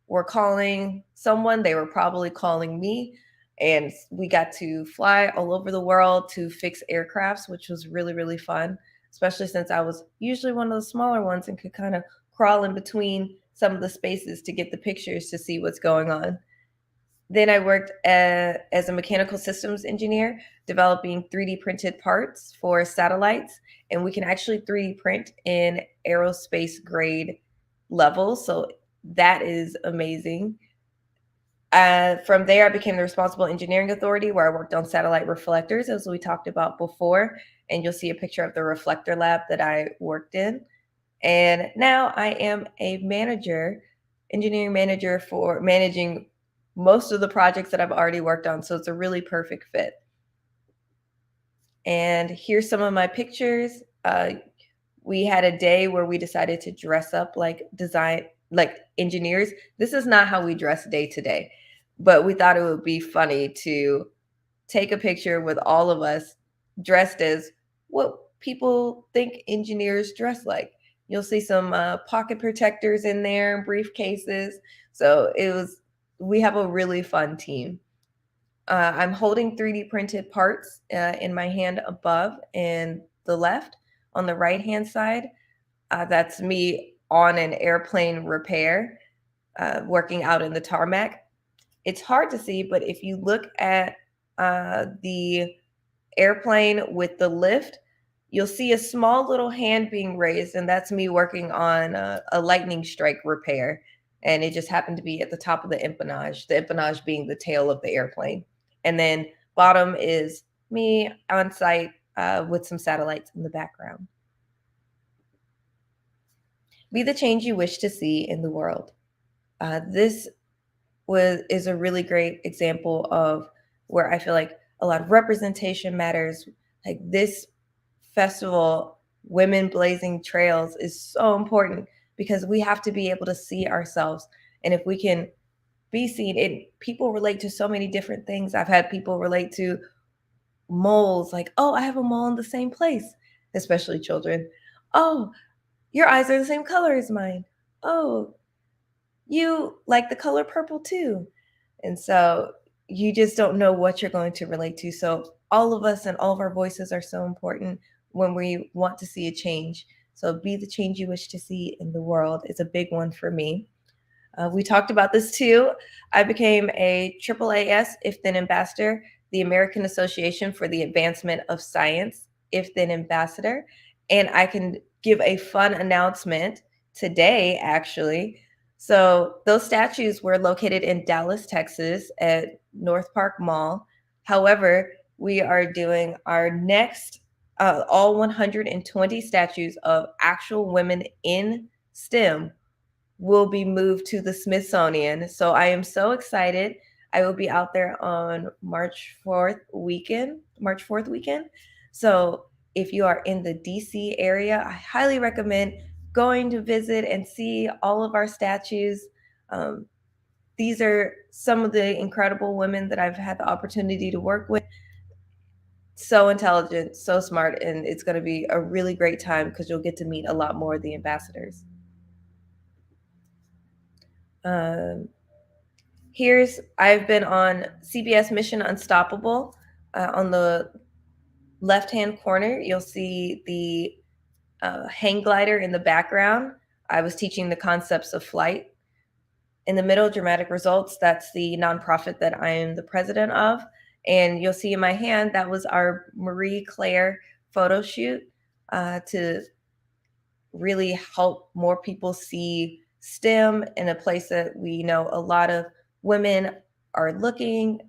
we're calling someone, they were probably calling me. And we got to fly all over the world to fix aircrafts, which was really, really fun, especially since I was usually one of the smaller ones and could kind of crawl in between some of the spaces to get the pictures to see what's going on. Then I worked as a mechanical systems engineer, developing 3D printed parts for satellites. And we can actually 3D print in aerospace grade levels. So that is amazing. From there, I became the responsible engineering authority, where I worked on satellite reflectors, as we talked about before. And you'll see a picture of the reflector lab that I worked in. And now I am a manager, engineering manager, for managing most of the projects that I've already worked on. So it's a really perfect fit. And here's some of my pictures. We had a day where we decided to dress up like engineers. This is not how we dress day to day, but we thought it would be funny to take a picture with all of us dressed as what people think engineers dress like. You'll see some pocket protectors in there, briefcases. So we have a really fun team. I'm holding 3D printed parts in my hand above and the left. On the right-hand side, that's me on an airplane repair, working out in the tarmac. It's hard to see, but if you look at the airplane with the lift, you'll see a small little hand being raised, and that's me working on a lightning strike repair. And it just happened to be at the top of the empennage being the tail of the airplane. And then bottom is me on site with some satellites in the background. Be the change you wish to see in the world. This is a really great example of where I feel like a lot of representation matters. Like this festival, Women Blazing Trails, is so important because we have to be able to see ourselves. And if we can be seen, people relate to so many different things. I've had people relate to moles, like, oh, I have a mole in the same place, especially children. Oh, your eyes are the same color as mine. Oh, you like the color purple too. And so you just don't know what you're going to relate to. So all of us and all of our voices are so important when we want to see a change. So be the change you wish to see in the world is a big one for me. We talked about this too. I became a AAAS If Then Ambassador, the American Association for the Advancement of Science If Then Ambassador. And I can give a fun announcement today, actually. So those statues were located in Dallas, Texas at North Park Mall. However, we are doing our next all 120 statues of actual women in STEM will be moved to the Smithsonian. So I am so excited. I will be out there on March 4th weekend. So if you are in the DC area, I highly recommend going to visit and see all of our statues. These are some of the incredible women that I've had the opportunity to work with. So intelligent, so smart, and it's going to be a really great time because you'll get to meet a lot more of the ambassadors. I've been on CBS Mission Unstoppable. On the left-hand corner, you'll see the hang glider in the background. I was teaching the concepts of flight. In the middle, Dramatic Results, that's the nonprofit that I am the president of. And you'll see in my hand, that was our Marie Claire photo shoot to really help more people see STEM in a place that we know a lot of women are looking.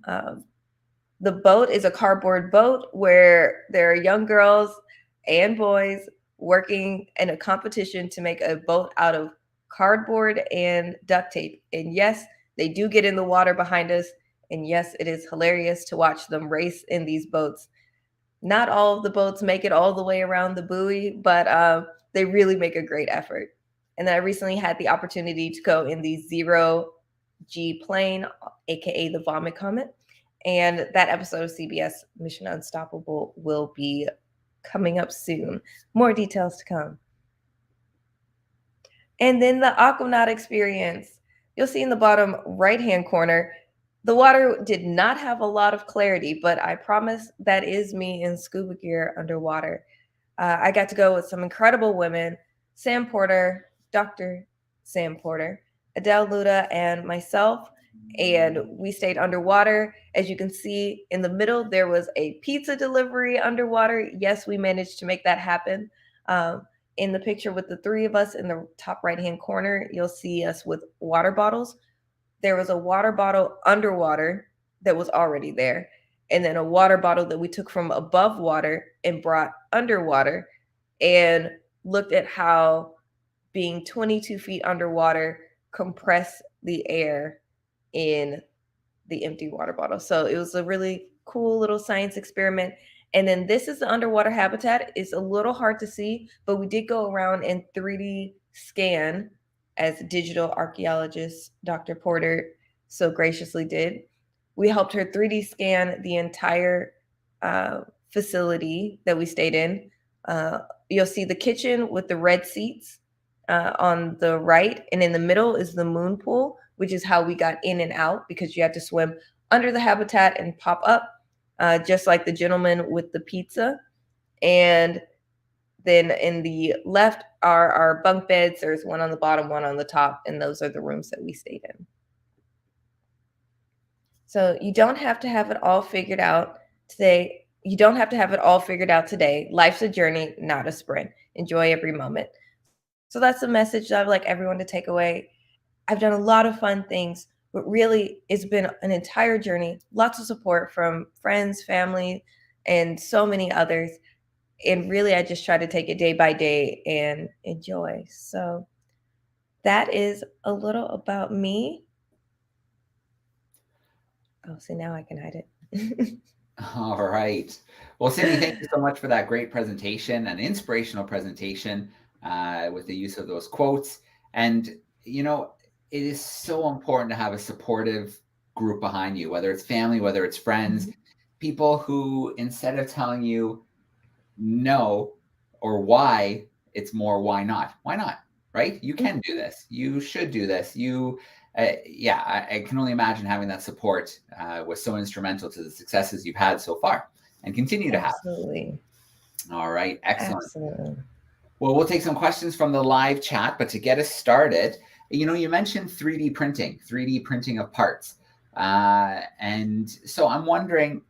The boat is a cardboard boat where there are young girls and boys working in a competition to make a boat out of cardboard and duct tape. And yes, they do get in the water behind us. And yes, it is hilarious to watch them race in these boats. Not all of the boats make it all the way around the buoy, but they really make a great effort. And then I recently had the opportunity to go in the Zero-G plane, aka the Vomit Comet. And that episode of CBS Mission Unstoppable will be coming up soon. More details to come. And then the Aquanaut experience. You'll see in the bottom right-hand corner, the water did not have a lot of clarity, but I promise that is me in scuba gear underwater. I got to go with some incredible women, Sam Porter, Dr. Sam Porter, Adele Luda, and myself. And we stayed underwater. As you can see in the middle, there was a pizza delivery underwater. Yes, we managed to make that happen. In the picture with the three of us in the top right-hand corner, you'll see us with water bottles. There was a water bottle underwater that was already there, and then a water bottle that we took from above water and brought underwater, and looked at how being 22 feet underwater compressed the air in the empty water bottle. So it was a really cool little science experiment. And then this is the underwater habitat. It's a little hard to see, but we did go around and 3D scan, as digital archaeologist Dr. Porter so graciously did. We helped her 3D scan the entire facility that we stayed in. You'll see the kitchen with the red seats on the right, and in the middle is the moon pool, which is how we got in and out, because you had to swim under the habitat and pop up, just like the gentleman with the pizza. And then in the left are our bunk beds. There's one on the bottom, one on the top, and those are the rooms that we stayed in. So you don't have to have it all figured out today. You don't have to have it all figured out today. Life's a journey, not a sprint. Enjoy every moment. So that's the message that I'd like everyone to take away. I've done a lot of fun things, but really it's been an entire journey. Lots of support from friends, family, and so many others. And really, I just try to take it day by day and enjoy. So that is a little about me. Oh, so now I can hide it. All right. Well, Cindy, thank you so much for that great presentation, an inspirational presentation with the use of those quotes. And, you know, it is so important to have a supportive group behind you, whether it's family, whether it's friends, people who, instead of telling you no or why, it's more why not? Why not? Right? You can do this. You should do this. I can only imagine having that support was so instrumental to the successes you've had so far and continue to have. Absolutely. All right. Excellent. Absolutely. Well, we'll take some questions from the live chat, but to get us started, you know, you mentioned 3D printing of parts. And so I'm wondering,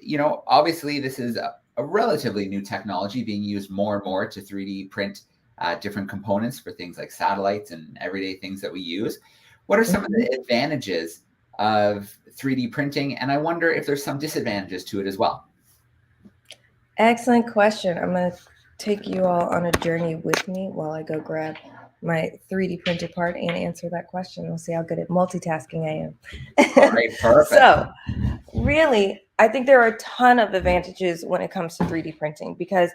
you know, obviously this is a relatively new technology being used more and more to 3D print different components for things like satellites and everyday things that we use. What are some of the advantages of 3D printing? And I wonder if there's some disadvantages to it as well. Excellent question. I'm going to take you all on a journey with me while I go grab my 3D printed part and answer that question. We'll see how good at multitasking I am. All right, perfect. So, really, I think there are a ton of advantages when it comes to 3D printing because,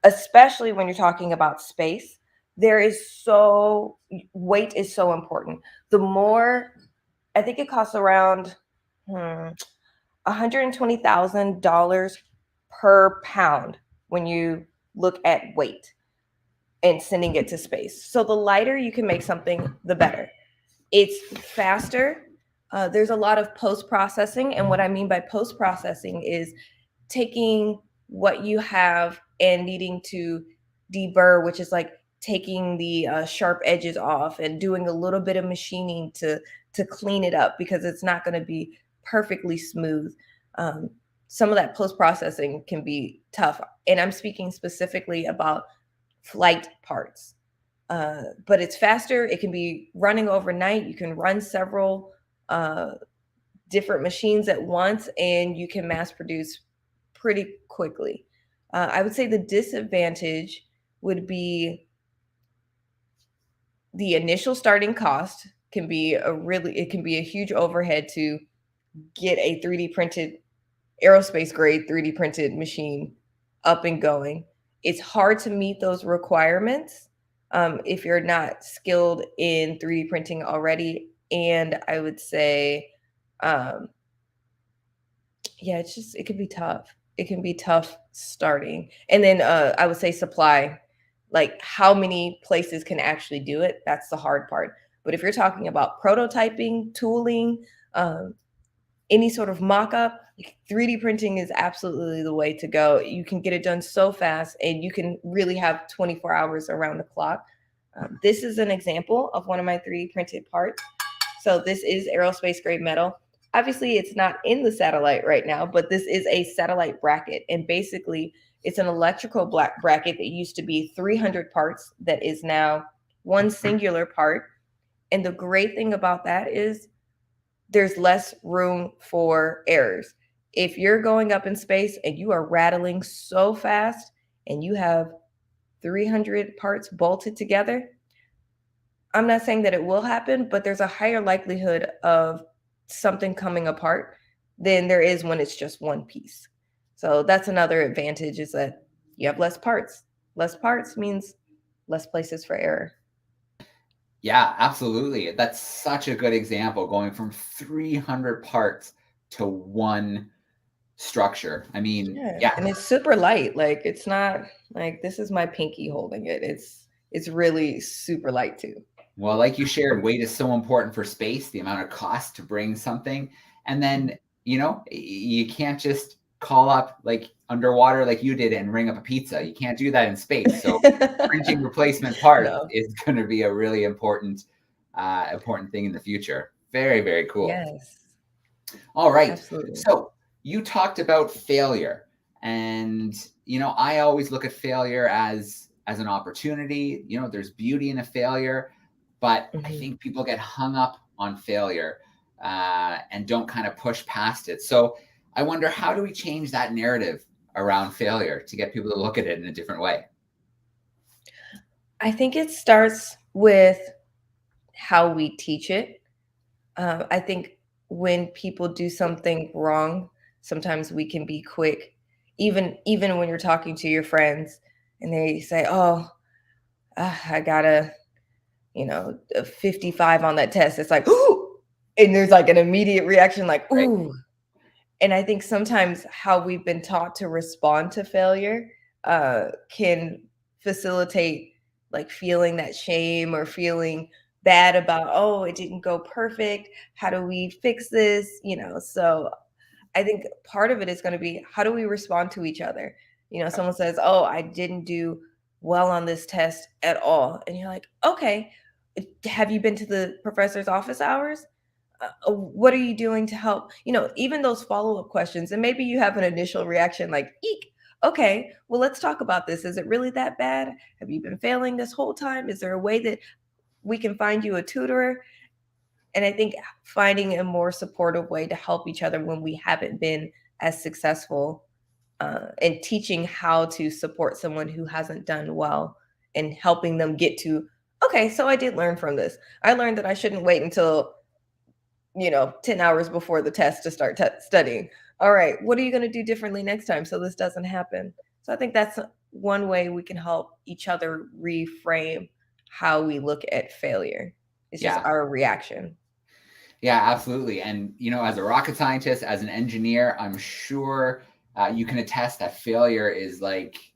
especially when you're talking about space, weight is so important. The more, I think it costs around $120,000 per pound when you look at weight and sending it to space. So the lighter you can make something, the better. It's faster. There's a lot of post-processing. And what I mean by post-processing is taking what you have and needing to deburr, which is like taking the sharp edges off and doing a little bit of machining to clean it up because it's not going to be perfectly smooth. Some of that post-processing can be tough. And I'm speaking specifically about flight parts. But it's faster. It can be running overnight. You can run several different machines at once, and you can mass produce pretty quickly. I would say the disadvantage would be the initial starting cost can be a huge overhead to get a 3D printed aerospace grade 3D printed machine up and going. It's hard to meet those requirements if you're not skilled in 3D printing already. And I would say, it could be tough. It can be tough starting. And then I would say supply, like how many places can actually do it. That's the hard part. But if you're talking about prototyping, tooling, any sort of mock-up, 3D printing is absolutely the way to go. You can get it done so fast and you can really have 24 hours around the clock. This is an example of one of my 3D printed parts. So this is aerospace grade metal. Obviously, it's not in the satellite right now, but this is a satellite bracket. And basically, it's an electrical bracket that used to be 300 parts that is now one singular part. And the great thing about that is there's less room for errors. If you're going up in space and you are rattling so fast and you have 300 parts bolted together, I'm not saying that it will happen, but there's a higher likelihood of something coming apart than there is when it's just one piece. So that's another advantage, is that you have less parts. Less parts means less places for error. Yeah, absolutely. That's such a good example, going from 300 parts to one structure. I mean, yeah. And it's super light. Like, it's not like this is my pinky holding it. It's really super light too. Well, like you shared, weight is so important for space, the amount of cost to bring something. And then, you can't just call up like underwater like you did and ring up a pizza. You can't do that in space. So printing replacement parts is going to be a really important thing in the future. Very, very cool. Yes. All right. Absolutely. So you talked about failure, and, I always look at failure as an opportunity. There's beauty in a failure, but I think people get hung up on failure and don't kind of push past it. So I wonder, how do we change that narrative around failure to get people to look at it in a different way? I think it starts with how we teach it. I think when people do something wrong, sometimes we can be quick, even when you're talking to your friends and they say, oh, I got a 55 on that test. It's like, ooh, and there's like an immediate reaction like, ooh. Right. And I think sometimes how we've been taught to respond to failure can facilitate like feeling that shame or feeling bad about, oh, it didn't go perfect. How do we fix this? So I think part of it is going to be, how do we respond to each other? Someone says, oh, I didn't do well on this test at all. And you're like, okay, have you been to the professor's office hours? What are you doing to help? Even those follow-up questions. And maybe you have an initial reaction like, eek, okay, well, let's talk about this. Is it really that bad? Have you been failing this whole time? Is there a way that we can find you a tutor? And I think finding a more supportive way to help each other when we haven't been as successful, and teaching how to support someone who hasn't done well and helping them get to, okay, so I did learn from this. I learned that I shouldn't wait until 10 hours before the test to start studying. All right, what are you going to do differently next time so this doesn't happen? So I think that's one way we can help each other reframe how we look at failure. It's just our reaction. Yeah, absolutely. And, as a rocket scientist, as an engineer, I'm sure you can attest that failure is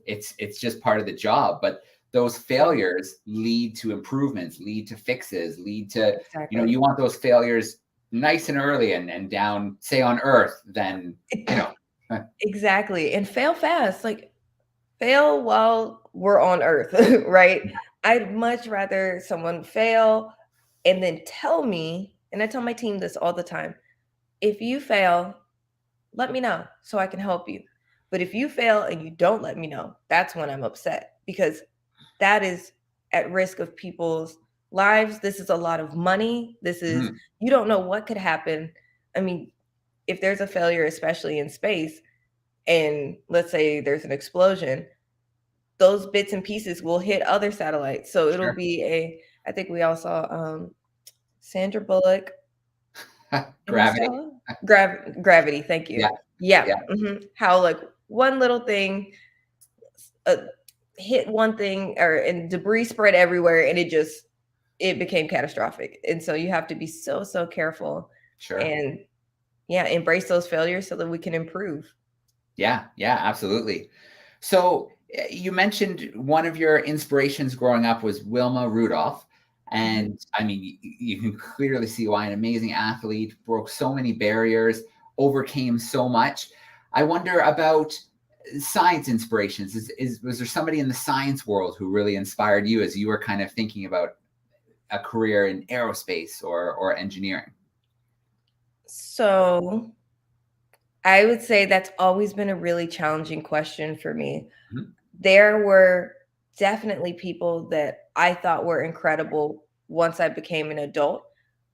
it's just part of the job. But those failures lead to improvements, lead to fixes, lead to, you want those failures nice and early and down, say on Earth, then, Exactly. And fail fast, fail while we're on Earth, right? I'd much rather someone fail and then tell me, and I tell my team this all the time, if you fail, let me know so I can help you. But if you fail and you don't let me know, that's when I'm upset, because that is at risk of people's lives. This is a lot of money. This is, you don't know what could happen. I mean, if there's a failure, especially in space, and let's say there's an explosion, those bits and pieces will hit other satellites. So it'll be I think we all saw Sandra Bullock. Gravity. Gravity. Thank you. Yeah. How one little thing hit one thing, and debris spread everywhere, and it became catastrophic. And so you have to be so careful. Sure. And embrace those failures so that we can improve. Yeah, absolutely. So you mentioned one of your inspirations growing up was Wilma Rudolph. And I mean, you can clearly see why an amazing athlete, broke so many barriers, overcame so much. I wonder about science inspirations. Was there somebody in the science world who really inspired you as you were kind of thinking about a career in aerospace or engineering? So I would say that's always been a really challenging question for me. There were definitely people that I thought were incredible once I became an adult.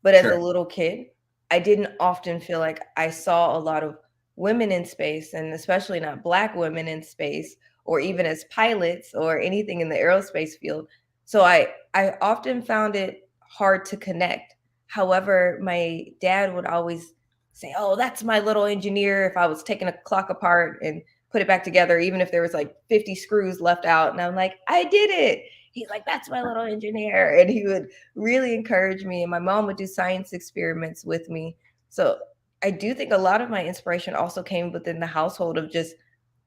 But as a little kid, I didn't often feel like I saw a lot of women in space, and especially not Black women in space, or even as pilots or anything in the aerospace field. So I often found it hard to connect. However, my dad would always say, oh, that's my little engineer, if I was taking a clock apart and put it back together, even if there was 50 screws left out. And I'm like, I did it. He's like, that's my little engineer. And he would really encourage me. And my mom would do science experiments with me. So I do think a lot of my inspiration also came within the household of just,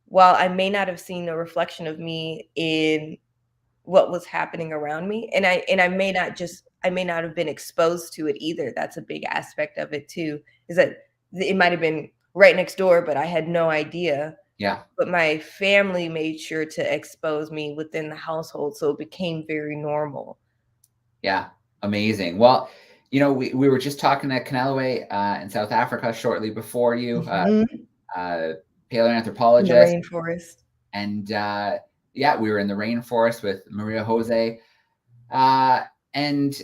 while I may not have seen a reflection of me in what was happening around me, and I may not have been exposed to it either. That's a big aspect of it too, is that it might have been right next door, but I had no idea. Yeah. But my family made sure to expose me within the household, so it became very normal. Yeah, amazing. Well, we were just talking at Kaneloe in South Africa shortly before you, paleoanthropologist. In the rainforest. And we were in the rainforest with Maria Jose. And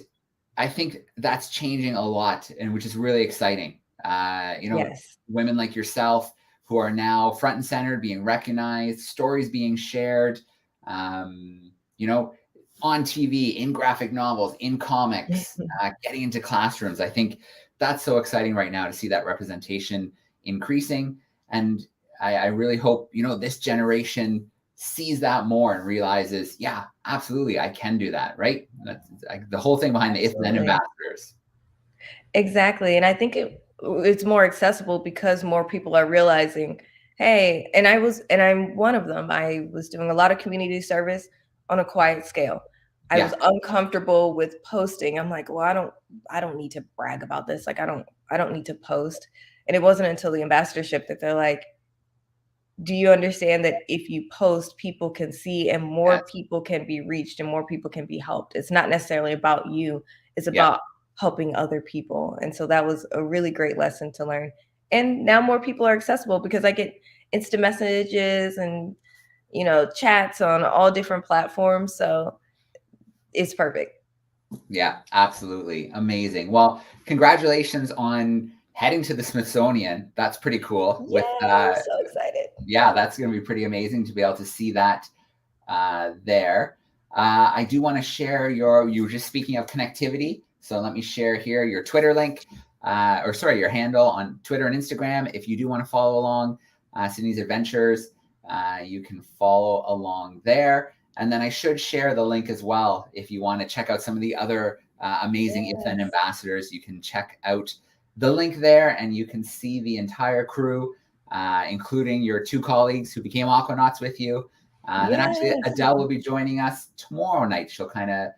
I think that's changing a lot, and which is really exciting. Yes. Women like yourself who are now front and center, being recognized, stories being shared, on TV, in graphic novels, in comics, getting into classrooms. I think that's so exciting right now to see that representation increasing. And I really hope, this generation sees that more and realizes, yeah, absolutely, I can do that, right? That's the whole thing behind the If Then ambassadors. Exactly. And I think it's more accessible because more people are realizing, hey, and I'm one of them. I was doing a lot of community service on a quiet scale. I was uncomfortable with posting. I'm like, well, I don't need to brag about this. I don't need to post. And it wasn't until the ambassadorship that they're like, do you understand that if you post, people can see, and more people can be reached, and more people can be helped? It's not necessarily about you. It's about helping other people. And so that was a really great lesson to learn. And now more people are accessible because I get instant messages and chats on all different platforms. So it's perfect. Yeah, absolutely. Amazing. Well, congratulations on heading to the Smithsonian. That's pretty cool. Yeah, I'm so excited. Yeah, that's going to be pretty amazing to be able to see that there. I do want to share you were just speaking of connectivity. So let me share here your Twitter link, your handle on Twitter and Instagram. If you do want to follow along Sydney's adventures, you can follow along there. And then I should share the link as well. If you want to check out some of the other amazing IFN ambassadors, you can check out the link there and you can see the entire crew, including your 2 colleagues who became Aquanauts with you. Then actually Adele will be joining us tomorrow night. She'll kind of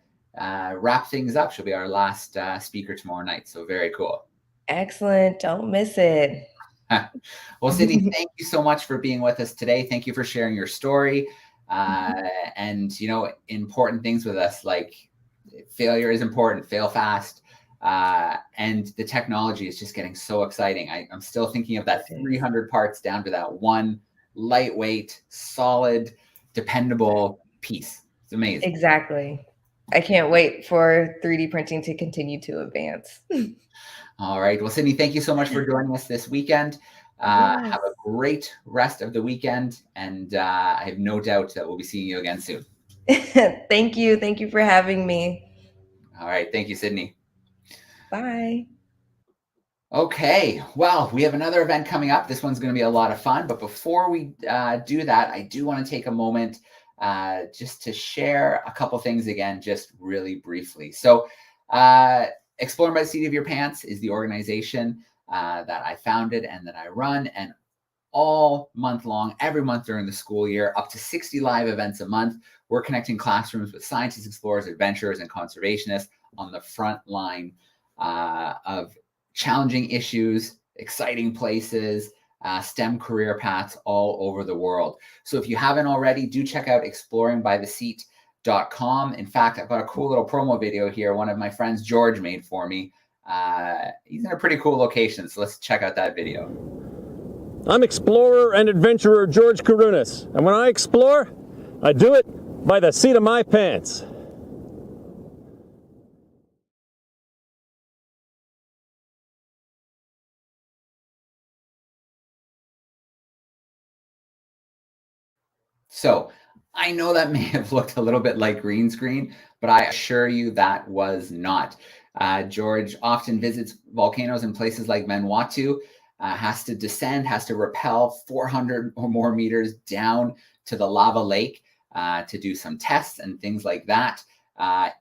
wrap things up. She'll be our last speaker tomorrow night. So very cool. Excellent. Don't miss it. Well, Sydney, thank you so much for being with us today. Thank you for sharing your story. And, important things with us, like failure is important, fail fast. And the technology is just getting so exciting. I'm still thinking of that 300 parts down to that one lightweight, solid, dependable piece. It's amazing. Exactly. I can't wait for 3D printing to continue to advance. All right. Well, Sydney, thank you so much for joining us this weekend. Have a great rest of the weekend. And I have no doubt that we'll be seeing you again soon. Thank you. Thank you for having me. All right. Thank you, Sydney. Bye. Okay. Well, we have another event coming up. This one's going to be a lot of fun. But before we do that, I do want to take a moment just to share a couple things again, just really briefly. So Exploring by the Seat of Your Pants is the organization that I founded and that I run. And all month long, every month during the school year, up to 60 live events a month, we're connecting classrooms with scientists, explorers, adventurers, and conservationists on the front line of challenging issues, exciting places, STEM career paths all over the world. So if you haven't already, do check out exploringbytheseat.com. In fact, I've got a cool little promo video here. One of my friends, George, made for me. He's in a pretty cool location. So let's check out that video. I'm explorer and adventurer George Karunas. And when I explore, I do it by the seat of my pants. So I know that may have looked a little bit like green screen, but I assure you that was not. George often visits volcanoes in places like Vanuatu, has to descend, has to rappel 400 or more meters down to the lava lake to do some tests and things like that.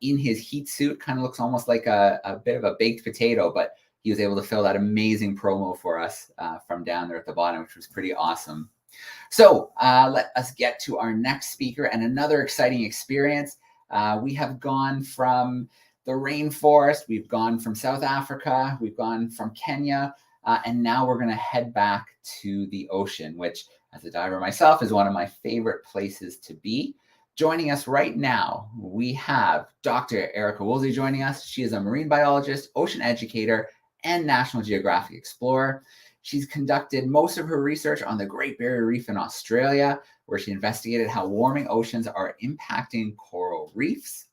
In his heat suit, kind of looks almost like a bit of a baked potato, but he was able to fill that amazing promo for us from down there at the bottom, which was pretty awesome. So let us get to our next speaker and another exciting experience. We have gone from the rainforest, we've gone from South Africa, we've gone from Kenya, and now we're going to head back to the ocean, which, as a diver myself, is one of my favorite places to be. Joining us right now, we have Dr. Erica Woolsey joining us. She is a marine biologist, ocean educator, and National Geographic explorer. She's conducted most of her research on the Great Barrier Reef in Australia, where she investigated how warming oceans are impacting coral reefs,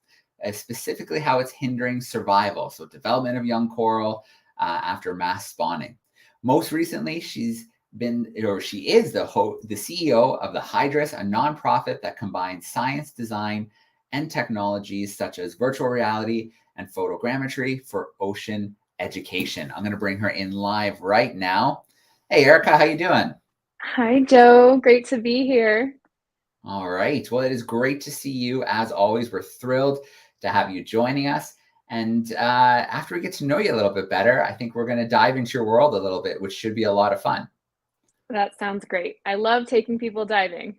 specifically how it's hindering survival, so development of young coral after mass spawning. Most recently, she is the CEO of the Hydrus, a nonprofit that combines science, design, and technologies such as virtual reality and photogrammetry for ocean education. I'm going to bring her in live right now. Hey, Erica, how you doing? Hi, Joe. Great to be here. All right. Well, it is great to see you. As always, we're thrilled to have you joining us. And after we get to know you a little bit better, I think we're going to dive into your world a little bit, which should be a lot of fun. That sounds great. I love taking people diving.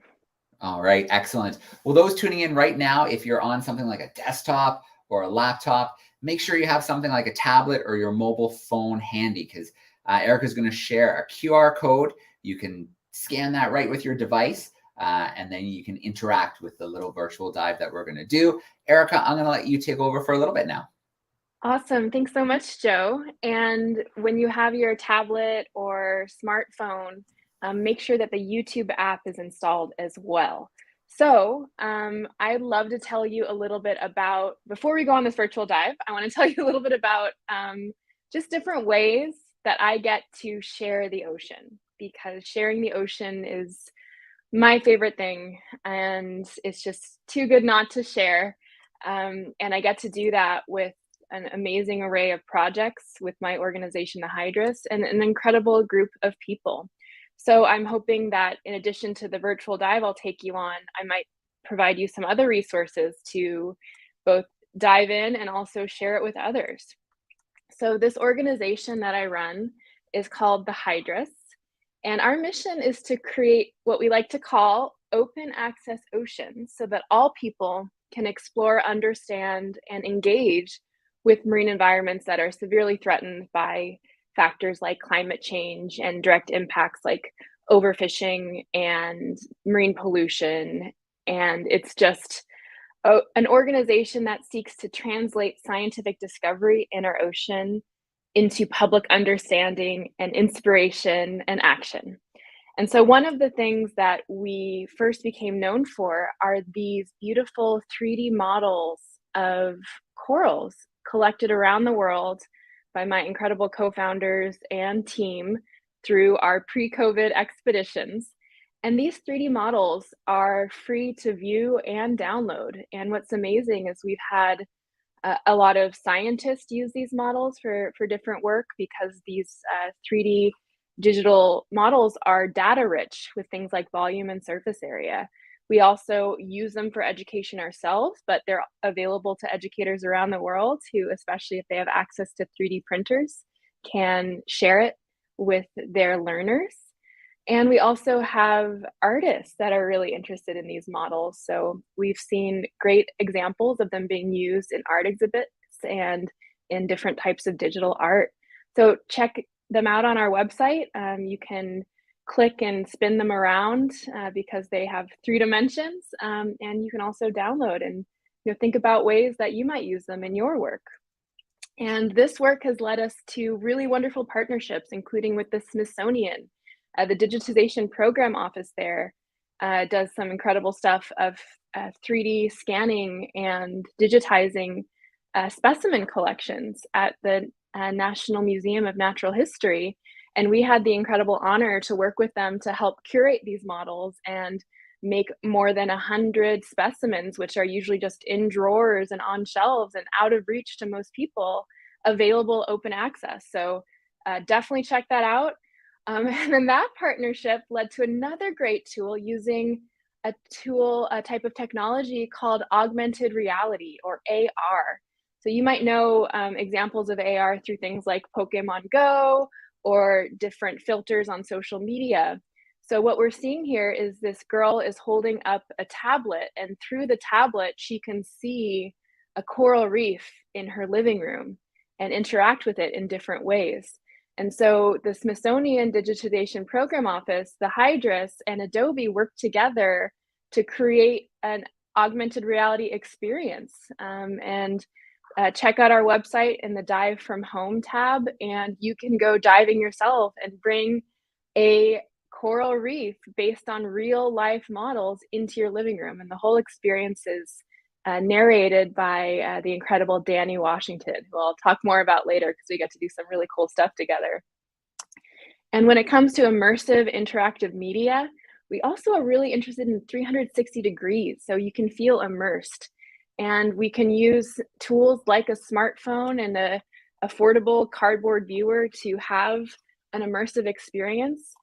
All right. Excellent. Well, those tuning in right now, if you're on something like a desktop or a laptop, make sure you have something like a tablet or your mobile phone handy, because Erica's going to share a QR code. You can scan that right with your device, and then you can interact with the little virtual dive that we're going to do. Erica, I'm going to let you take over for a little bit now. Awesome. Thanks so much, Joe. And when you have your tablet or smartphone, make sure that the YouTube app is installed as well. So I'd love to tell you a little bit about, before we go on this virtual dive, I want to tell you a little bit about just different ways that I get to share the ocean, because sharing the ocean is my favorite thing, and it's just too good not to share. And I get to do that with an amazing array of projects with my organization, the Hydrus, and an incredible group of people. So I'm hoping that in addition to the virtual dive I'll take you on, I might provide you some other resources to both dive in and also share it with others. So this organization that I run is called the Hydrus, and our mission is to create what we like to call open access oceans so that all people can explore, understand, and engage with marine environments that are severely threatened by factors like climate change and direct impacts like overfishing and marine pollution. And it's just an organization that seeks to translate scientific discovery in our ocean into public understanding and inspiration and action. And so one of the things that we first became known for are these beautiful 3D models of corals collected around the world by my incredible co-founders and team through our pre-COVID expeditions. And these 3D models are free to view and download. And what's amazing is we've had a lot of scientists use these models for different work, because these 3D digital models are data rich with things like volume and surface area. We also use them for education ourselves, but they're available to educators around the world who, especially if they have access to 3D printers, can share it with their learners. And we also have artists that are really interested in these models. So we've seen great examples of them being used in art exhibits and in different types of digital art. So check them out on our website. You can click and spin them around because they have 3 dimensions, and you can also download and think about ways that you might use them in your work. And this work has led us to really wonderful partnerships, including with the Smithsonian. The Digitization Program Office there does some incredible stuff of 3D scanning and digitizing specimen collections at the National Museum of Natural History. And we had the incredible honor to work with them to help curate these models and make more than 100 specimens, which are usually just in drawers and on shelves and out of reach to most people, available open access. So definitely check that out. And then that partnership led to another great tool, using a type of technology called augmented reality, or AR. So you might know examples of AR through things like Pokemon Go or different filters on social media. So what we're seeing here is this girl is holding up a tablet, and through the tablet, she can see a coral reef in her living room and interact with it in different ways. And so the Smithsonian Digitization Program Office, the Hydrus, and Adobe worked together to create an augmented reality experience. Check out our website in the Dive from Home tab, and you can go diving yourself and bring a coral reef based on real life models into your living room. And the whole experience is narrated by the incredible Danny Washington, who I'll talk more about later because we get to do some really cool stuff together. And when it comes to immersive interactive media, we also are really interested in 360 degrees, so you can feel immersed. And we can use tools like a smartphone and an affordable cardboard viewer to have an immersive experience.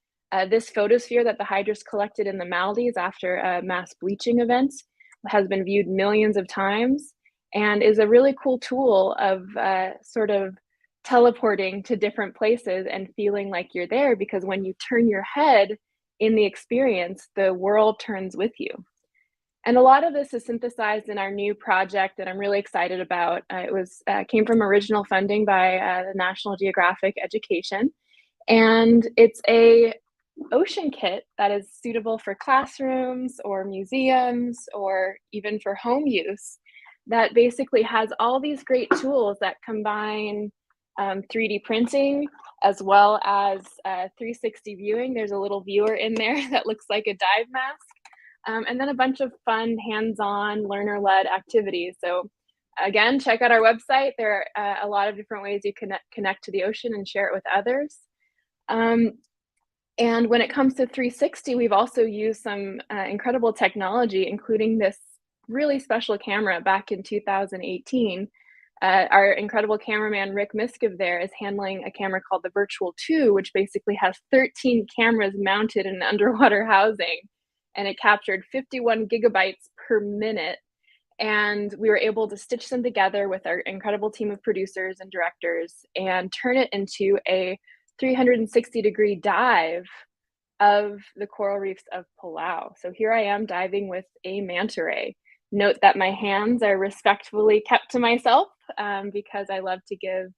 This photosphere that the Hydrus collected in the Maldives after a mass bleaching event has been viewed millions of times and is a really cool tool of sort of teleporting to different places and feeling like you're there, because when you turn your head in the experience, the world turns with you. And a lot of this is synthesized in our new project that I'm really excited about. It came from original funding by the National Geographic Education, and it's a ocean kit that is suitable for classrooms or museums or even for home use, that basically has all these great tools that combine 3D printing as well as 360 viewing. There's a little viewer in there that looks like a dive mask. and then a bunch of fun, hands-on, learner-led activities. So again, check out our website. There are a lot of different ways you can connect to the ocean and share it with others. And when it comes to 360, we've also used some incredible technology, including this really special camera back in 2018. Our incredible cameraman, Rick Miskiv there, is handling a camera called the Virtual 2, which basically has 13 cameras mounted in an underwater housing. And it captured 51 gigabytes per minute. And we were able to stitch them together with our incredible team of producers and directors and turn it into a 360-degree dive of the coral reefs of Palau. So here I am diving with a manta ray. Note that my hands are respectfully kept to myself because I love to give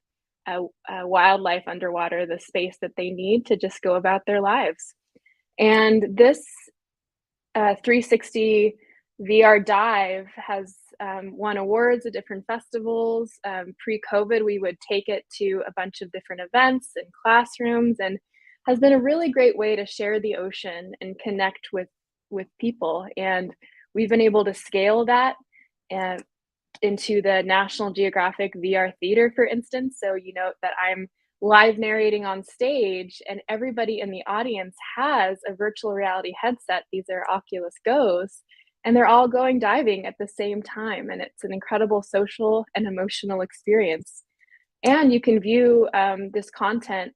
wildlife underwater the space that they need to just go about their lives. And this 360 VR dive has won awards at different festivals. Pre-COVID, we would take it to a bunch of different events and classrooms, and has been a really great way to share the ocean and connect with people. And we've been able to scale that into the National Geographic VR Theater, for instance. So you note that I'm live narrating on stage, and everybody in the audience has a virtual reality headset. These are Oculus Go's, and they're all going diving at the same time. And it's an incredible social and emotional experience. And you can view this content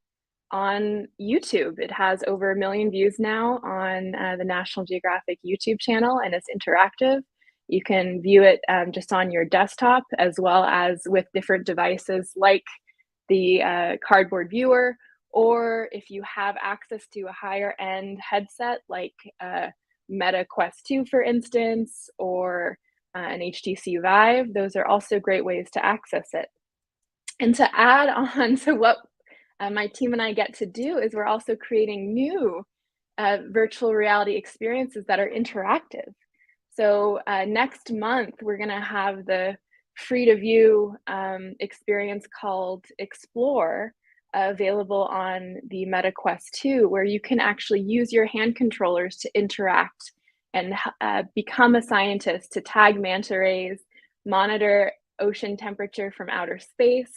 on YouTube. It has over 1 million views now on the National Geographic YouTube channel, and it's interactive. You can view it just on your desktop, as well as with different devices like the cardboard viewer, or if you have access to a higher end headset like Meta Quest 2, for instance, or an HTC Vive, those are also great ways to access it. And to add on to what my team and I get to do is we're also creating new virtual reality experiences that are interactive. So next month, we're going to have the free to view experience called Explore available on the Meta Quest 2, where you can actually use your hand controllers to interact and become a scientist, to tag manta rays, monitor ocean temperature from outer space,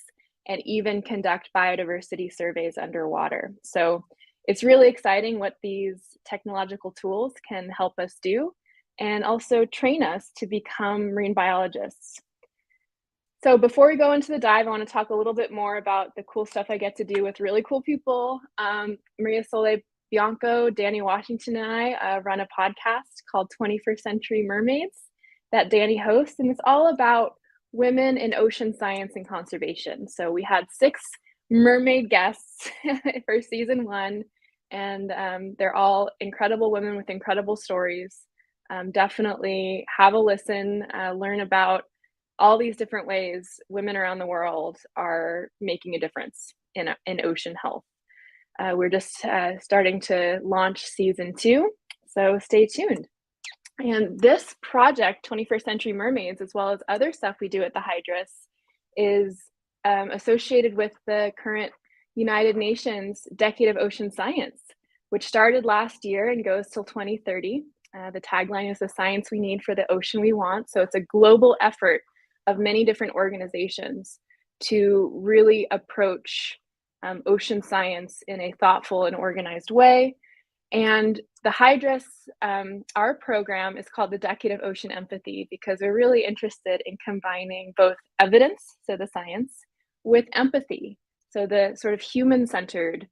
and even conduct biodiversity surveys underwater. So it's really exciting what these technological tools can help us do, and also train us to become marine biologists. So before we go into the dive, I want to talk a little bit more about the cool stuff I get to do with really cool people. Maria Soleil Bianco, Danny Washington, and I run a podcast called 21st Century Mermaids that Danny hosts, and it's all about women in ocean science and conservation. So we had 6 mermaid guests for season 1, and they're all incredible women with incredible stories. Definitely have a listen, learn about all these different ways women around the world are making a difference in ocean health. We're just starting to launch season 2, so stay tuned. And this project, 21st Century Mermaids, as well as other stuff we do at the Hydrus, is associated with the current United Nations Decade of Ocean Science, which started last year and goes till 2030. The tagline is "The science we need for the ocean we want." So it's a global effort of many different organizations to really approach ocean science in a thoughtful and organized way. And the Hydrus, our program is called the Decade of Ocean Empathy, because we're really interested in combining both evidence, so the science, with empathy, so the sort of human-centered,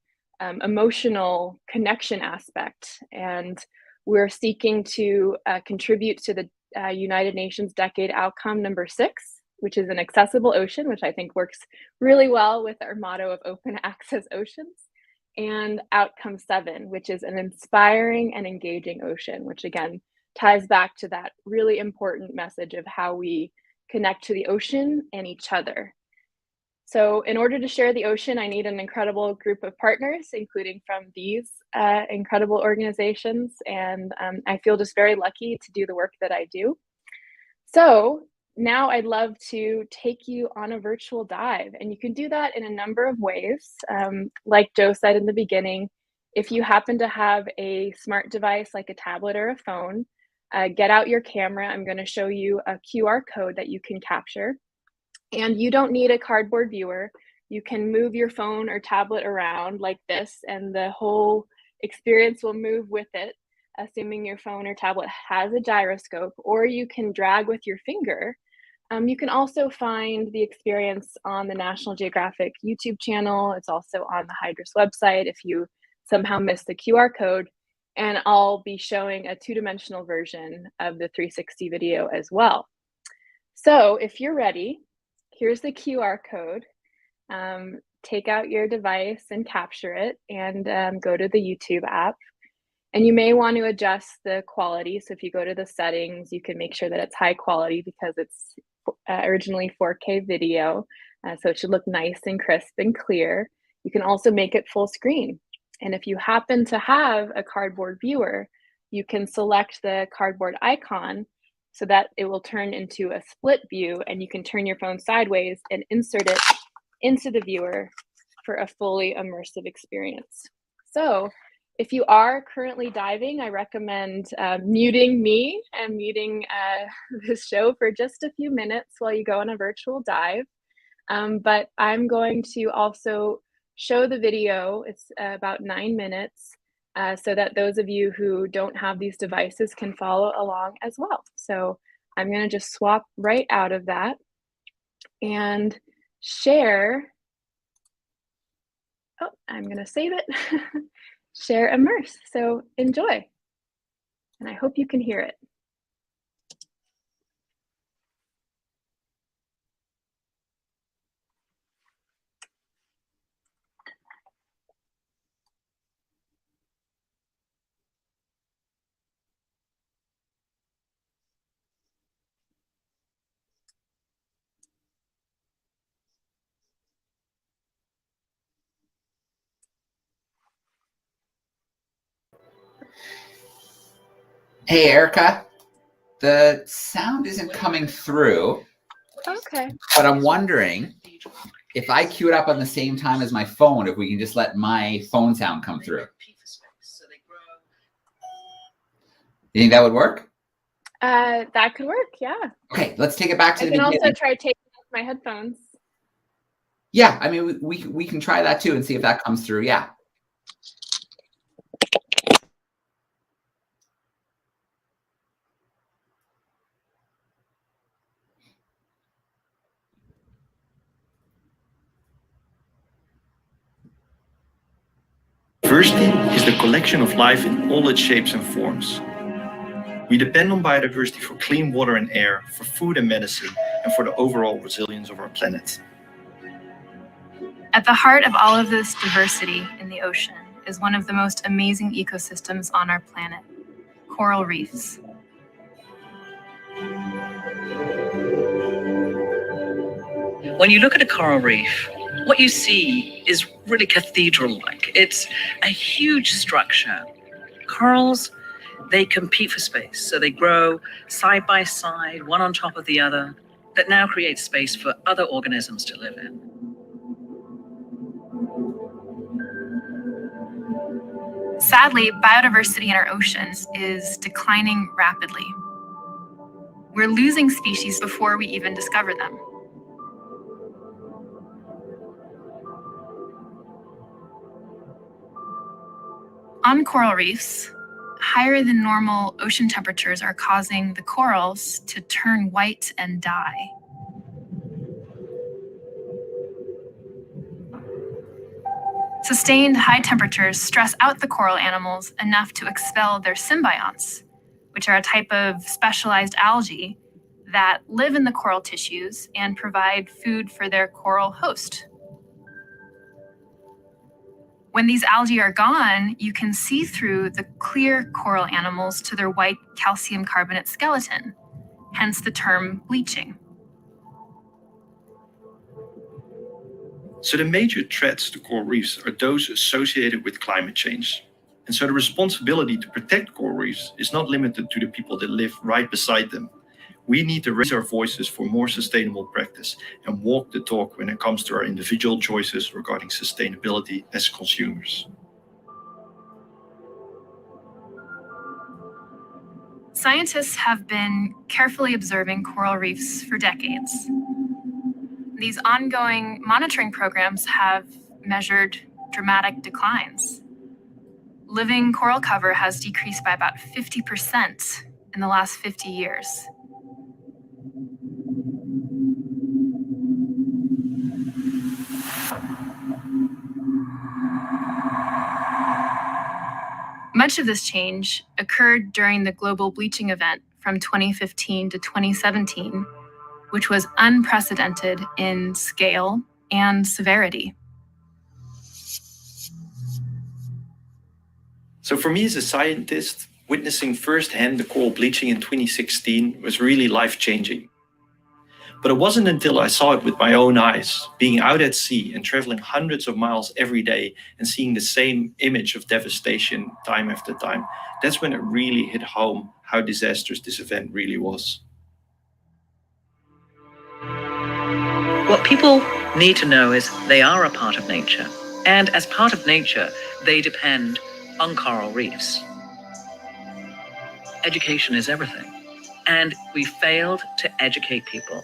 emotional connection aspect. And we're seeking to contribute to the United Nations Decade Outcome number 6, which is an accessible ocean, which I think works really well with our motto of open access oceans, and Outcome 7, which is an inspiring and engaging ocean, which again ties back to that really important message of how we connect to the ocean and each other. So in order to share the ocean, I need an incredible group of partners, including from these incredible organizations. And I feel just very lucky to do the work that I do. So now I'd love to take you on a virtual dive, and you can do that in a number of ways. Like Joe said in the beginning, if you happen to have a smart device like a tablet or a phone, get out your camera. I'm going to show you a QR code that you can capture. And you don't need a cardboard viewer. You can move your phone or tablet around like this, and the whole experience will move with it, assuming your phone or tablet has a gyroscope, or you can drag with your finger. You can also find the experience on the National Geographic YouTube channel. It's also on the Hydrus website if you somehow missed the QR code. And I'll be showing a two-dimensional version of the 360 video as well. So if you're ready, here's the QR code. Take out your device and capture it, and go to the YouTube app. And you may want to adjust the quality. So if you go to the settings, you can make sure that it's high quality because it's originally 4K video. So it should look nice and crisp and clear. You can also make it full screen. And if you happen to have a cardboard viewer, you can select the cardboard icon so that it will turn into a split view, and you can turn your phone sideways and insert it into the viewer for a fully immersive experience. So if you are currently diving, I recommend muting me and muting this show for just a few minutes while you go on a virtual dive. But I'm going to also show the video. It's about 9 minutes, so that those of you who don't have these devices can follow along as well. So I'm going to just swap right out of that and share. Oh, I'm going to save it. Share Immerse. So enjoy. And I hope you can hear it. Hey, Erica, the sound isn't coming through. Okay. But I'm wondering if I queue it up on the same time as my phone, if we can just let my phone sound come through. You think that would work? That could work, yeah. Okay, let's take it back to the beginning. I can also try taking off my headphones. Yeah, I mean, we can try that too and see if that comes through, yeah. Diversity is the collection of life in all its shapes and forms. We depend on biodiversity for clean water and air, for food and medicine, and for the overall resilience of our planet. At the heart of all of this diversity in the ocean is one of the most amazing ecosystems on our planet, coral reefs. When you look at a coral reef, what you see is really cathedral-like. It's a huge structure. Corals, they compete for space. So they grow side by side, one on top of the other, that now creates space for other organisms to live in. Sadly, biodiversity in our oceans is declining rapidly. We're losing species before we even discover them. On coral reefs, higher than normal ocean temperatures are causing the corals to turn white and die. Sustained high temperatures stress out the coral animals enough to expel their symbionts, which are a type of specialized algae that live in the coral tissues and provide food for their coral host. When these algae are gone, you can see through the clear coral animals to their white calcium carbonate skeleton, hence the term bleaching. So the major threats to coral reefs are those associated with climate change. And so the responsibility to protect coral reefs is not limited to the people that live right beside them. We need to raise our voices for more sustainable practice and walk the talk when it comes to our individual choices regarding sustainability as consumers. Scientists have been carefully observing coral reefs for decades. These ongoing monitoring programs have measured dramatic declines. Living coral cover has decreased by about 50% in the last 50 years. Much of this change occurred during the global bleaching event from 2015 to 2017, which was unprecedented in scale and severity. So for me as a scientist, witnessing firsthand the coral bleaching in 2016 was really life-changing. But it wasn't until I saw it with my own eyes, being out at sea and traveling hundreds of miles every day and seeing the same image of devastation time after time, that's when it really hit home how disastrous this event really was. What people need to know is they are a part of nature, and as part of nature, they depend on coral reefs. Education is everything, and we failed to educate people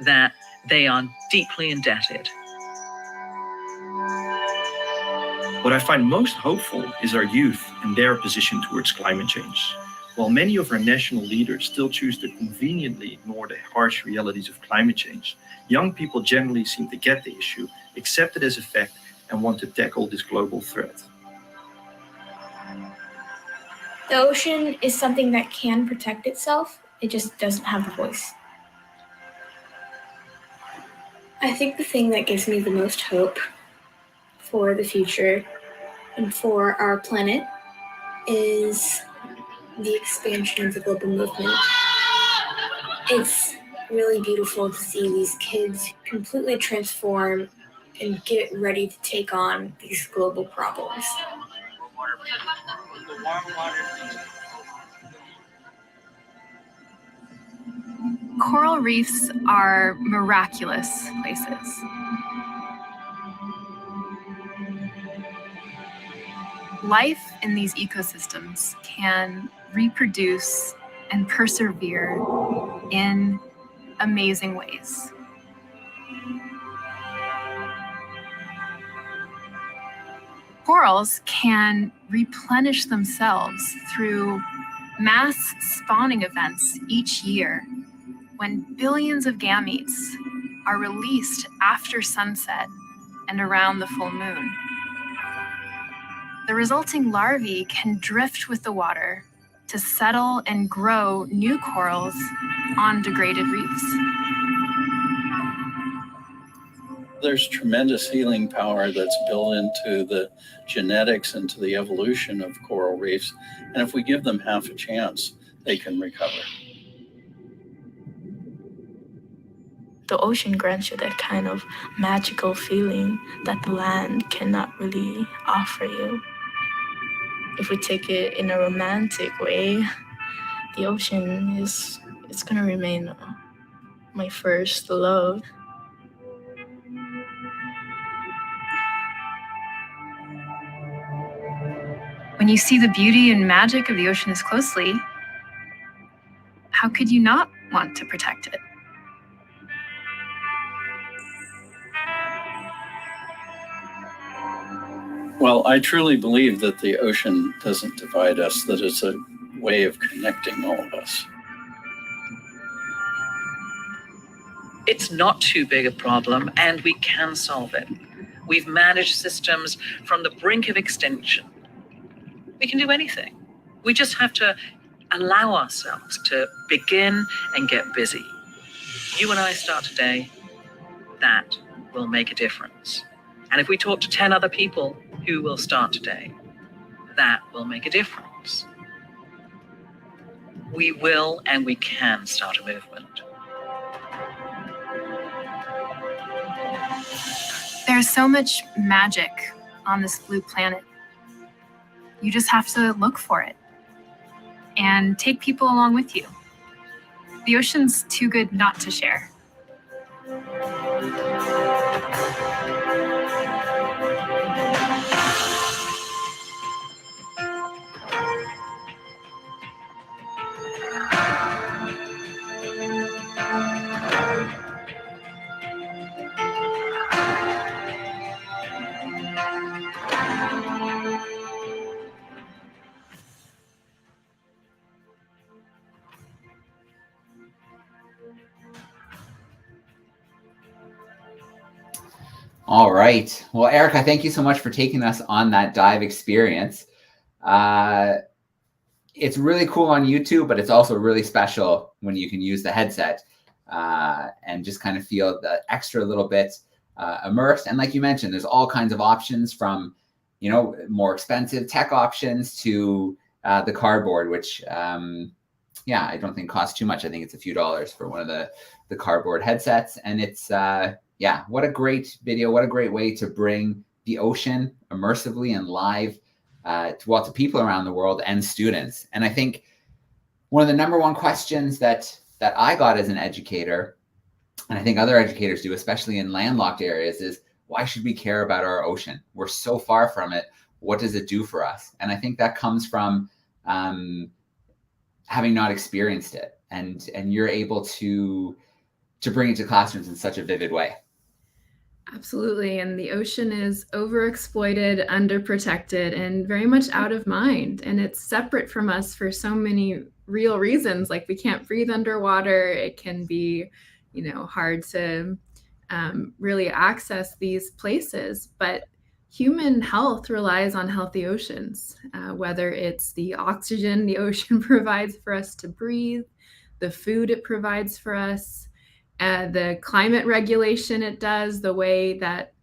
that they are deeply indebted. What I find most hopeful is our youth and their position towards climate change. While many of our national leaders still choose to conveniently ignore the harsh realities of climate change, young people generally seem to get the issue, accept it as a fact, and want to tackle this global threat. The ocean is something that can protect itself, it just doesn't have the voice. I think the thing that gives me the most hope for the future and for our planet is the expansion of the global movement. It's really beautiful to see these kids completely transform and get ready to take on these global problems. Coral reefs are miraculous places. Life in these ecosystems can reproduce and persevere in amazing ways. Corals can replenish themselves through mass spawning events each year when billions of gametes are released after sunset and around the full moon. The resulting larvae can drift with the water to settle and grow new corals on degraded reefs. There's tremendous healing power that's built into the genetics and to the evolution of coral reefs. And if we give them half a chance, they can recover. The ocean grants you that kind of magical feeling that the land cannot really offer you. If we take it in a romantic way, the ocean it's gonna remain my first love. When you see the beauty and magic of the ocean as closely, how could you not want to protect it? Well, I truly believe that the ocean doesn't divide us, that it's a way of connecting all of us. It's not too big a problem, and we can solve it. We've managed systems from the brink of extinction. We can do anything. We just have to allow ourselves to begin and get busy. You and I start today, that will make a difference. And if we talk to 10 other people who will start today, that will make a difference. We will and we can start a movement. There's so much magic on this blue planet. You just have to look for it and take people along with you. The ocean's too good not to share. All right. Well, Erica, thank you so much for taking us on that dive experience. It's really cool on YouTube, but it's also really special when you can use the headset and just kind of feel the extra little bit immersed. And like you mentioned, there's all kinds of options from, you know, more expensive tech options to the cardboard, which, yeah, I don't think costs too much. I think it's a few dollars for one of the cardboard headsets. And it's, yeah, what a great video. What a great way to bring the ocean immersively and live to people around the world and students. And I think one of the number one questions that I got as an educator, and I think other educators do, especially in landlocked areas, is why should we care about our ocean? We're so far from it. What does it do for us? And I think that comes from having not experienced it, and you're able to bring it to classrooms in such a vivid way. Absolutely. And the ocean is overexploited, underprotected, and very much out of mind. And it's separate from us for so many real reasons. Like we can't breathe underwater. It can be, you know, hard to really access these places. But human health relies on healthy oceans, whether it's the oxygen the ocean provides for us to breathe, the food it provides for us, the climate regulation it does, the way that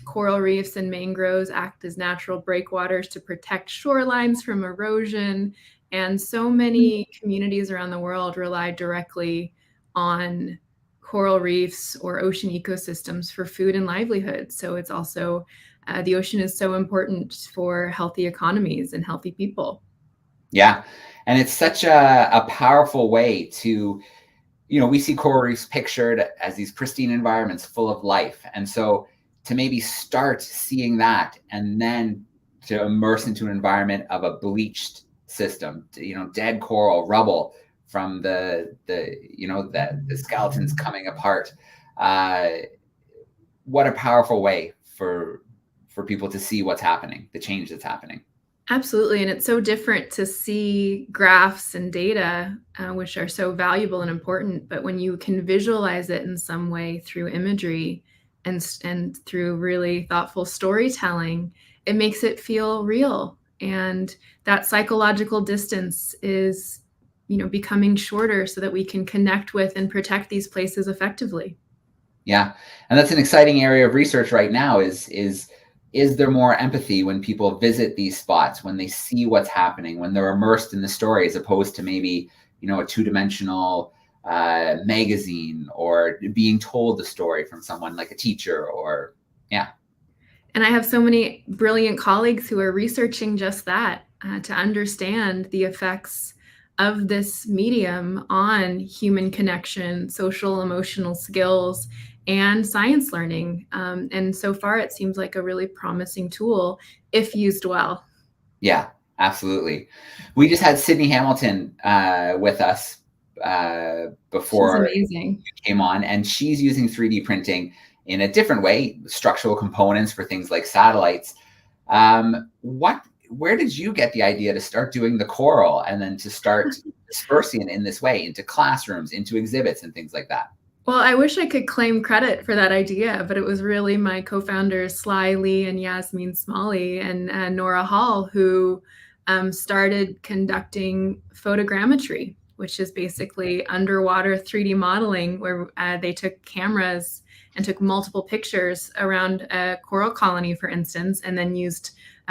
coral reefs and mangroves act as natural breakwaters to protect shorelines from erosion. And so many communities around the world rely directly on coral reefs or ocean ecosystems for food and livelihood. So it's also, the ocean is so important for healthy economies and healthy people. Yeah. And it's such a powerful way to, you know, we see coral reefs pictured as these pristine environments full of life. And so to maybe start seeing that and then to immerse into an environment of a bleached system, you know, dead coral, rubble from the skeletons coming apart. What a powerful way for people to see what's happening, the change that's happening. Absolutely. And it's so different to see graphs and data, which are so valuable and important. But when you can visualize it in some way through imagery and through really thoughtful storytelling, it makes it feel real. And that psychological distance is, you know, becoming shorter so that we can connect with and protect these places effectively. Yeah. And that's an exciting area of research right now is there more empathy when people visit these spots, when they see what's happening, when they're immersed in the story, as opposed to maybe, you know, a two-dimensional magazine or being told the story from someone like a teacher or, yeah. And I have so many brilliant colleagues who are researching just that, to understand the effects of this medium on human connection, social, emotional skills, and science learning. And so far, it seems like a really promising tool if used well. Yeah, absolutely. We just had Sydney Hamilton with us before you came on, and she's using 3D printing in a different way, structural components for things like satellites. Where did you get the idea to start doing the coral and then to start dispersing it in this way into classrooms, into exhibits and things like that? Well, I wish I could claim credit for that idea, but it was really my co-founders, Sly Lee and Yasmin Smalley and Nora Hall, who started conducting photogrammetry, which is basically underwater 3D modeling, where they took cameras and took multiple pictures around a coral colony, for instance, and then we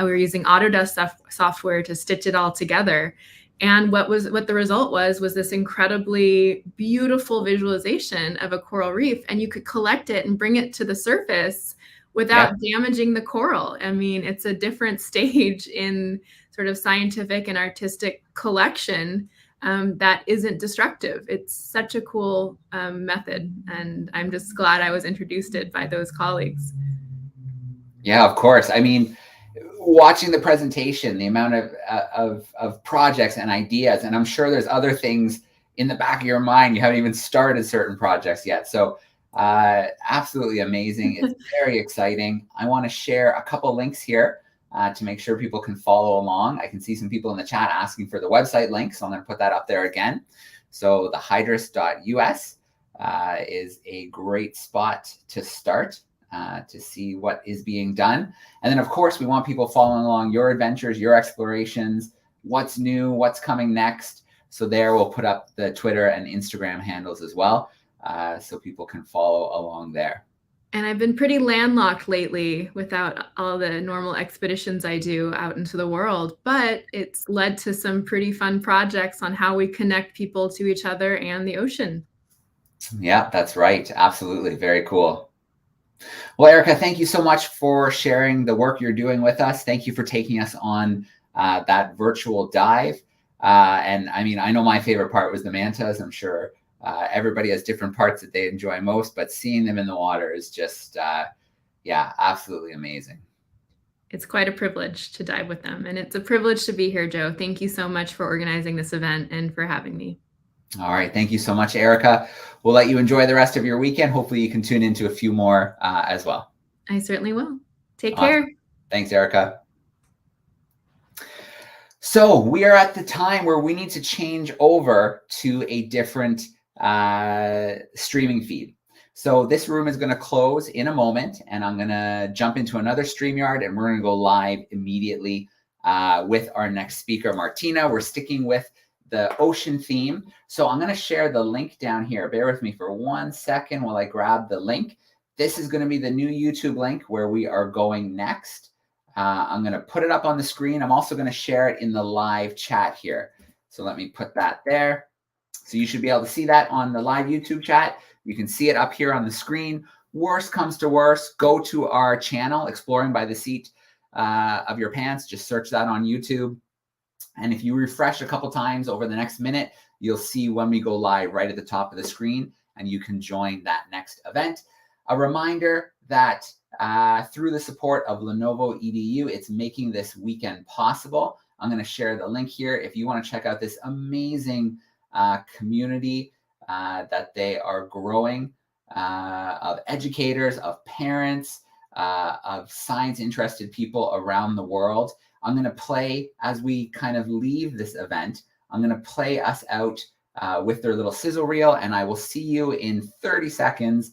were using Autodesk software to stitch it all together. And what the result was this incredibly beautiful visualization of a coral reef, and you could collect it and bring it to the surface without damaging the coral. I mean, it's a different stage in sort of scientific and artistic collection that isn't destructive. It's such a cool method, and I'm just glad I was introduced to it by those colleagues. Yeah, of course. I mean, watching the presentation, the amount of projects and ideas, and I'm sure there's other things in the back of your mind. You haven't even started certain projects yet. So absolutely amazing. It's very exciting. I want to share a couple links here to make sure people can follow along. I can see some people in the chat asking for the website link, so I'm going to put that up there again. So the hydrus.us is a great spot to start. to see what is being done. And then, of course, we want people following along your adventures, your explorations, what's new, what's coming next. So there we'll put up the Twitter and Instagram handles as well, so people can follow along there. And I've been pretty landlocked lately without all the normal expeditions I do out into the world, but it's led to some pretty fun projects on how we connect people to each other and the ocean. Yeah, that's right. Absolutely. Very cool. Well, Erica, thank you so much for sharing the work you're doing with us. Thank you for taking us on that virtual dive. And I mean, I know my favorite part was the mantas. I'm sure everybody has different parts that they enjoy most, but seeing them in the water is just, yeah, absolutely amazing. It's quite a privilege to dive with them. And it's a privilege to be here, Joe. Thank you so much for organizing this event and for having me. All right. Thank you so much, Erica. We'll let you enjoy the rest of your weekend. Hopefully you can tune into a few more as well. I certainly will. Take Awesome. care. Thanks, Erica. So we are at the time where we need to change over to a different streaming feed. So this room is going to close in a moment, and I'm going to jump into another StreamYard, and we're going to go live immediately with our next speaker, Martina. We're sticking with the ocean theme. So I'm going to share the link down here. Bear with me for 1 second while I grab the link. This is going to be the new YouTube link where we are going next. I'm going to put it up on the screen. I'm also going to share it in the live chat here. So let me put that there. So you should be able to see that on the live YouTube chat. You can see it up here on the screen. Worst comes to worst, go to our channel, Exploring by the Seat of Your Pants. Just search that on YouTube. And if you refresh a couple times over the next minute, you'll see when we go live right at the top of the screen, and you can join that next event. A reminder that through the support of Lenovo EDU, it's making this weekend possible. I'm going to share the link here. If you want to check out this amazing community that they are growing of educators, of parents, of science-interested people around the world. I'm going to play, as we kind of leave this event, I'm going to play us out with their little sizzle reel, and I will see you in 30 seconds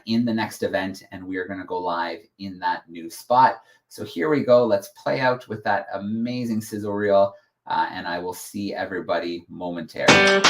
in the next event, and we are going to go live in that new spot. So here we go. Let's play out with that amazing sizzle reel, and I will see everybody momentarily.